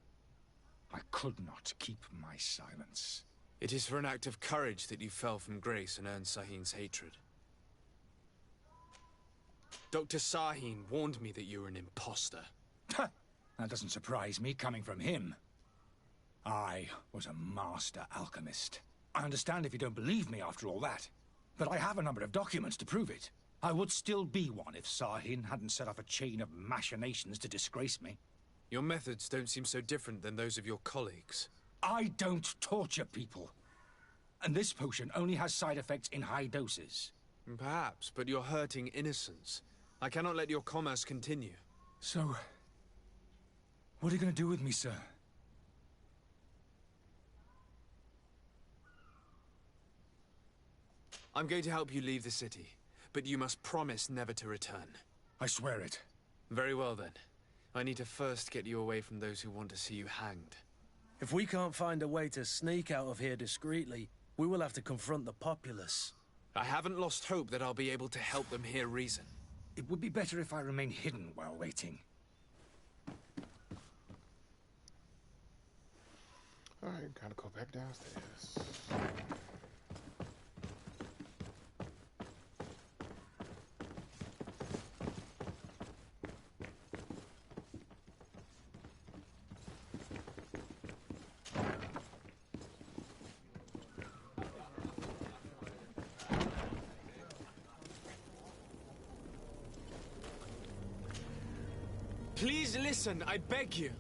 I could not keep my silence. It is for an act of courage that you fell from grace and earned Sahin's hatred. Dr. Sahin warned me that you were an imposter. That doesn't surprise me, coming from him. I was a master alchemist. I understand if you don't believe me after all that, but I have a number of documents to prove it. I would still be one if Sahin hadn't set off a chain of machinations to disgrace me. Your methods don't seem so different than those of your colleagues. I don't torture people. And this potion only has side effects in high doses. Perhaps, but you're hurting innocents. I cannot let your commerce continue. So, what are you going to do with me, sir? I'm going to help you leave the city, but you must promise never to return. I swear it. Very well then. I need to first get you away from those who want to see you hanged. If we can't find a way to sneak out of here discreetly, we will have to confront the populace. I haven't lost hope that I'll be able to help them hear reason. It would be better if I remain hidden while waiting. Alright, gotta go back downstairs. Please listen, I beg you.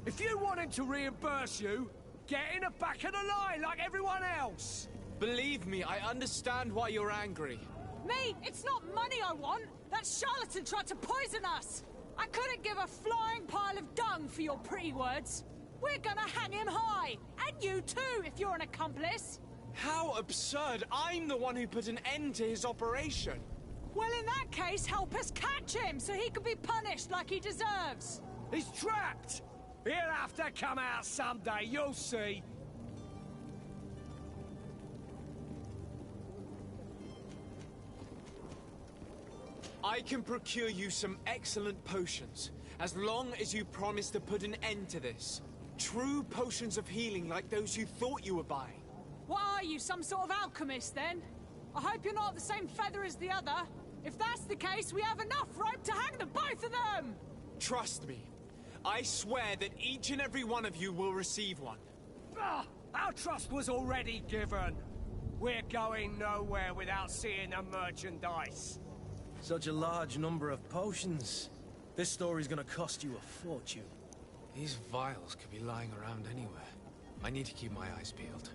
If you want him to reimburse you, get in the back of the line like everyone else. Believe me, I understand why you're angry. Me? It's not money I want. That charlatan tried to poison us. I couldn't give a flying pile of dung for your pretty words. We're gonna hang him high. And you too, if you're an accomplice. How absurd! I'm the one who put an end to his operation. Well, in that case, help us catch him so he can be punished like he deserves. He's trapped. He'll have to come out someday, you'll see. I can procure you some excellent potions, as long as you promise to put an end to this. True potions of healing like those you thought you were buying. What are you, some sort of alchemist, then? I hope you're not the same feather as the other. If that's the case, we have enough rope to hang the both of them! Trust me. I swear that each and every one of you will receive one. Our trust was already given. We're going nowhere without seeing the merchandise. Such a large number of potions. This story's gonna cost you a fortune. These vials could be lying around anywhere. I need to keep my eyes peeled.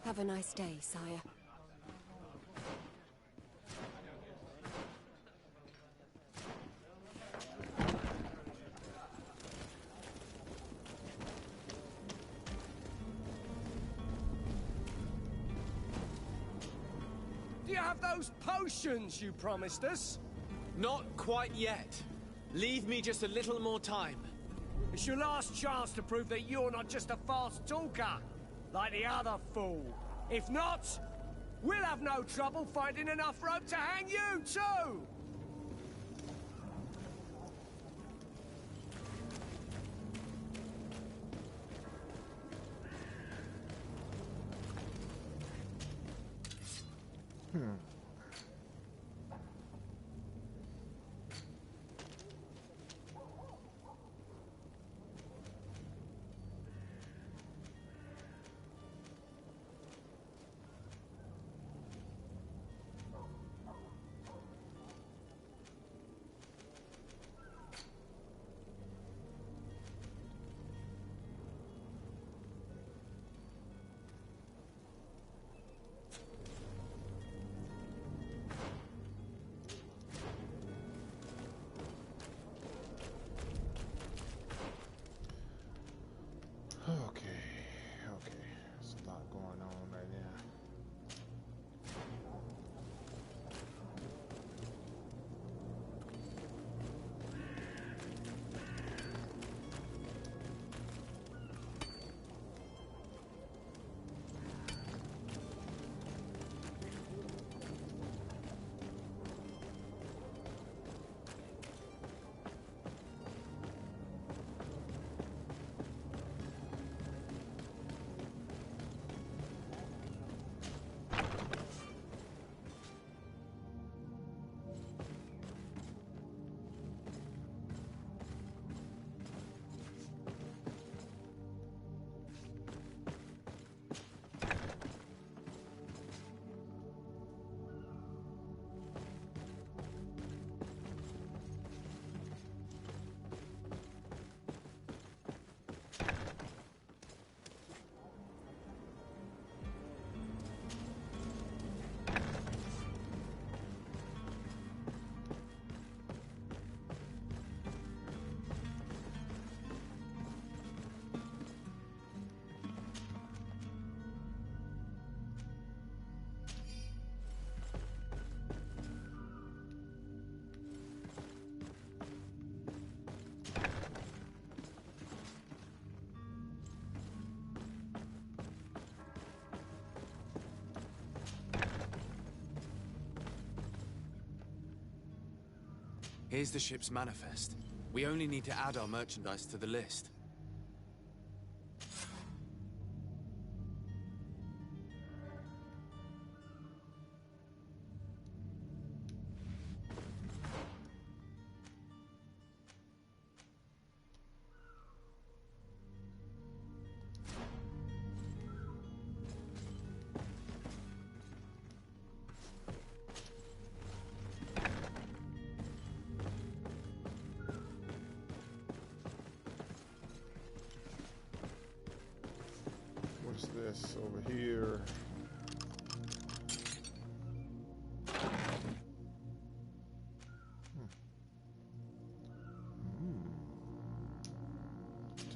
Have a nice day, sire. Do you have those potions you promised us? Not quite yet. Leave me just a little more time. It's your last chance to prove that you're not just a fast talker, like the other fool. If not, we'll have no trouble finding enough rope to hang you, too! Here's the ship's manifest. We only need to add our merchandise to the list. What's this over here?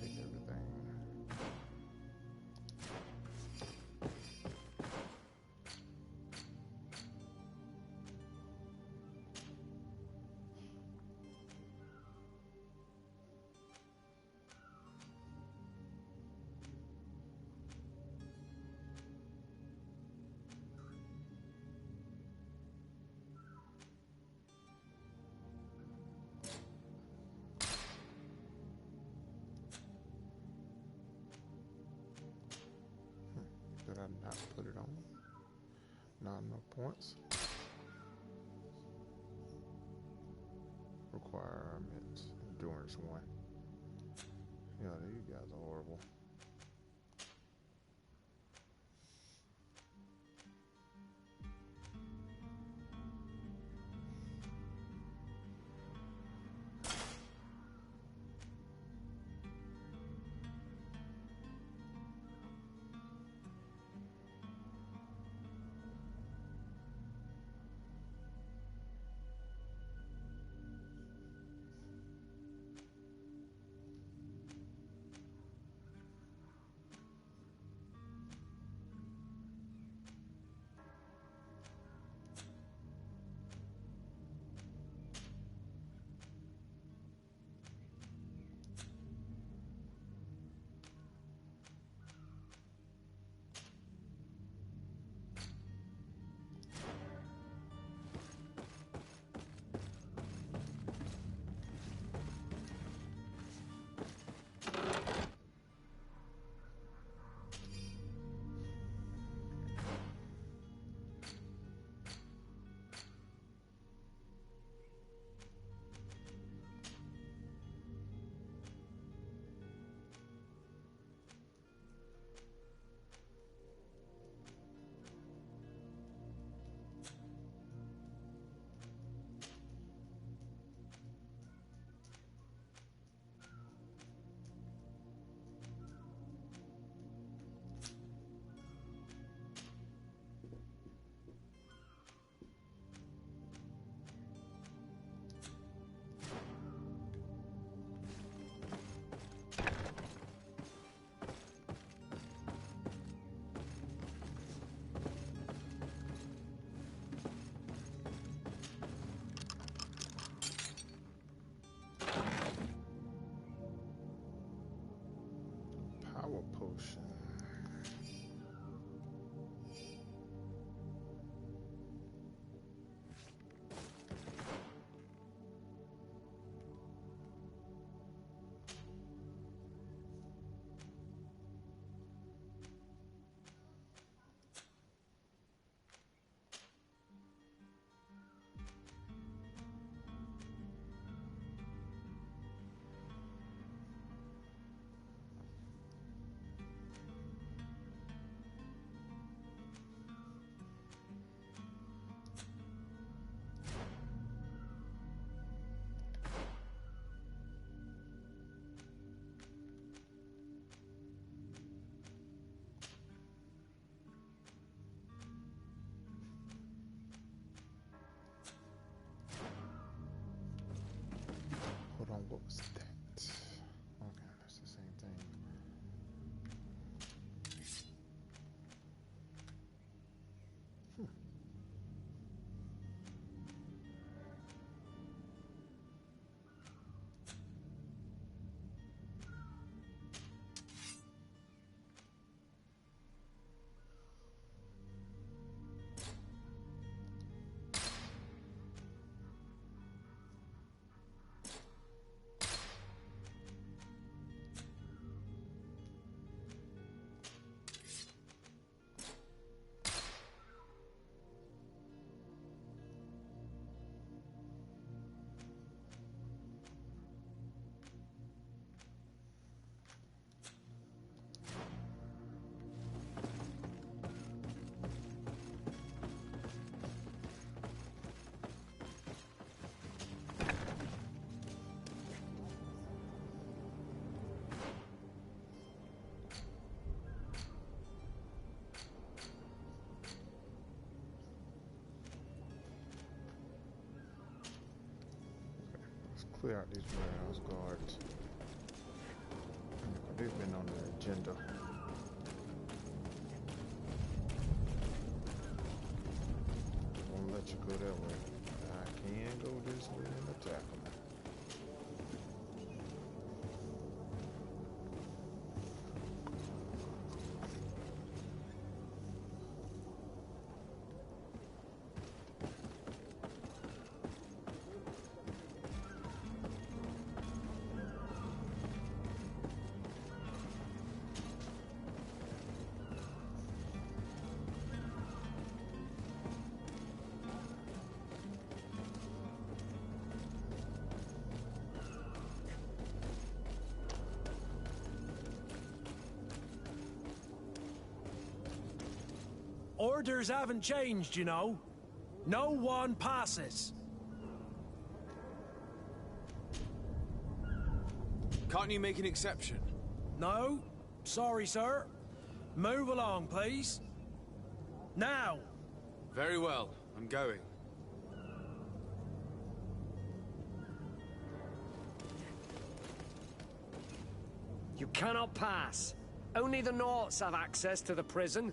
Take everything. Did I not put it on? Not enough points. Requirements. Endurance 1. Yeah, these guys are horrible. clear out these warehouse guards. They've been on the agenda. Won't let you go that way. I can go this way and attack them. Orders haven't changed, you know. No one passes. Can't you make an exception? No. Sorry, sir. Move along, please. Now. Very well. I'm going. You cannot pass. Only the Norts have access to the prison.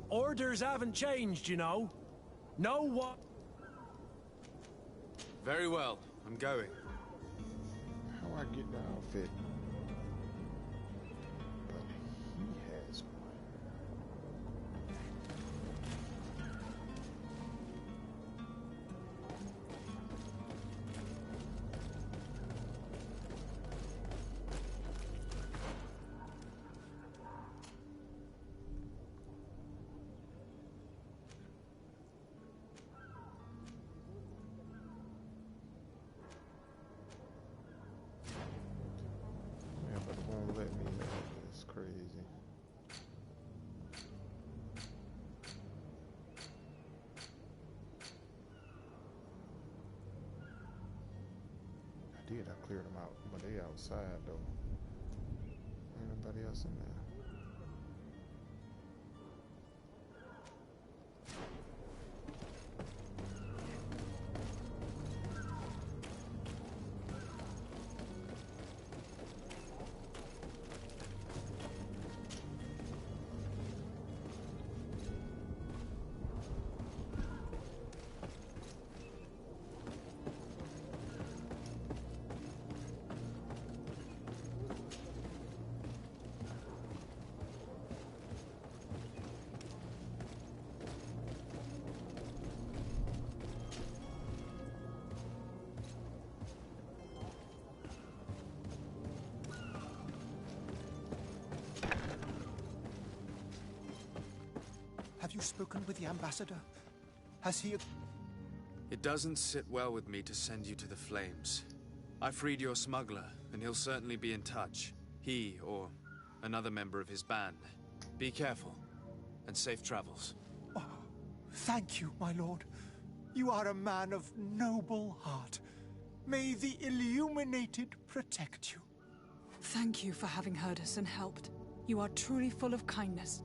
Orders haven't changed, you know. No one... Very well. I'm going. How I get the outfit? But he has one. Let me know. It's crazy. I cleared them out, but they outside though. Ain't nobody else in there. Have you spoken with the ambassador? Has he... It doesn't sit well with me to send you to the flames. I freed your smuggler, and he'll certainly be in touch. He, or another member of his band. Be careful, and safe travels. Oh, thank you, my lord. You are a man of noble heart. May the Illuminated protect you. Thank you for having heard us and helped. You are truly full of kindness.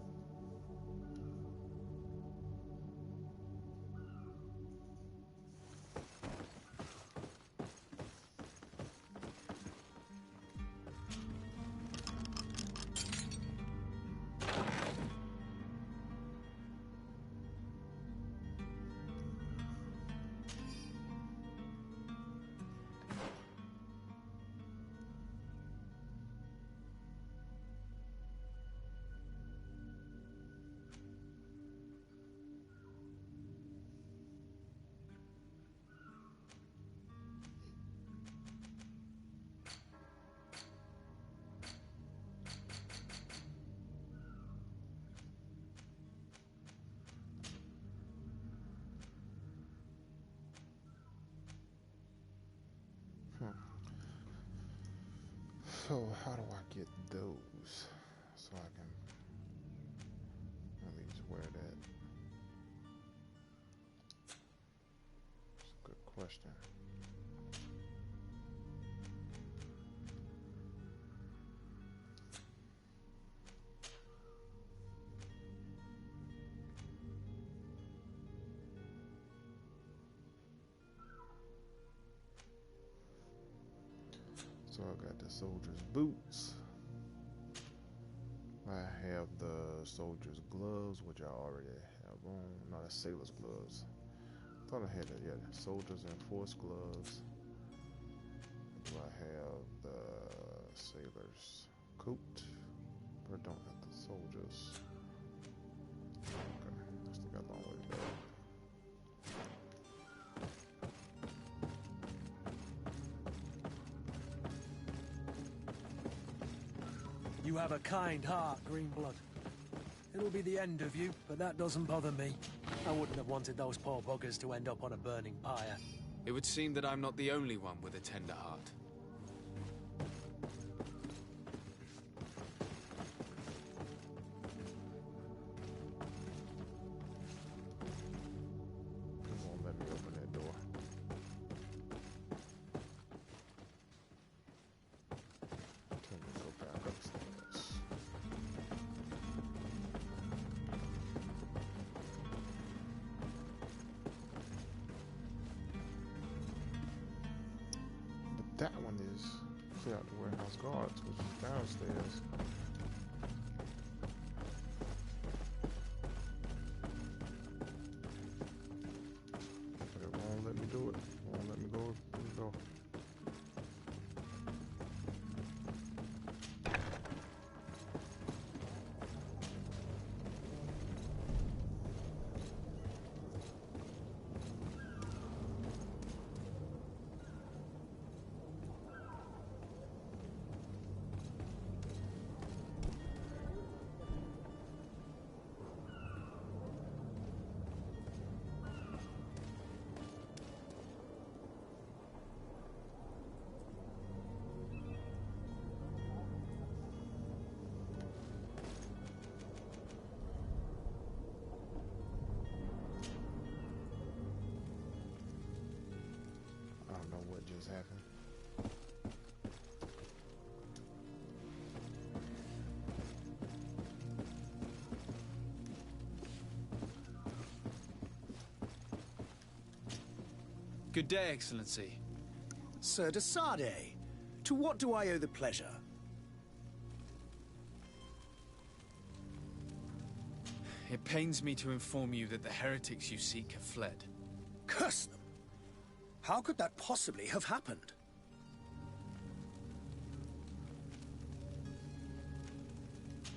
So how do I get those so I can at least wear that? That's a good question. So I got the soldier's boots. I have the soldier's gloves, which I already have on. No, that's sailor's gloves. I thought I had that. Yeah, soldier's enforced gloves. Do I have the sailor's coat? But I don't have the soldier's. Okay, I still got a long way to go. You have a kind heart, Greenblood. It'll be the end of you, but that doesn't bother me. I wouldn't have wanted those poor buggers to end up on a burning pyre. It would seem that I'm not the only one with a tender heart. Come on, let me open that door. Let me go back upstairs. But that one is clear out the warehouse guards, which is downstairs. But it won't let me do it. Won't let me go through the door. I don't know what just happened. Good day, Excellency. Sir de Sardet, to what do I owe the pleasure? It pains me to inform you that the heretics you seek have fled. Curse them! How could that possibly have happened?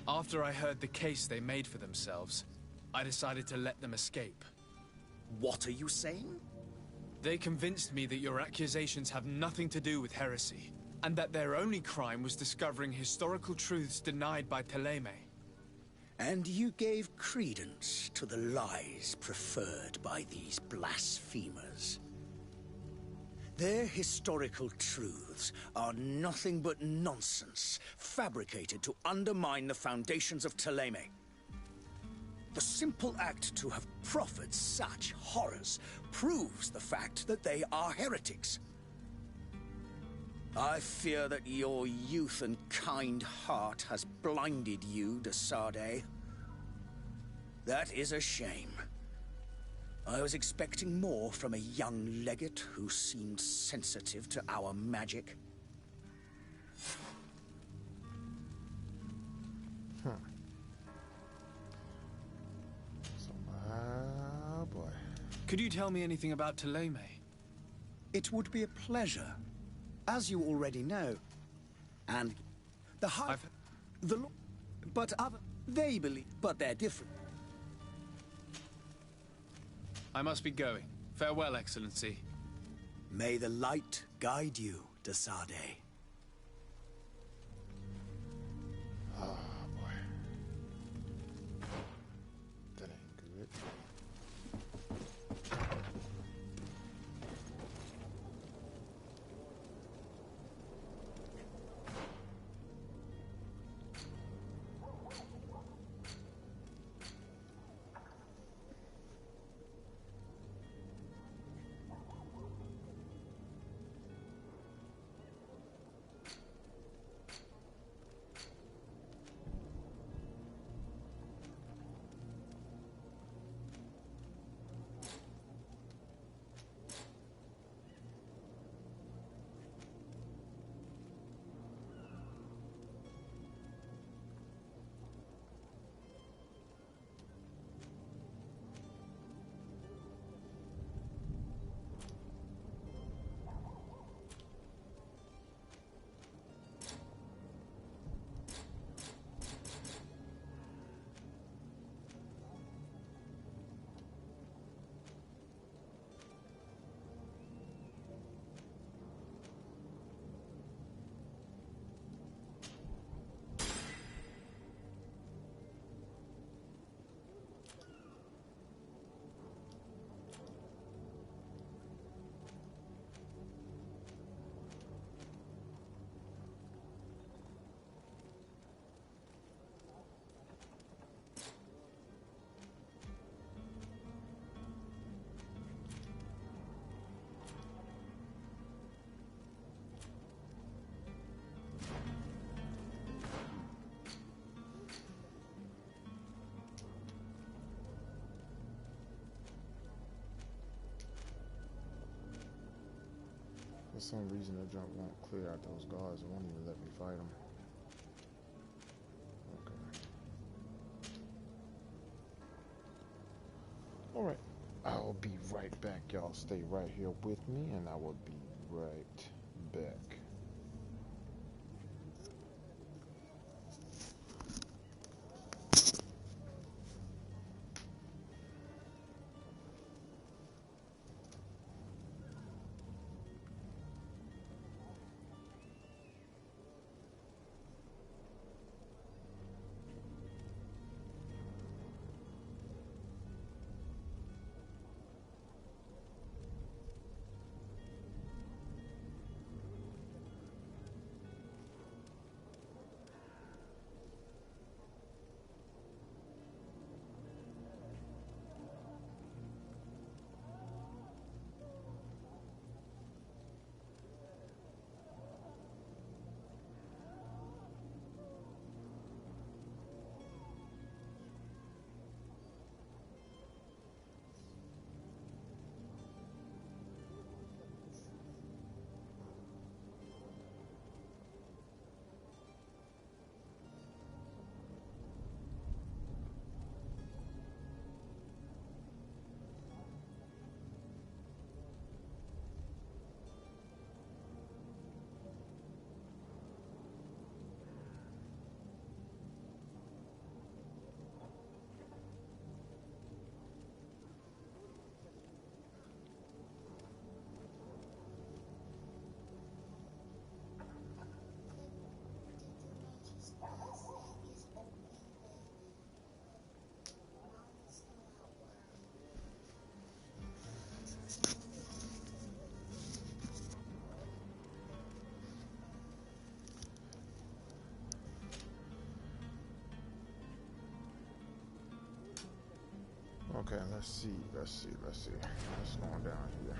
After I heard the case they made for themselves, I decided to let them escape. What are you saying? They convinced me that your accusations have nothing to do with heresy, and that their only crime was discovering historical truths denied by Ptolemy. And you gave credence to the lies preferred by these blasphemers. Their historical truths are nothing but nonsense, fabricated to undermine the foundations of Ptolemy. The simple act to have proffered such horrors proves the fact that they are heretics. I fear that your youth and kind heart has blinded you, de Sardet. That is a shame. I was expecting more from a young legate who seemed sensitive to our magic. Boy. Could you tell me anything about Ptolemy? It would be a pleasure, as you already know. And the high... But other... They believe... But they're different. I must be going. Farewell, Excellency. May the light guide you, de Sardet. Oh, boy. That ain't good. For some reason, the jump won't clear out those guards. It won't even let me fight them. Okay. Alright. I'll be right back, y'all. Stay right here with me, and I will be right back. Okay, let's see. What's going down here?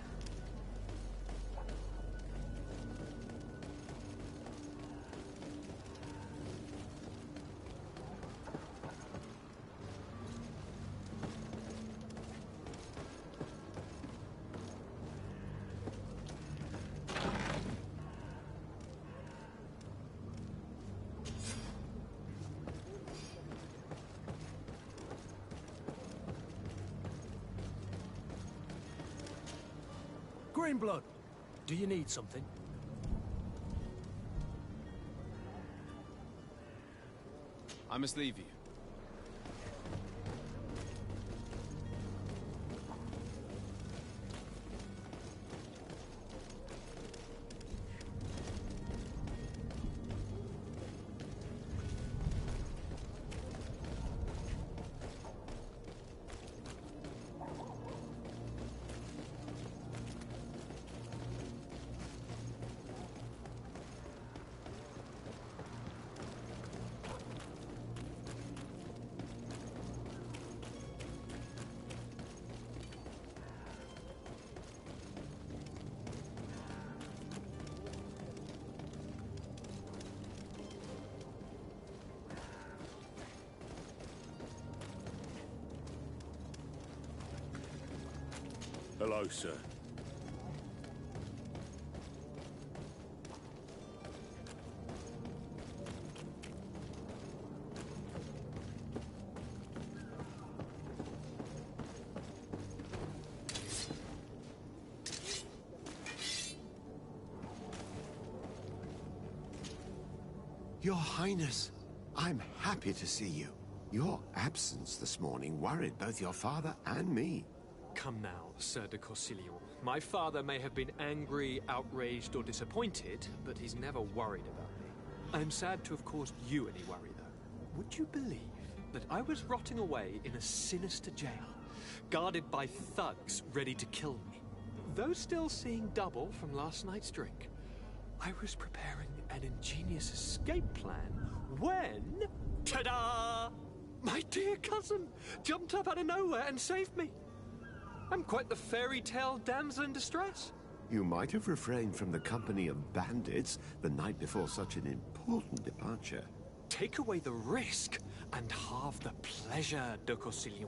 Greenblood, do you need something? I must leave you. Hello, sir. Your Highness, I'm happy to see you. Your absence this morning worried both your father and me. Come now, Sir de Corsilion. My father may have been angry, outraged, or disappointed, but he's never worried about me. I'm sad to have caused you any worry, though. Would you believe that I was rotting away in a sinister jail, guarded by thugs ready to kill me? Though still seeing double from last night's drink, I was preparing an ingenious escape plan when... ta-da! My dear cousin jumped up out of nowhere and saved me. I'm quite the fairy tale damsel in distress. You might have refrained from the company of bandits the night before such an important departure. Take away the risk and halve the pleasure, de Corsilion.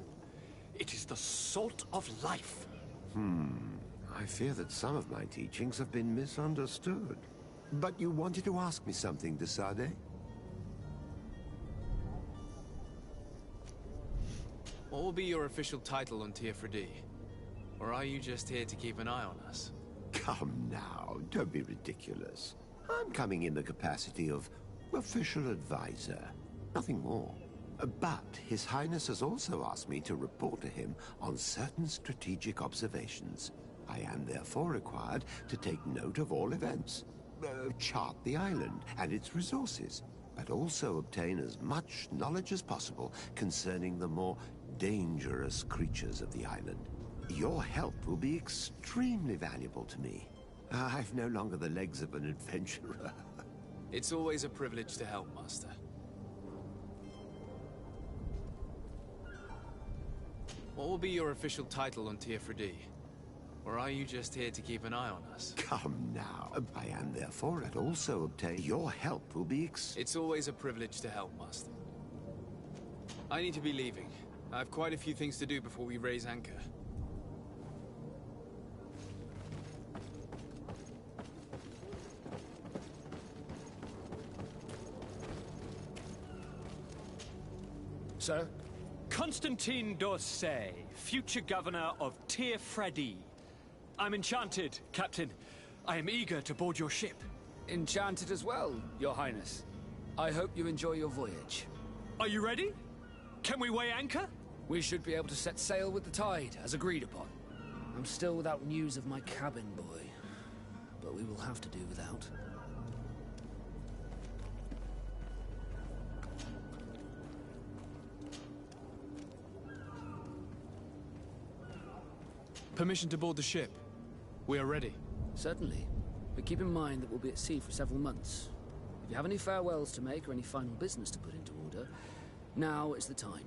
It is the salt of life. I I fear that some of my teachings have been misunderstood. But you wanted to ask me something, de Sade? What will be your official title on Pt.1? Or are you just here to keep an eye on us? Come now, don't be ridiculous. I'm coming in the capacity of official advisor, nothing more. But His Highness has also asked me to report to him on certain strategic observations. I am therefore required to take note of all events, chart the island and its resources, but also obtain as much knowledge as possible concerning the more dangerous creatures of the island. Your help will be extremely valuable to me. I've no longer the legs of an adventurer. It's always a privilege to help, Master. What will be your official title on Pt.1? Or are you just here to keep an eye on us? Come now. I am therefore at also obtain your help will be It's always a privilege to help, Master. I need to be leaving. I have quite a few things to do before we raise anchor. Sir? Constantine d'Orsay, future governor of Tir-Fredi. I'm enchanted, Captain. I am eager to board your ship. Enchanted as well, Your Highness. I hope you enjoy your voyage. Are you ready? Can we weigh anchor? We should be able to set sail with the tide, as agreed upon. I'm still without news of my cabin boy, but we will have to do without. Permission to board the ship. We are ready. Certainly. But keep in mind that we'll be at sea for several months. If you have any farewells to make or any final business to put into order, now is the time.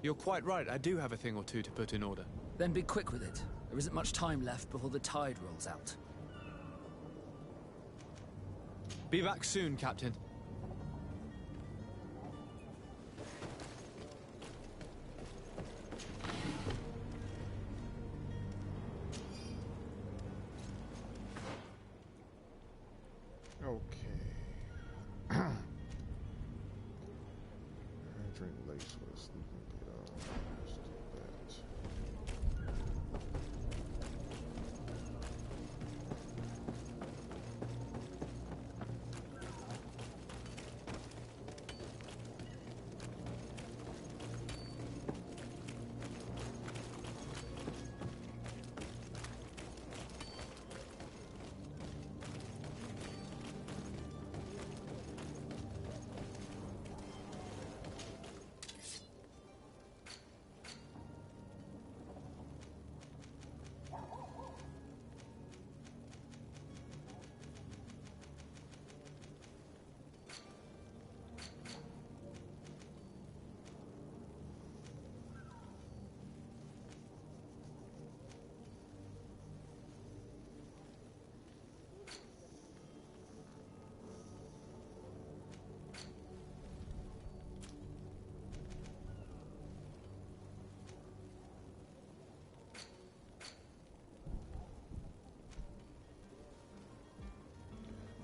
You're quite right. I do have a thing or two to put in order. Then be quick with it. There isn't much time left before the tide rolls out. Be back soon, Captain. Okay. Drink lace with a sleeping pill. Let's do that.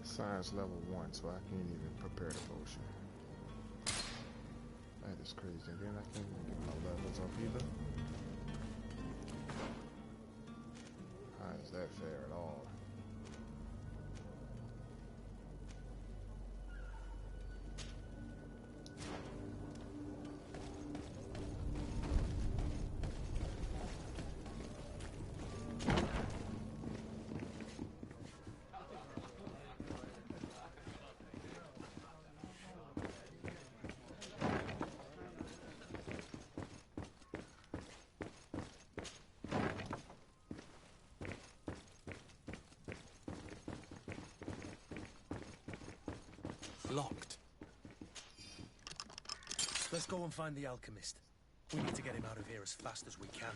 Science level 1, so I can't even prepare the potion. That is crazy. And then I can't even get my levels up either. How is that fair at all? Locked. Let's go and find the alchemist. We need to get him out of here as fast as we can.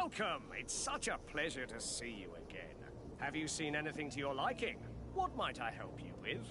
Welcome! It's such a pleasure to see you again. Have you seen anything to your liking? What might I help you with?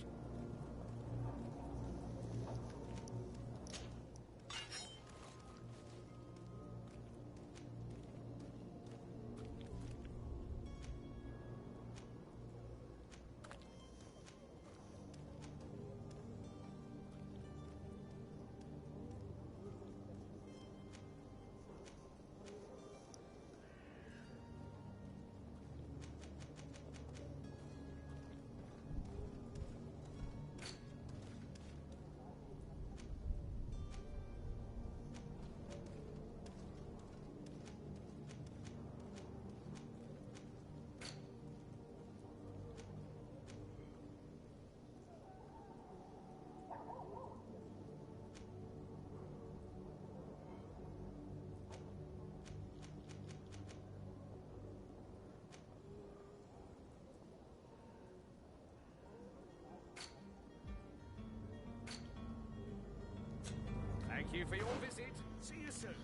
Thank you for your visit. See you soon.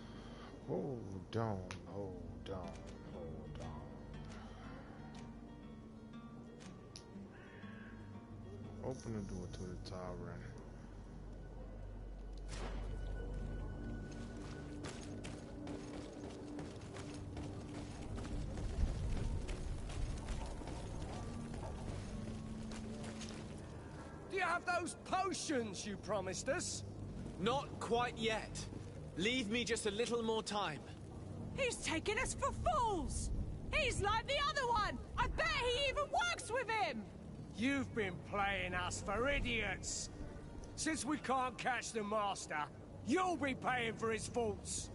Hold on, hold on, hold on. Open the door to the tavern. Do you have those potions you promised us? Not quite yet. Leave me just a little more time. He's taking us for fools! He's like the other one! I bet he even works with him! You've been playing us for idiots. Since we can't catch the Master, you'll be paying for his faults.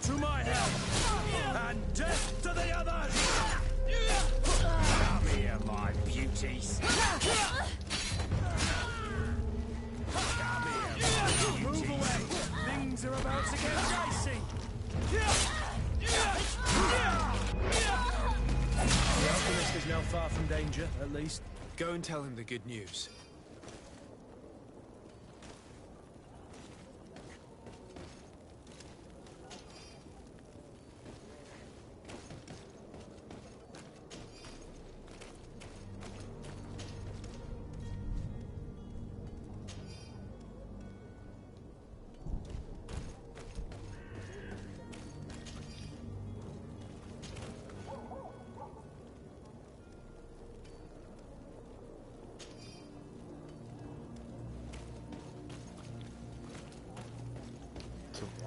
To my help! And death to the others! Come here, my beauties. Move away! Things are about to get dicey! The Alchemist is now far from danger, at least. Go and tell him the good news.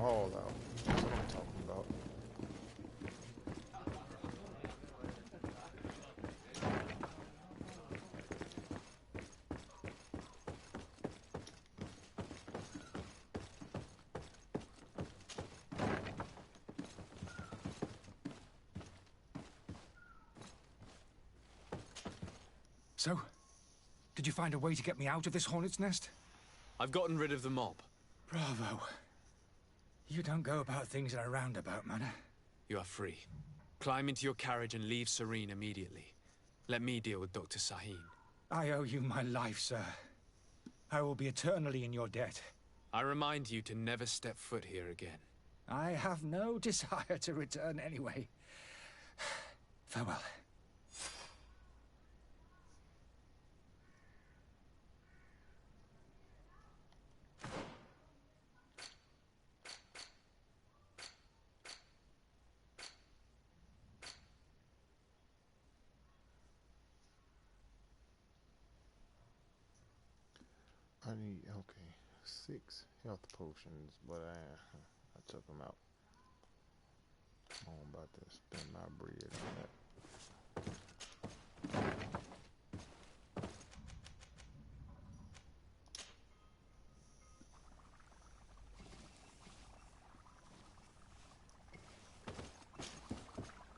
All out. That's what I'm talking about. So, did you find a way to get me out of this hornet's nest? I've gotten rid of the mob. Bravo. You don't go about things in a roundabout manner. You are free. Climb into your carriage and leave Serene immediately. Let me deal with Dr. Sahin. I owe you my life, sir. I will be eternally in your debt. I remind you to never step foot here again. I have no desire to return anyway. Farewell. I need, okay, 6 health potions, but I took them out. I'm about to spend my bread on that.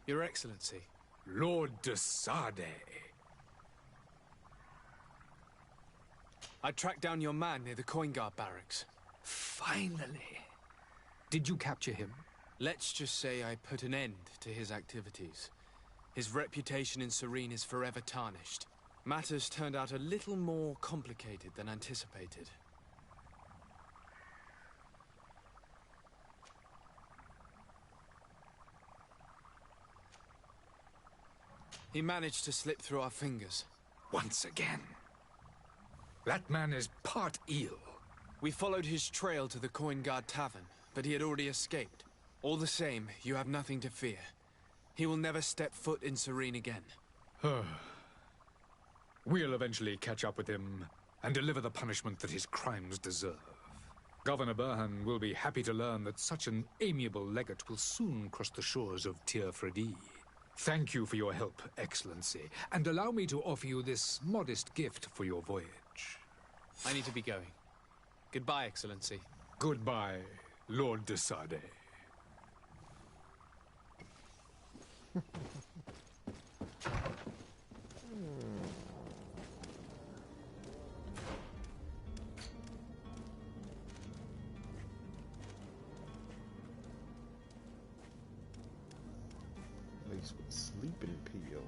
Your Excellency. Lord de Sade. I tracked down your man near the Coin Guard barracks. Finally. Did you capture him? Let's just say I put an end to his activities. His reputation in Serene is forever tarnished. Matters turned out a little more complicated than anticipated. He managed to slip through our fingers. Once again. That man is part eel. We followed his trail to the Coin Guard Tavern, but he had already escaped. All the same, you have nothing to fear. He will never step foot in Serene again. We'll eventually catch up with him and deliver the punishment that his crimes deserve. Governor Burhan will be happy to learn that such an amiable legate will soon cross the shores of Tir-Fredi. Thank you for your help, Excellency, and allow me to offer you this modest gift for your voyage. I need to be going. Goodbye, Excellency. Goodbye, Lord de Sade. Laced with sleeping pills.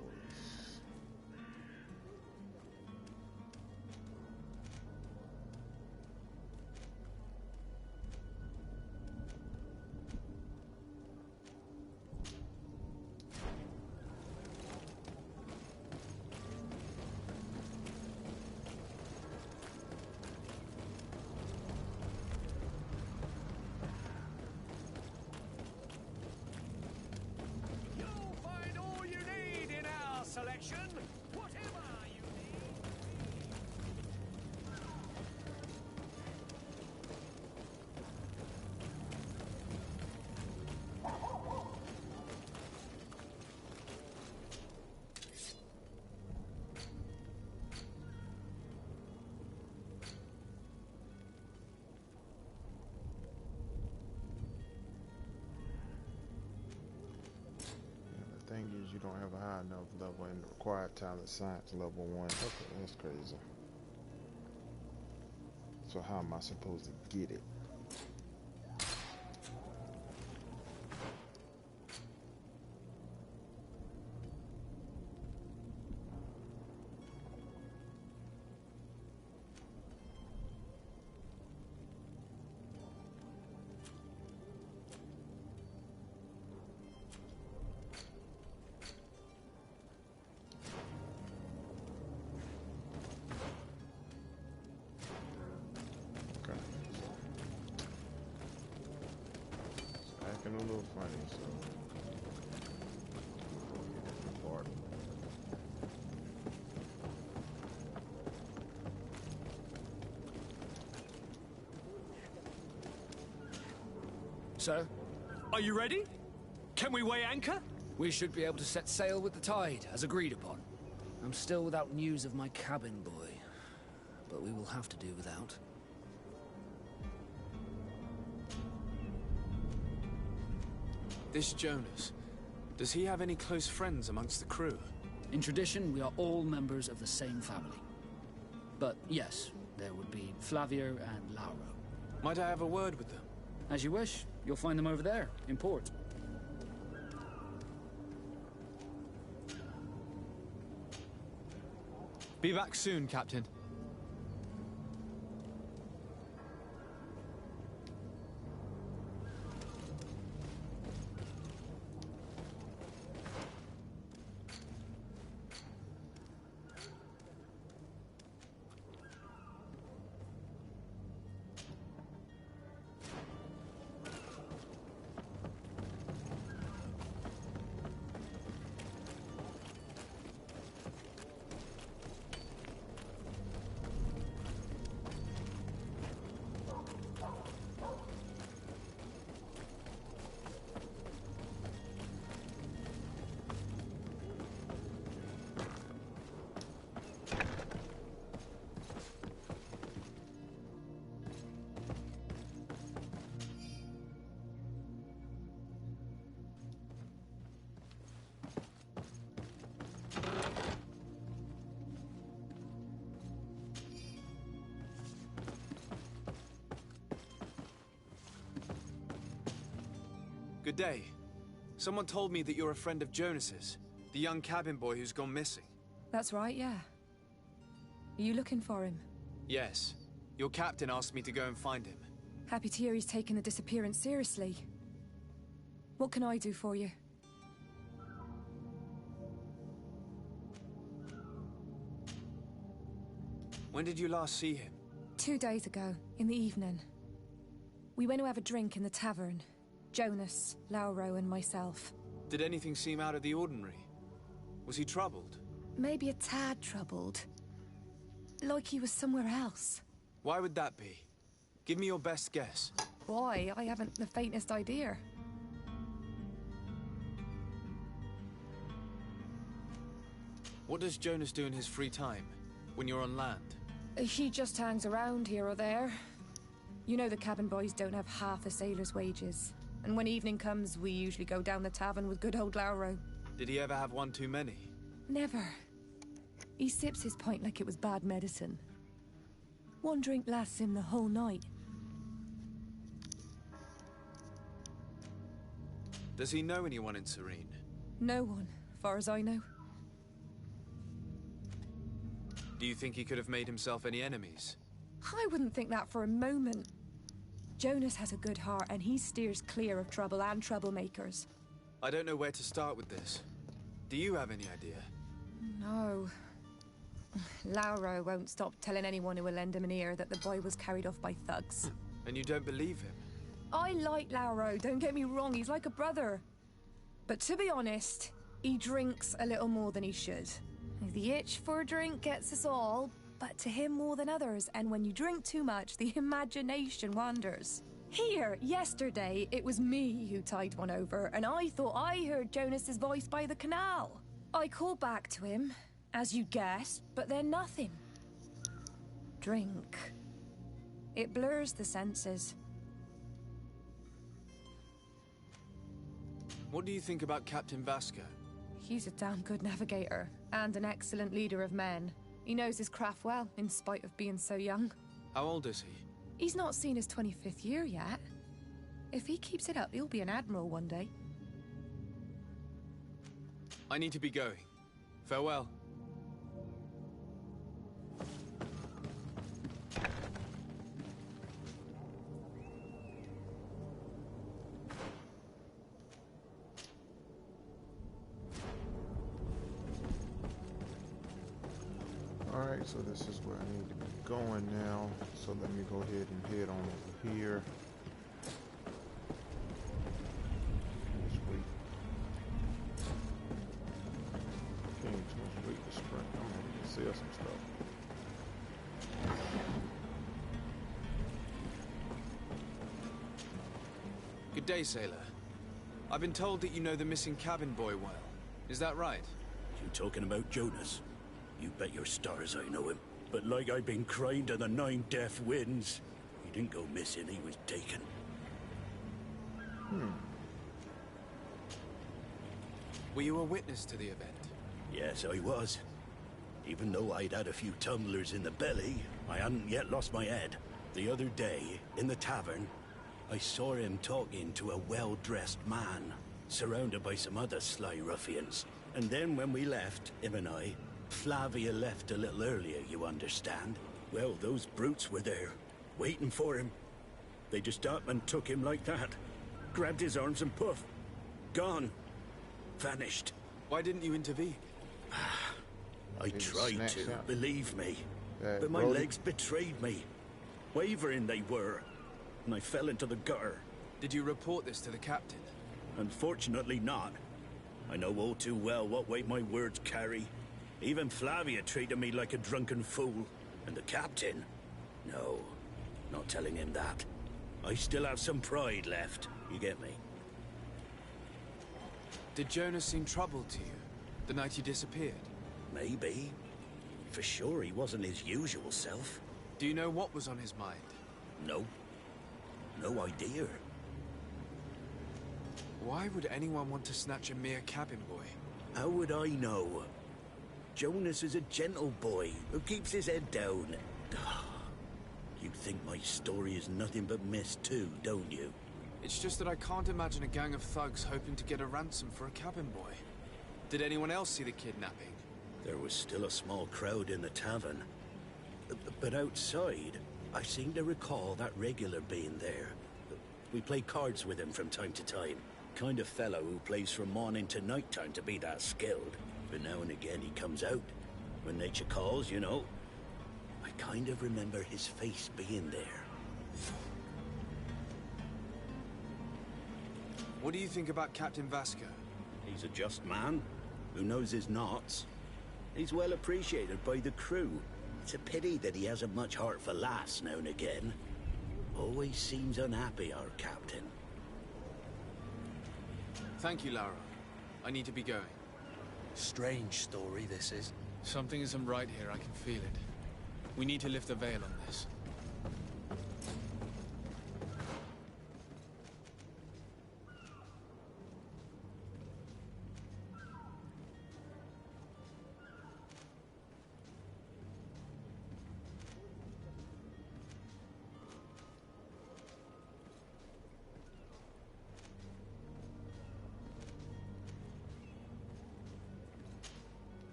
Selection, whatever you need. The thing is, you don't have a high enough level in the required talent science level 1. Okay, that's crazy. So how am I supposed to get it? Acting a little funny, so pardon. So, are you ready? Can we weigh anchor? We should be able to set sail with the tide, as agreed upon. I'm still without news of my cabin boy, but we will have to do without. This Jonas, does he have any close friends amongst the crew? In tradition, we are all members of the same family. But yes, there would be Flavio and Lauro. Might I have a word with them? As you wish. You'll find them over there, in port. Be back soon, Captain. Good day. Someone told me that you're a friend of Jonas's, the young cabin boy who's gone missing. That's right, yeah. Are you looking for him? Yes. Your captain asked me to go and find him. Happy to hear he's taken the disappearance seriously. What can I do for you? When did you last see him? 2 days ago, in the evening. We went to have a drink in the tavern. Jonas, Lauro, and myself. Did anything seem out of the ordinary? Was he troubled? Maybe a tad troubled. Like he was somewhere else. Why would that be? Give me your best guess. Why? I haven't the faintest idea. What does Jonas do in his free time, when you're on land? He just hangs around here or there. You know the cabin boys don't have half a sailor's wages. And when evening comes, we usually go down the tavern with good old Lauro. Did he ever have one too many? Never. He sips his pint like it was bad medicine. One drink lasts him the whole night. Does he know anyone in Serene? No one, far as I know. Do you think he could have made himself any enemies? I wouldn't think that for a moment. Jonas has a good heart, and he steers clear of trouble and troublemakers. I don't know where to start with this. Do you have any idea? No. Lauro won't stop telling anyone who will lend him an ear that the boy was carried off by thugs. And you don't believe him? I like Lauro, don't get me wrong, he's like a brother. But to be honest, he drinks a little more than he should. The itch for a drink gets us all, but to him more than others, and when you drink too much, the imagination wanders. Here, yesterday, it was me who tied one over, and I thought I heard Jonas's voice by the canal. I called back to him, as you'd guess, but then nothing. Drink. It blurs the senses. What do you think about Captain Vasco? He's a damn good navigator, and an excellent leader of men. He knows his craft well, in spite of being so young. How old is he? He's not seen his 25th year yet. If he keeps it up, he'll be an admiral one day. I need to be going. Farewell. Alright, so this is where I need to be going now. So let me go ahead and head on over here. Just wait. Can't just wait to sprint. I'm gonna sell some stuff. Good day, sailor. I've been told that you know the missing cabin boy well. Is that right? You talking about Jonas? You bet your stars I know him. But like I've been crying to the 9 deaf winds, he didn't go missing, he was taken. Were you a witness to the event? Yes, I was. Even though I'd had a few tumblers in the belly, I hadn't yet lost my head. The other day, in the tavern, I saw him talking to a well-dressed man, surrounded by some other sly ruffians. And then when we left, him and I, Flavia left a little earlier, you understand? Well, those brutes were there, waiting for him. They just up and took him like that. Grabbed his arms and poof. Gone. Vanished. Why didn't you intervene? I tried to, believe me. But my Brody. legs betrayed me. Wavering they were. And I fell into the gutter. Did you report this to the captain? Unfortunately not. I know all too well what weight my words carry. Even Flavia treated me like a drunken fool. And the captain? No, not telling him that. I still have some pride left, you get me? Did Jonas seem troubled to you, the night you disappeared? Maybe. For sure he wasn't his usual self. Do you know what was on his mind? No. No idea. Why would anyone want to snatch a mere cabin boy? How would I know? Jonas is a gentle boy who keeps his head down. You think my story is nothing but mist too, don't you? It's just that I can't imagine a gang of thugs hoping to get a ransom for a cabin boy. Did anyone else see the kidnapping? There was still a small crowd in the tavern. But outside, I seem to recall that regular being there. We play cards with him from time to time. Kind of fellow who plays from morning to night time to be that skilled. But now and again he comes out. When nature calls, you know. I kind of remember his face being there. What do you think about Captain Vasco? He's a just man who knows his knots. He's well appreciated by the crew. It's a pity that he hasn't much heart for laughs now and again. Always seems unhappy, our captain. Thank you, Lara. I need to be going. Strange story, this is. Something isn't right here, I can feel it. We need to lift the veil on this.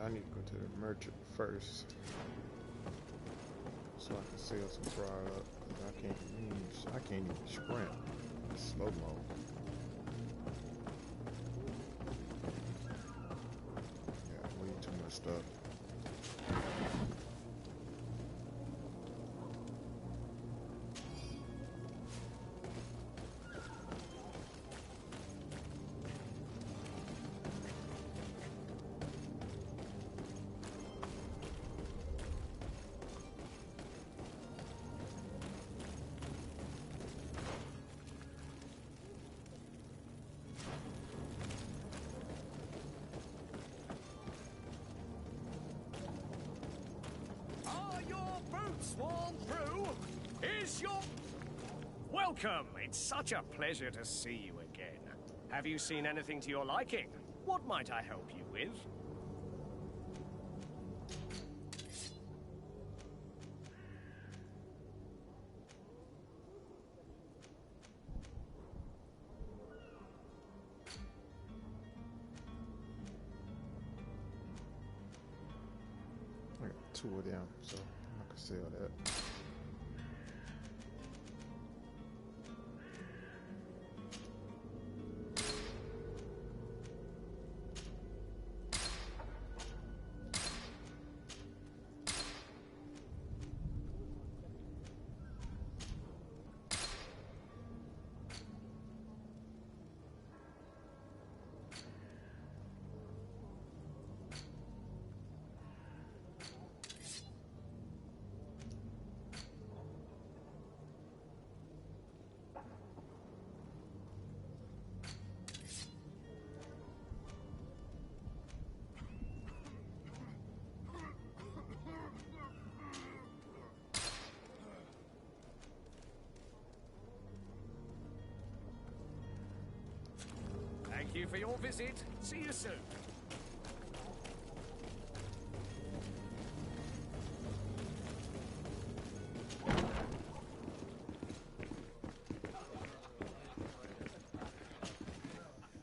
I need to go to the merchant first so I can sell some product, because I can't even sprint. Slow mo. Yeah, way too much stuff. Swarm through is your... Welcome! It's such a pleasure to see you again. Have you seen anything to your liking? What might I help you with? I got 2 of them, so I can sell that. Thank you for your visit. See you soon.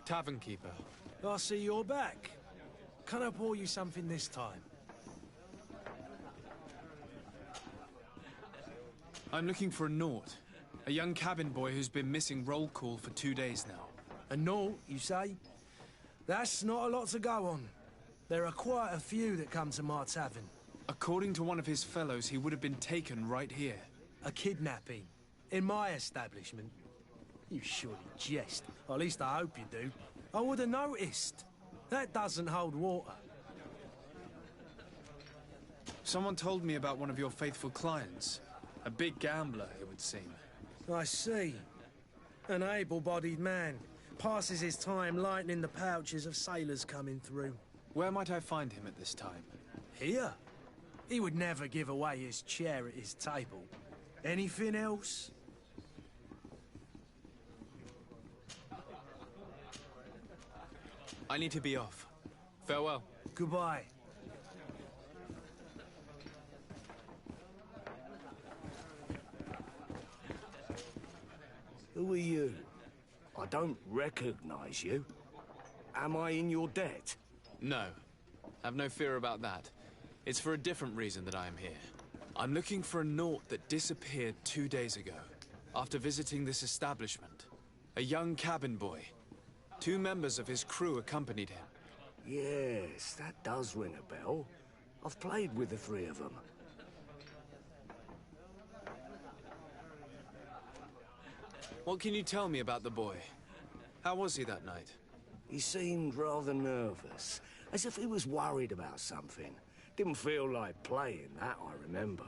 Tavern keeper. I see you're back. Can I pour you something this time? I'm looking for a Naut. A young cabin boy who's been missing roll call for 2 days now. A Naut, you say? That's not a lot to go on. There are quite a few that come to my tavern. According to one of his fellows, he would have been taken right here. A kidnapping? In my establishment? You surely jest. Or at least I hope you do. I would have noticed. That doesn't hold water. Someone told me about one of your faithful clients. A big gambler, it would seem. I see. An able-bodied man. Passes his time lightening the pouches of sailors coming through. Where might I find him at this time? Here? He would never give away his chair at his table. Anything else? I need to be off. Farewell. Goodbye. Who are you? I don't recognize you. Am I in your debt? No. Have no fear about that. It's for a different reason that I am here. I'm looking for a Naut that disappeared 2 days ago, after visiting this establishment. A young cabin boy. 2 members of his crew accompanied him. Yes, that does ring a bell. I've played with the three of them. What can you tell me about the boy? How was he that night? He seemed rather nervous, as if he was worried about something. Didn't feel like playing, that I remember.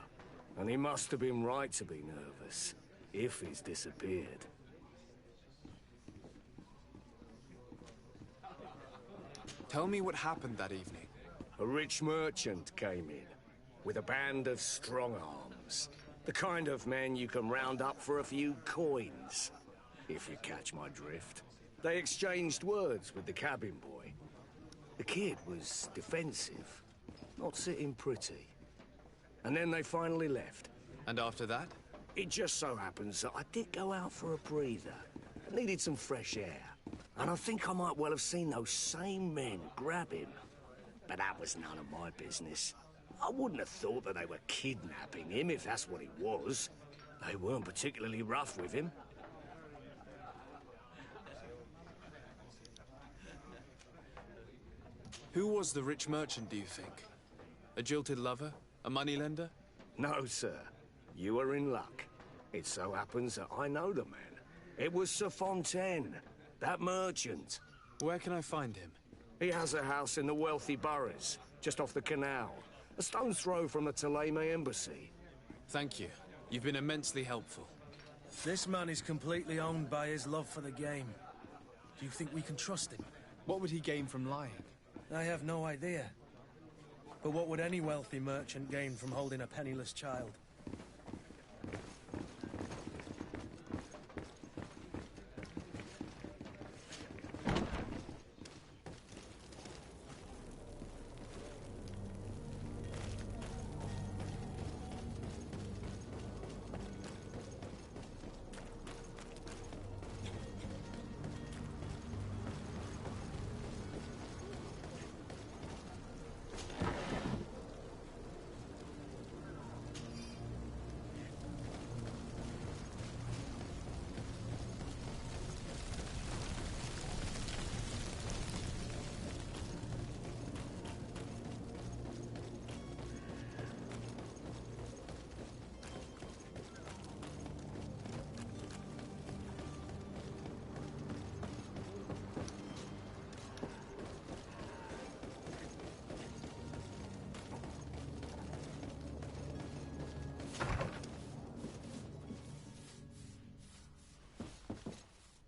And he must have been right to be nervous, if he's disappeared. Tell me what happened that evening. A rich merchant came in, with a band of strong arms. The kind of men you can round up for a few coins, if you catch my drift. They exchanged words with the cabin boy. The kid was defensive, not sitting pretty. And then they finally left. And after that? It just so happens that I did go out for a breather. I needed some fresh air. And I think I might well have seen those same men grab him. But that was none of my business. I wouldn't have thought that they were kidnapping him, if that's what it was. They weren't particularly rough with him. Who was the rich merchant, do you think? A jilted lover? A moneylender? No, sir. You are in luck. It so happens that I know the man. It was Sir Fontaine, that merchant. Where can I find him? He has a house in the wealthy boroughs, just off the canal. A stone's throw from the Thélème embassy. Thank you. You've been immensely helpful. This man is completely owned by his love for the game. Do you think we can trust him? What would he gain from lying? I have no idea. But what would any wealthy merchant gain from holding a penniless child?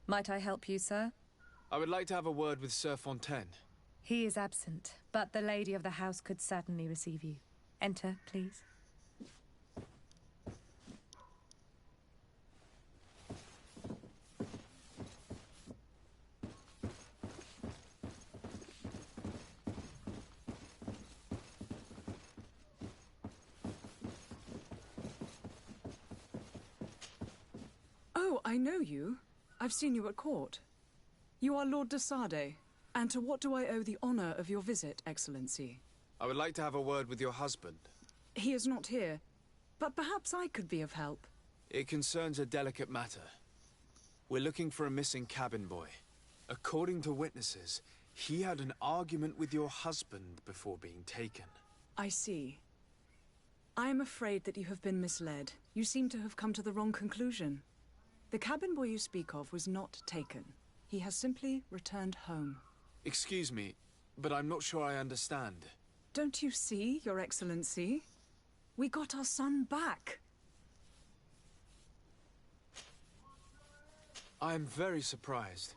Might I help you, sir? I would like to have a word with Sir Fontaine. He is absent, but the lady of the house could certainly receive you. Enter, please. Oh, I know you. I've seen you at court. You are Lord de Sade, and to what do I owe the honor of your visit, Excellency? I would like to have a word with your husband. He is not here, but perhaps I could be of help. It concerns a delicate matter. We're looking for a missing cabin boy. According to witnesses, he had an argument with your husband before being taken. I see. I am afraid that you have been misled. You seem to have come to the wrong conclusion. The cabin boy you speak of was not taken. He has simply returned home. Excuse me, but I'm not sure I understand. Don't you see, Your Excellency? We got our son back. I am very surprised.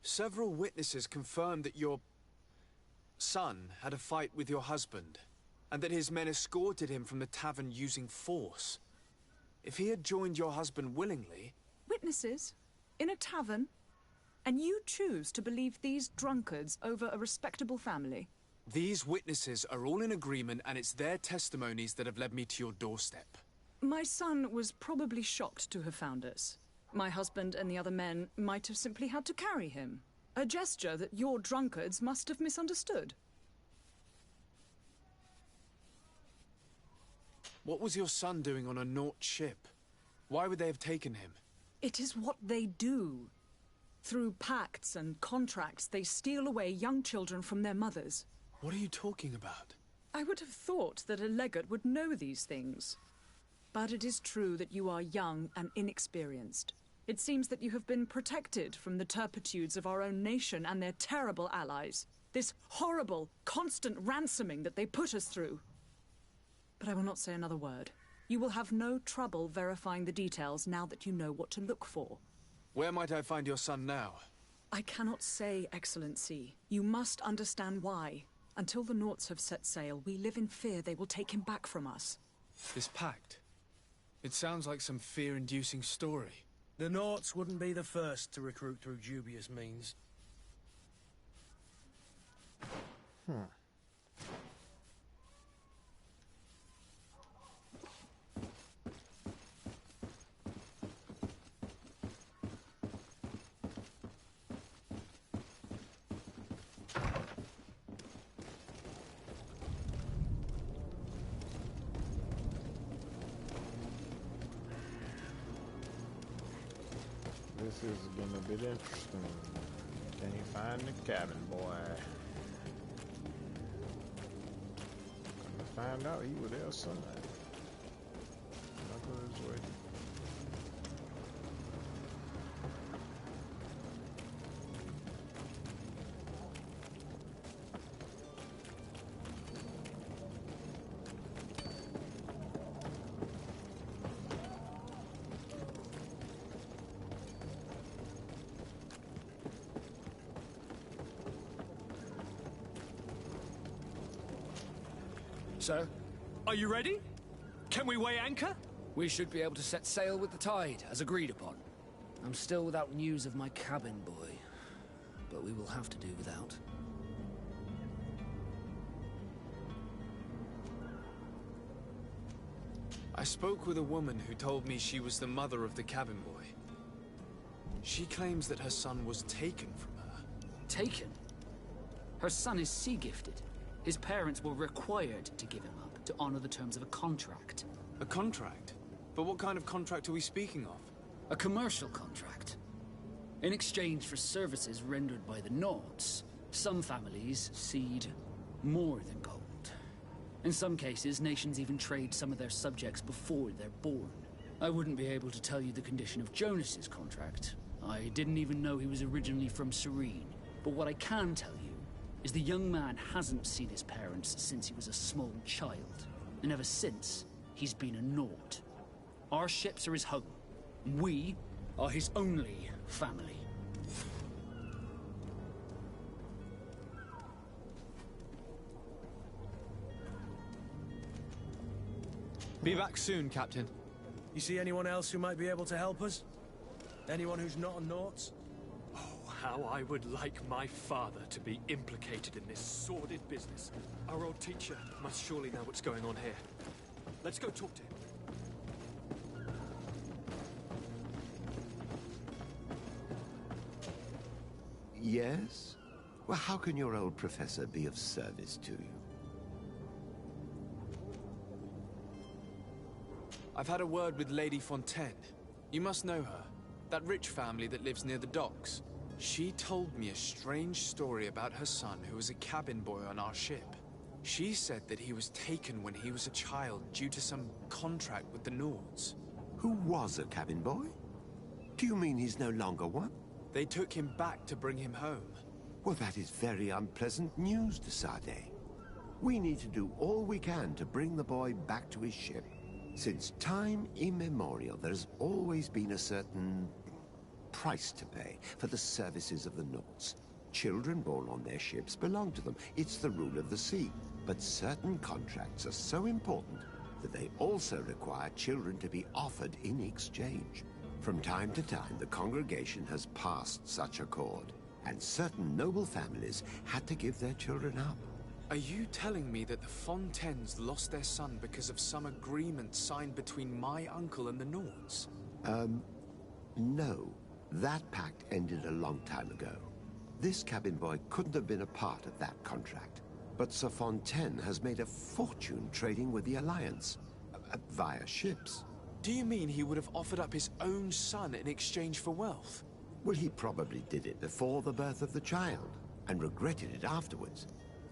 Several witnesses confirmed that your son had a fight with your husband, and that his men escorted him from the tavern using force. If he had joined your husband willingly... Witnesses? In a tavern? And you choose to believe these drunkards over a respectable family? These witnesses are all in agreement, and it's their testimonies that have led me to your doorstep. My son was probably shocked to have found us. My husband and the other men might have simply had to carry him. A gesture that your drunkards must have misunderstood. What was your son doing on a Naut ship? Why would they have taken him? It is what they do. Through pacts and contracts, they steal away young children from their mothers. What are you talking about? I would have thought that a legate would know these things. But it is true that you are young and inexperienced. It seems that you have been protected from the turpitudes of our own nation and their terrible allies. This horrible, constant ransoming that they put us through. But I will not say another word. You will have no trouble verifying the details now that you know what to look for. Where might I find your son now? I cannot say, Excellency. You must understand why. Until the Nauts have set sail, we live in fear they will take him back from us. This pact? It sounds like some fear-inducing story. The Nauts wouldn't be the first to recruit through dubious means. This is getting a bit interesting. Can you find the cabin boy? Come to find out he was their son. Knuckle his way. Sir? Are you ready? Can we weigh anchor? We should be able to set sail with the tide, as agreed upon. I'm still without news of my cabin boy, but we will have to do without. I spoke with a woman who told me she was the mother of the cabin boy. She claims that her son was taken from her. Taken? Her son is sea-gifted. His parents were required to give him up to honor the terms of a contract. A contract? But what kind of contract are we speaking of? A commercial contract. In exchange for services rendered by the Nauts, some families cede more than gold. In some cases, nations even trade some of their subjects before they're born. I wouldn't be able to tell you the condition of Jonas's contract. I didn't even know he was originally from Serene. But what I can tell you is the young man hasn't seen his parents since he was a small child. And ever since, he's been a Naut. Our ships are his home. We are his only family. Be back soon, Captain. You see anyone else who might be able to help us? Anyone who's not a Nauts? How I would like my father to be implicated in this sordid business. Our old teacher must surely know what's going on here. Let's go talk to him. Yes? Well, how can your old professor be of service to you? I've had a word with Lady Fontaine. You must know her. That rich family that lives near the docks. She told me a strange story about her son who was a cabin boy on our ship. She said that he was taken when he was a child due to some contract with the Nauts. Who was a cabin boy? Do you mean he's no longer one? They took him back to bring him home. Well, that is very unpleasant news, de Sade. We need to do all we can to bring the boy back to his ship. Since time immemorial, there's always been a certain price to pay for the services of the Nauts. Children born on their ships belong to them. It's the rule of the sea. But certain contracts are so important that they also require children to be offered in exchange. From time to time, the congregation has passed such accord, and certain noble families had to give their children up. Are you telling me that the Fontaines lost their son because of some agreement signed between my uncle and the Nauts? No. That pact ended a long time ago. This cabin boy couldn't have been a part of that contract. But Sir Fontaine has made a fortune trading with the Alliance, via ships. Do you mean he would have offered up his own son in exchange for wealth? Well, he probably did it before the birth of the child, and regretted it afterwards.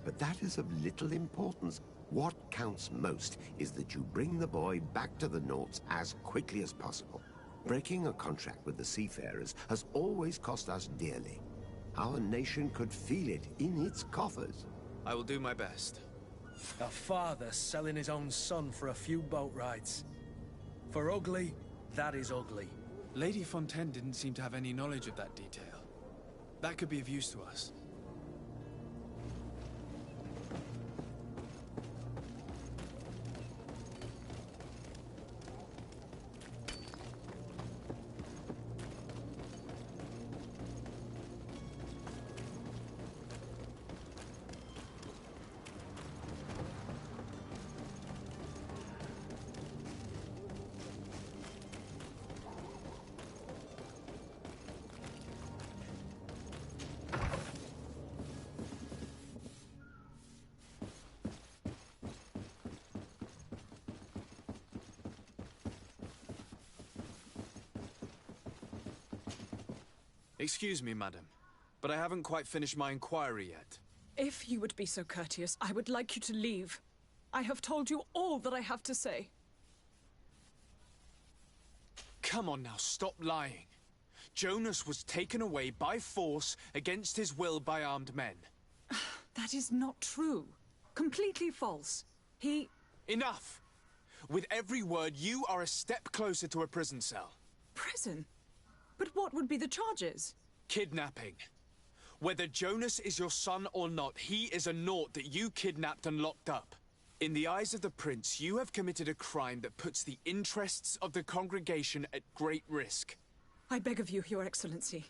But that is of little importance. What counts most is that you bring the boy back to the Nauts as quickly as possible. Breaking a contract with the seafarers has always cost us dearly. Our nation could feel it in its coffers. I will do my best. A father selling his own son for a few boat rides. For ugly, that is ugly. Lady Fontaine didn't seem to have any knowledge of that detail. That could be of use to us. Excuse me, madam, but I haven't quite finished my inquiry yet. If you would be so courteous, I would like you to leave. I have told you all that I have to say. Come on now, stop lying. Jonas was taken away by force against his will by armed men. That is not true. Completely false. He... Enough! With every word, you are a step closer to a prison cell. Prison? But what would be the charges? Kidnapping. Whether Jonas is your son or not, he is a Naut that you kidnapped and locked up. In the eyes of the Prince, you have committed a crime that puts the interests of the congregation at great risk. I beg of you, Your Excellency.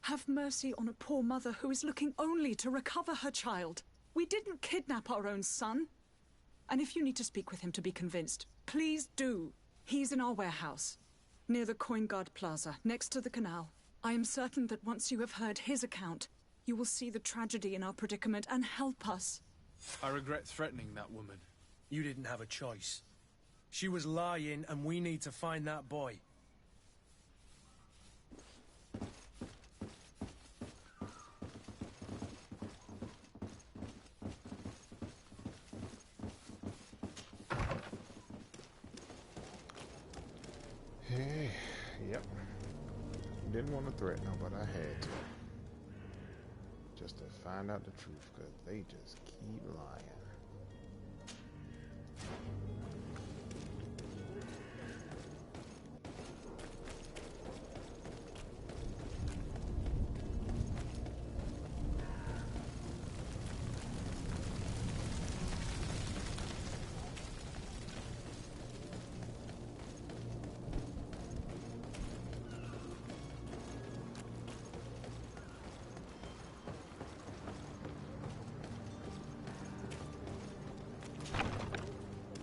Have mercy on a poor mother who is looking only to recover her child. We didn't kidnap our own son. And if you need to speak with him to be convinced, please do. He's in our warehouse, near the Coin Guard Plaza, next to the canal. I am certain that once you have heard his account, you will see the tragedy in our predicament and help us. I regret threatening that woman. You didn't have a choice. She was lying, and we need to find that boy. Hey, yep. Didn't want to threaten her, but I had to. Just to find out the truth, because they just keep lying.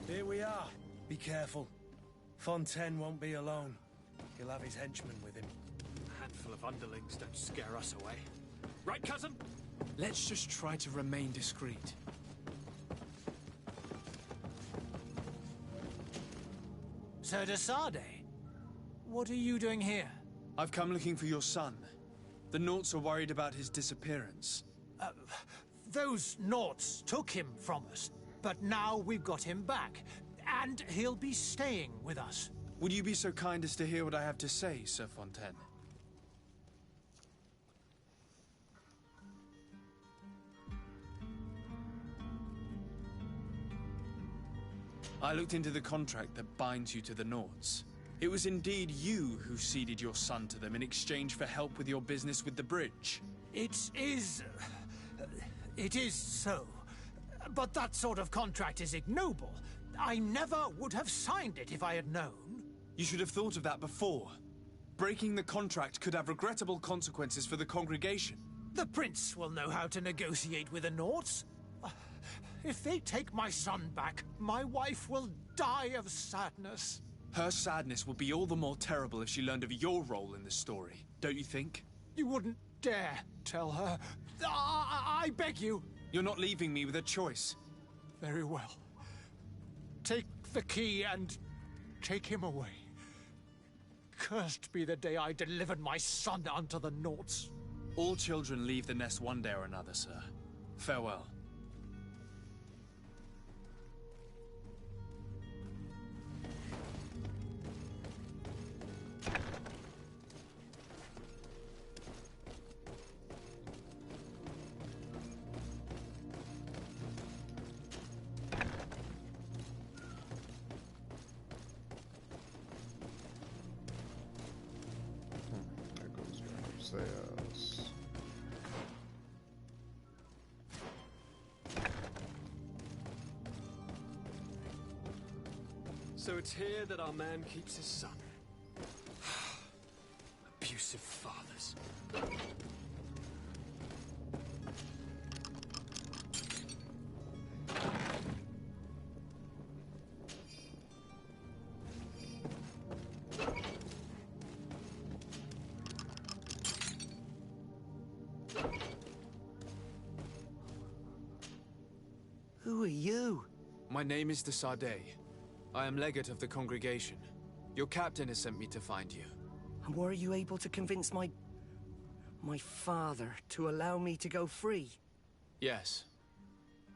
Here we are. Be careful. Fontaine won't be alone. He'll have his henchmen with him. A handful of underlings don't scare us away. Right, cousin? Let's just try to remain discreet. Sir de Sade, what are you doing here? I've come looking for your son. The Nauts are worried about his disappearance. Those Nauts took him from us, but now we've got him back, and he'll be staying with us. Would you be so kind as to hear what I have to say, Sir Fontaine? I looked into the contract that binds you to the Nauts. It was indeed you who ceded your son to them in exchange for help with your business with the bridge. It is so. But that sort of contract is ignoble. I never would have signed it if I had known. You should have thought of that before. Breaking the contract could have regrettable consequences for the congregation. The Prince will know how to negotiate with the Nauts. If they take my son back, my wife will die of sadness. Her sadness would be all the more terrible if she learned of your role in the story, don't you think? You wouldn't dare tell her. I beg you. You're not leaving me with a choice. Very well. Take the key and take him away. Cursed be the day I delivered my son unto the Naughts. All children leave the nest one day or another, sir. Farewell. There goes your sales. So it's here that our man keeps his son. Abusive fathers. Who are you? My name is de Sardet. I am legate of the congregation. Your captain has sent me to find you. And were you able to convince my father to allow me to go free? Yes.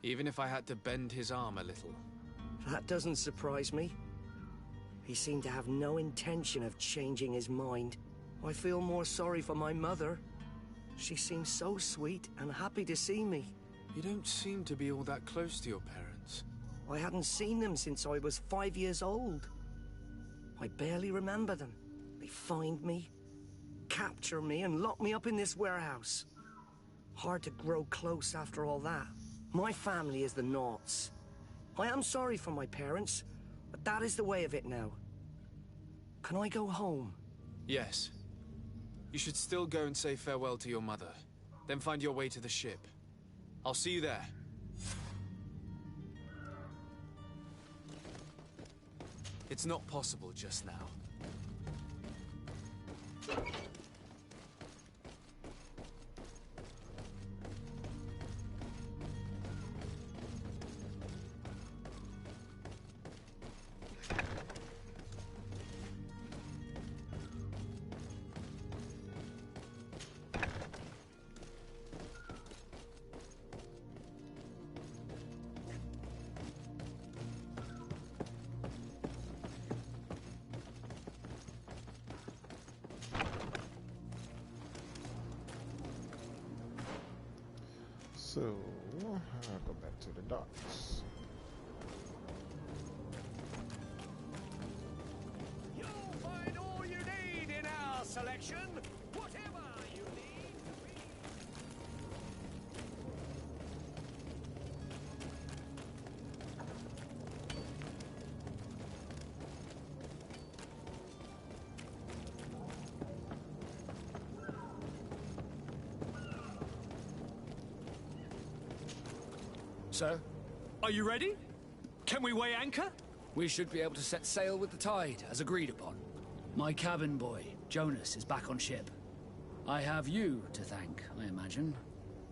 Even if I had to bend his arm a little. That doesn't surprise me. He seemed to have no intention of changing his mind. I feel more sorry for my mother. She seems so sweet and happy to see me. You don't seem to be all that close to your parents. I hadn't seen them since I was 5 years old. I barely remember them. They find me, capture me, and lock me up in this warehouse. Hard to grow close after all that. My family is the Naughts. I am sorry for my parents, but that is the way of it now. Can I go home? Yes. You should still go and say farewell to your mother. Then find your way to the ship. I'll see you there. It's not possible just now. So, I'll go back to the docks. You'll find all you need in our selection, whatever you need to be. Sir? Are you ready? Can we weigh anchor? We should be able to set sail with the tide, as agreed upon. My cabin boy, Jonas, is back on ship. I have you to thank, I imagine.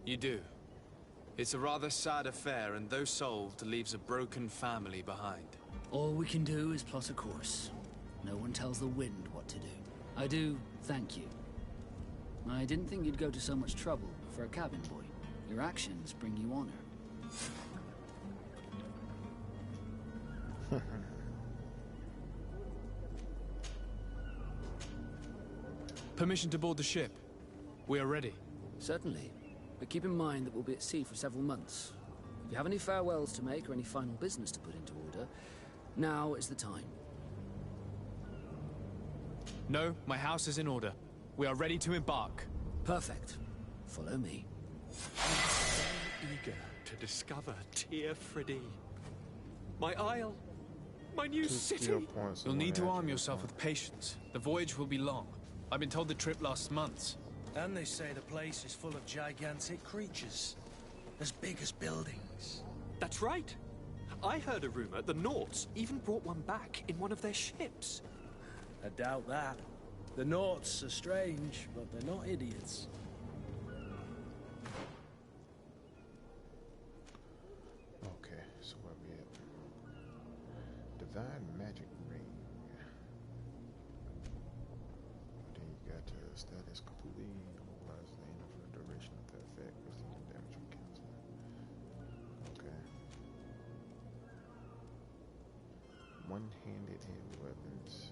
You do. It's a rather sad affair, and though solved, leaves a broken family behind. All we can do is plot a course. No one tells the wind what to do. I do thank you. I didn't think you'd go to so much trouble for a cabin boy. Your actions bring you honor. Permission to board the ship. We are ready. Certainly. But keep in mind that we'll be at sea for several months. If you have any farewells to make or any final business to put into order, now is the time. No, my house is in order. We are ready to embark. Perfect. Follow me. I'm so eager to discover Pt.1. My isle. My new city. You'll need to arm yourself with patience. The voyage will be long. I've been told the trip lasts months. And they say the place is full of gigantic creatures. As big as buildings. That's right. I heard a rumor the Naughts even brought one back in one of their ships. I doubt that. The Naughts are strange, but they're not idiots. Okay, so where we at? Divine magic ring. that is completely immobilized the enemy for the duration of the effect. Receiving damage from cancel. Okay. One-handed heavy weapons.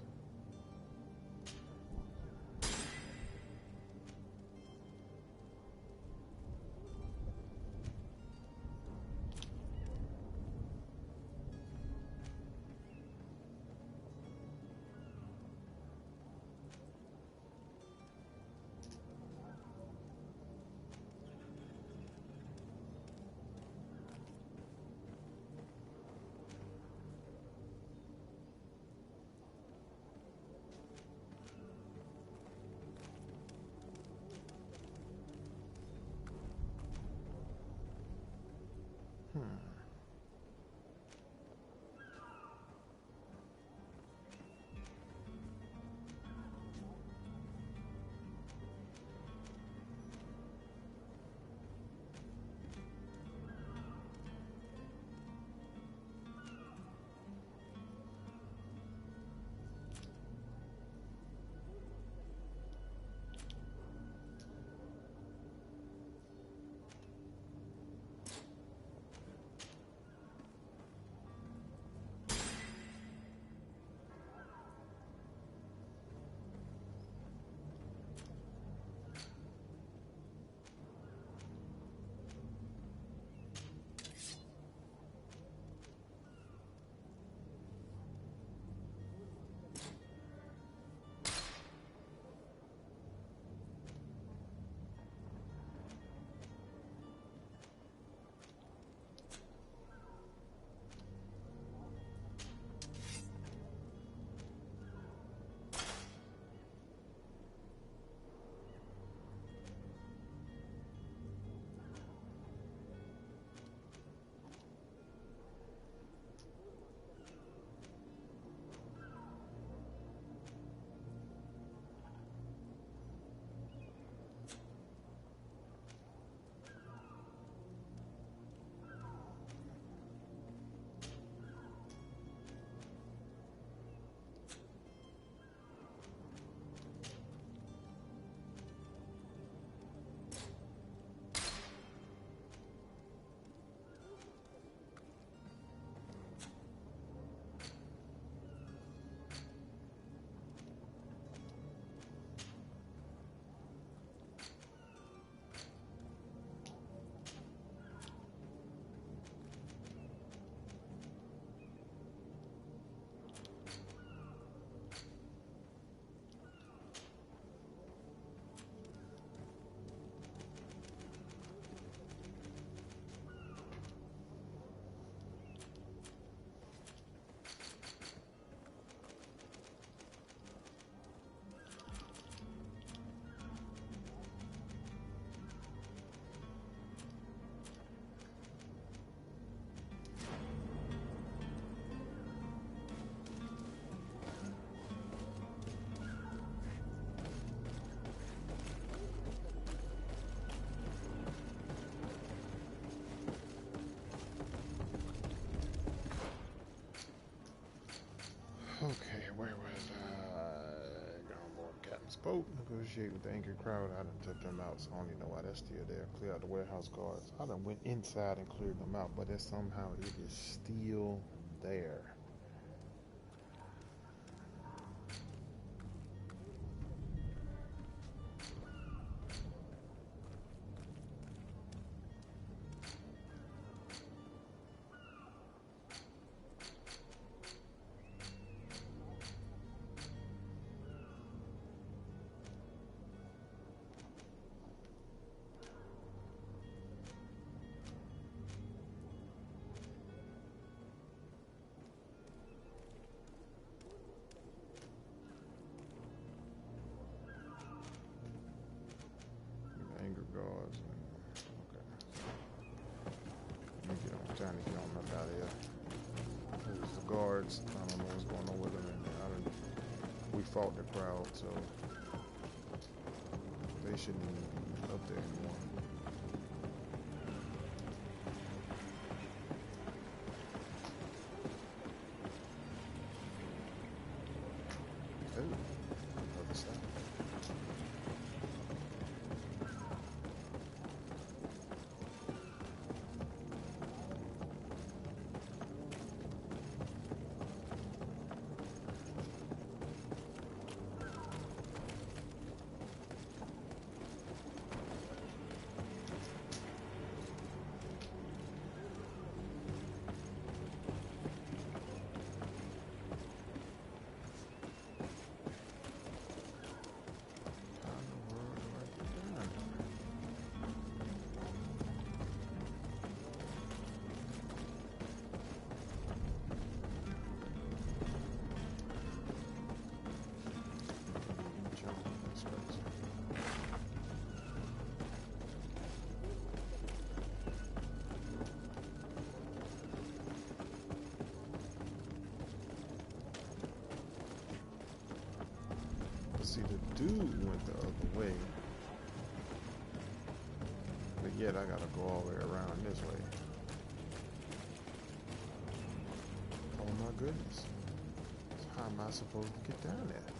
Okay, where was I? Go on board Captain's boat. Negotiate with the angry crowd. I done took them out, so I don't even know why that's still there. Clear out the warehouse guards. I done went inside and cleared them out, but somehow it is still there. Guards. Okay. Let me get on. I'm trying to get on up out of here. There's the guards. I don't know what's going on with them. And we fought the crowd, so they shouldn't even be up there anymore. Oh, other side. See, the dude went the other way. But yet I gotta go all the way around this way. Oh my goodness. How am I supposed to get down there?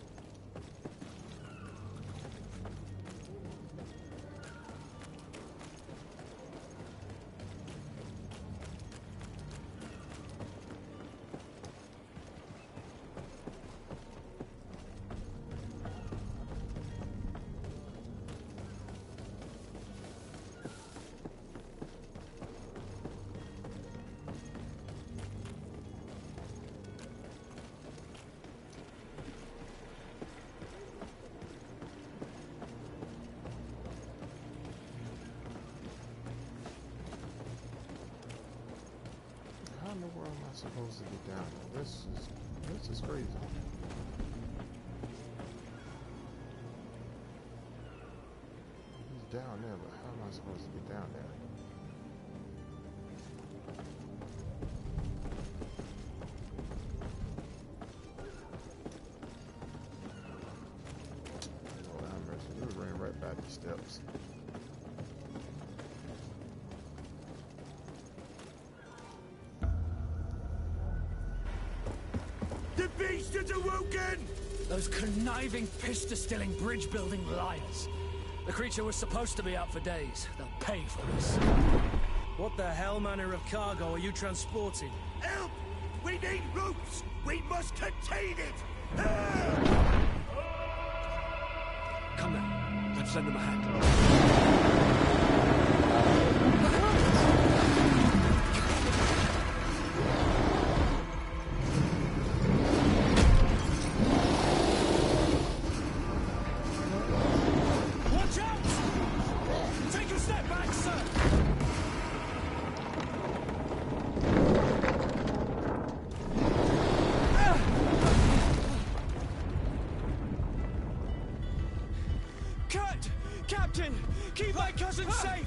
How in the world am I supposed to get down there? This is crazy. He's down there, but how am I supposed to get down there? Lord have mercy, we ran right back the steps. The beast is awoken! Those conniving, pista-stilling, bridge-building liars. The creature was supposed to be out for days. They'll pay for this. What the hell manner of cargo are you transporting? Help! We need ropes! We must contain it! Come then. Let's lend them a hand. Watch out! Take a step back, sir! Cut! Captain! Keep my cousin safe!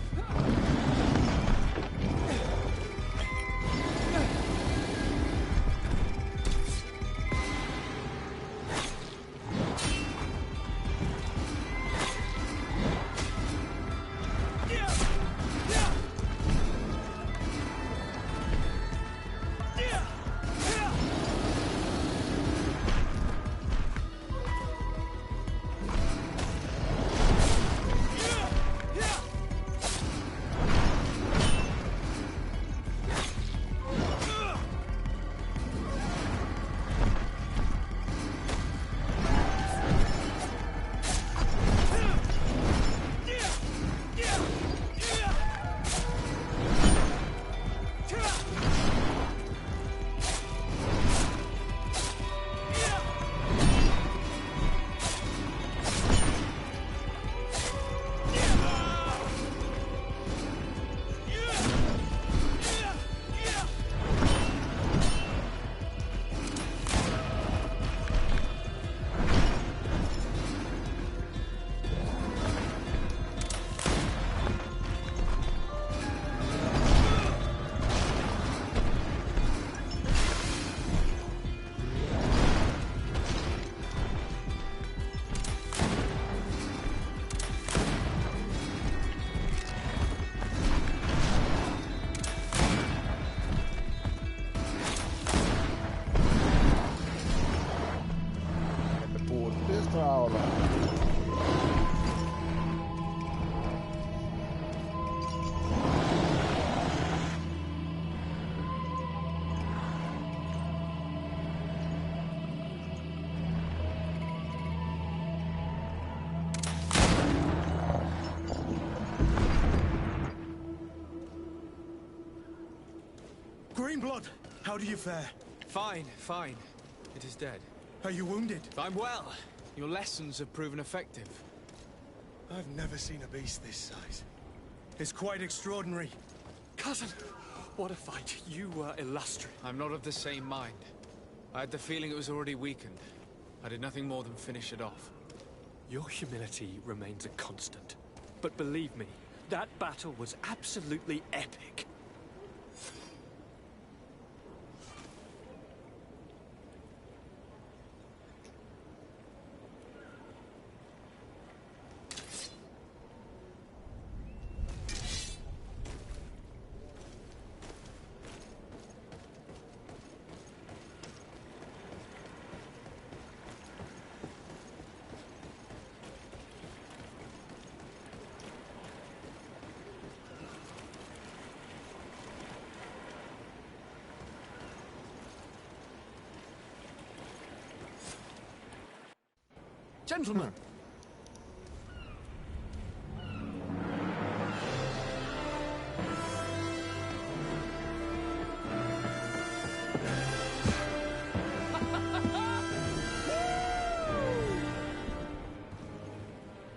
Greenblood, how do you fare? Fine, fine. It is dead. Are you wounded? I'm well. Your lessons have proven effective. I've never seen a beast this size. It's quite extraordinary. Cousin, what a fight. You were illustrious. I'm not of the same mind. I had the feeling it was already weakened. I did nothing more than finish it off. Your humility remains a constant. But believe me, that battle was absolutely epic. Gentlemen.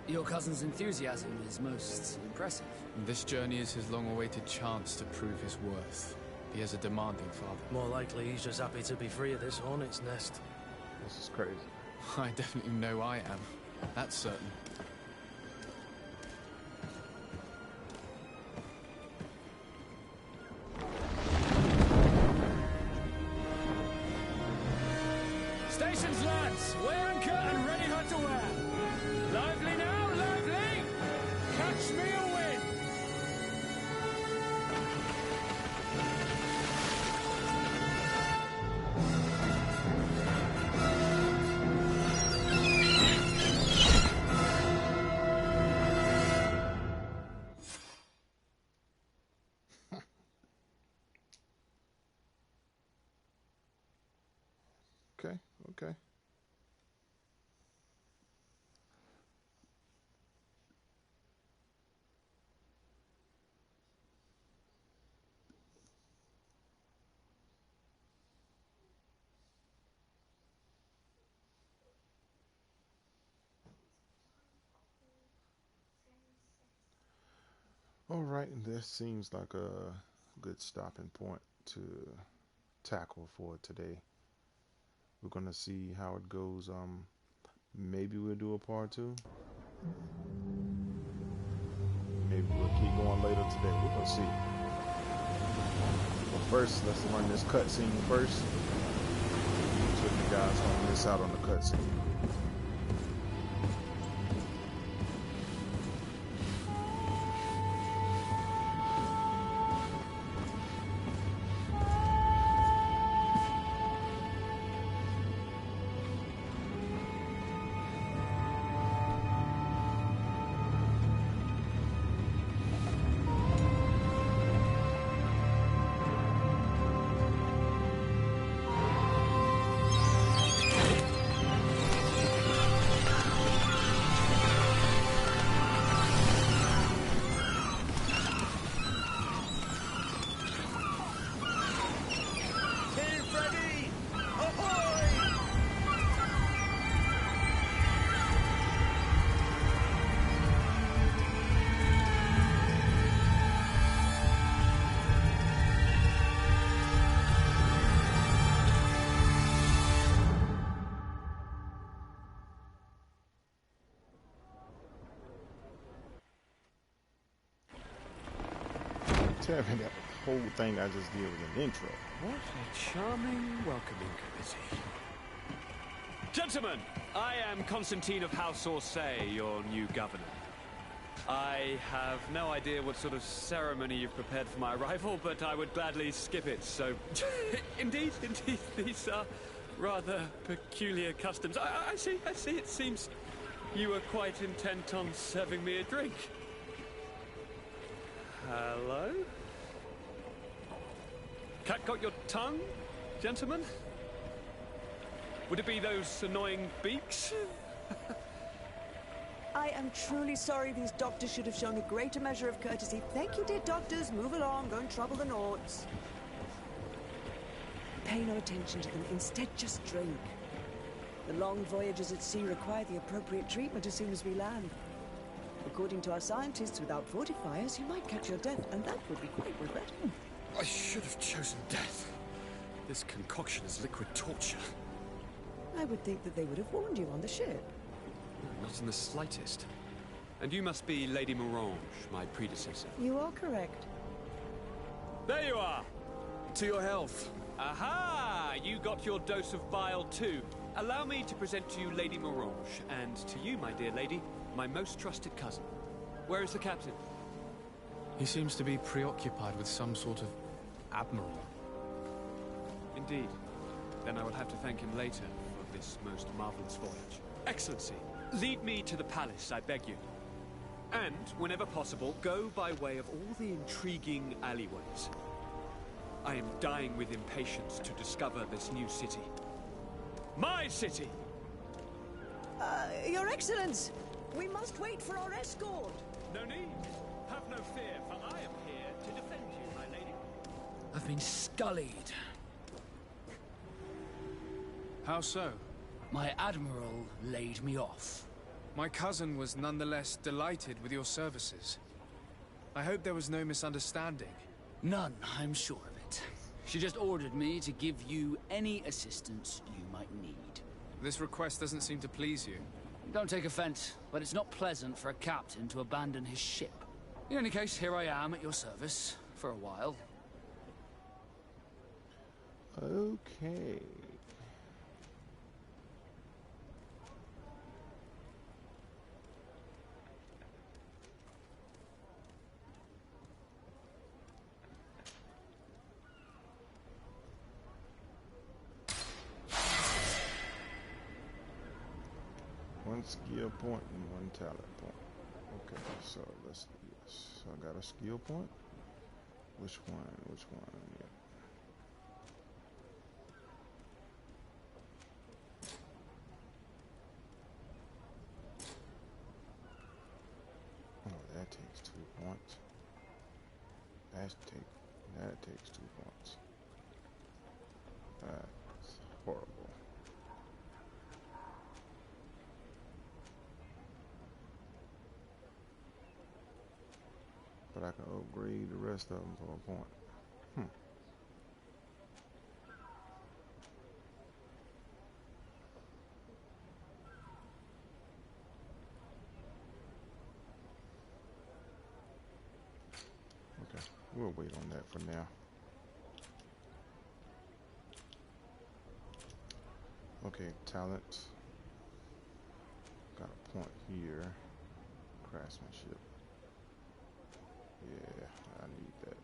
Your cousin's enthusiasm is most impressive. This journey is his long-awaited chance to prove his worth. He has a demanding father. More likely he's just happy to be free of this hornet's nest. This is crazy. I definitely know I am. That's certain. Stations, lads! Weigh anchor and ready her to wear. Lively now, lively! Catch me a wind! Okay, okay. All right, and this seems like a good stopping point to tackle for today. We're gonna see how it goes. Maybe we'll do a part 2. Maybe we'll keep going later today. We're gonna see. But first, let's run this cutscene first. So you guys don't miss out on the cutscene. Tell me that whole thing I just did was an intro. What a charming welcoming committee. Gentlemen, I am Constantine of House Orsay, your new governor. I have no idea what sort of ceremony you've prepared for my arrival, but I would gladly skip it, so... Indeed, these are rather peculiar customs. I see, it seems you were quite intent on serving me a drink. Hello? Cat got your tongue, gentlemen? Would it be those annoying beaks? I am truly sorry. These doctors should have shown a greater measure of courtesy. Thank you, dear doctors. Move along. Don't trouble the Nords. Pay no attention to them. Instead, just drink. The long voyages at sea require the appropriate treatment as soon as we land. According to our scientists, without fortifiers, you might catch your death, and that would be quite regrettable. I should have chosen death. This concoction is liquid torture. I would think that they would have warned you on the ship. Not in the slightest. And you must be Lady Morange, my predecessor. You are correct. There you are! To your health. Aha! You got your dose of bile too. Allow me to present to you Lady Morange, and to you, my dear lady, my most trusted cousin. Where is the captain? He seems to be preoccupied with some sort of admiral. Indeed. Then I will have to thank him later for this most marvelous voyage. Excellency, lead me to the palace, I beg you. And, whenever possible, go by way of all the intriguing alleyways. I am dying with impatience to discover this new city. My city! Your Excellence, we must wait for our escort. No need. Have no fear, for I am here to defend you, my lady. I've been scullied. How so? My admiral laid me off. My cousin was nonetheless delighted with your services. I hope there was no misunderstanding. None, I'm sure of it. She just ordered me to give you any assistance you might need. This request doesn't seem to please you. Don't take offense, but it's not pleasant for a captain to abandon his ship. In any case, here I am at your service, for a while. Okay. One skill point and one talent point. Okay, so let's do this. So I got a skill point. Which one? Which one? Yeah. Oh, that takes 2 points. That takes 2 points. That's horrible. But I can upgrade the rest of them for a point. Okay, we'll wait on that for now. Okay, talent. Got a point here. Craftsmanship. Yeah, I need that.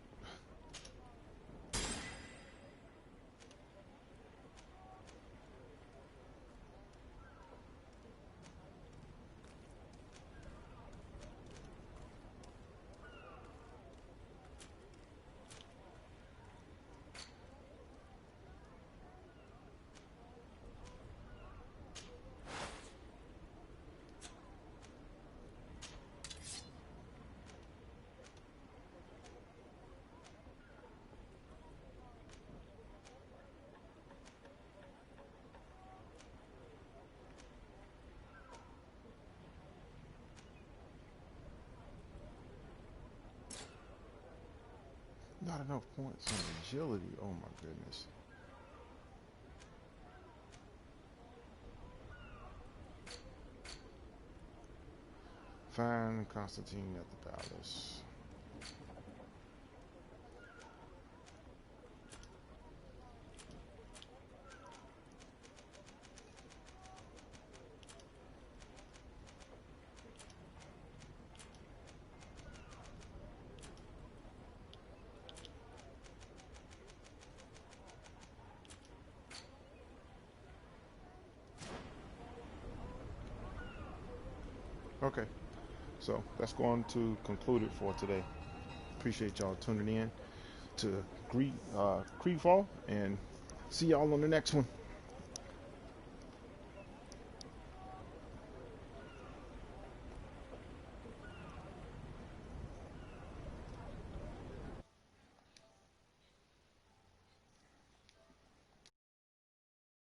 Not enough points on agility. Oh my goodness. Find Constantine at the palace. Okay, so that's going to conclude it for today. Appreciate y'all tuning in to Creedfall, and see y'all on the next one.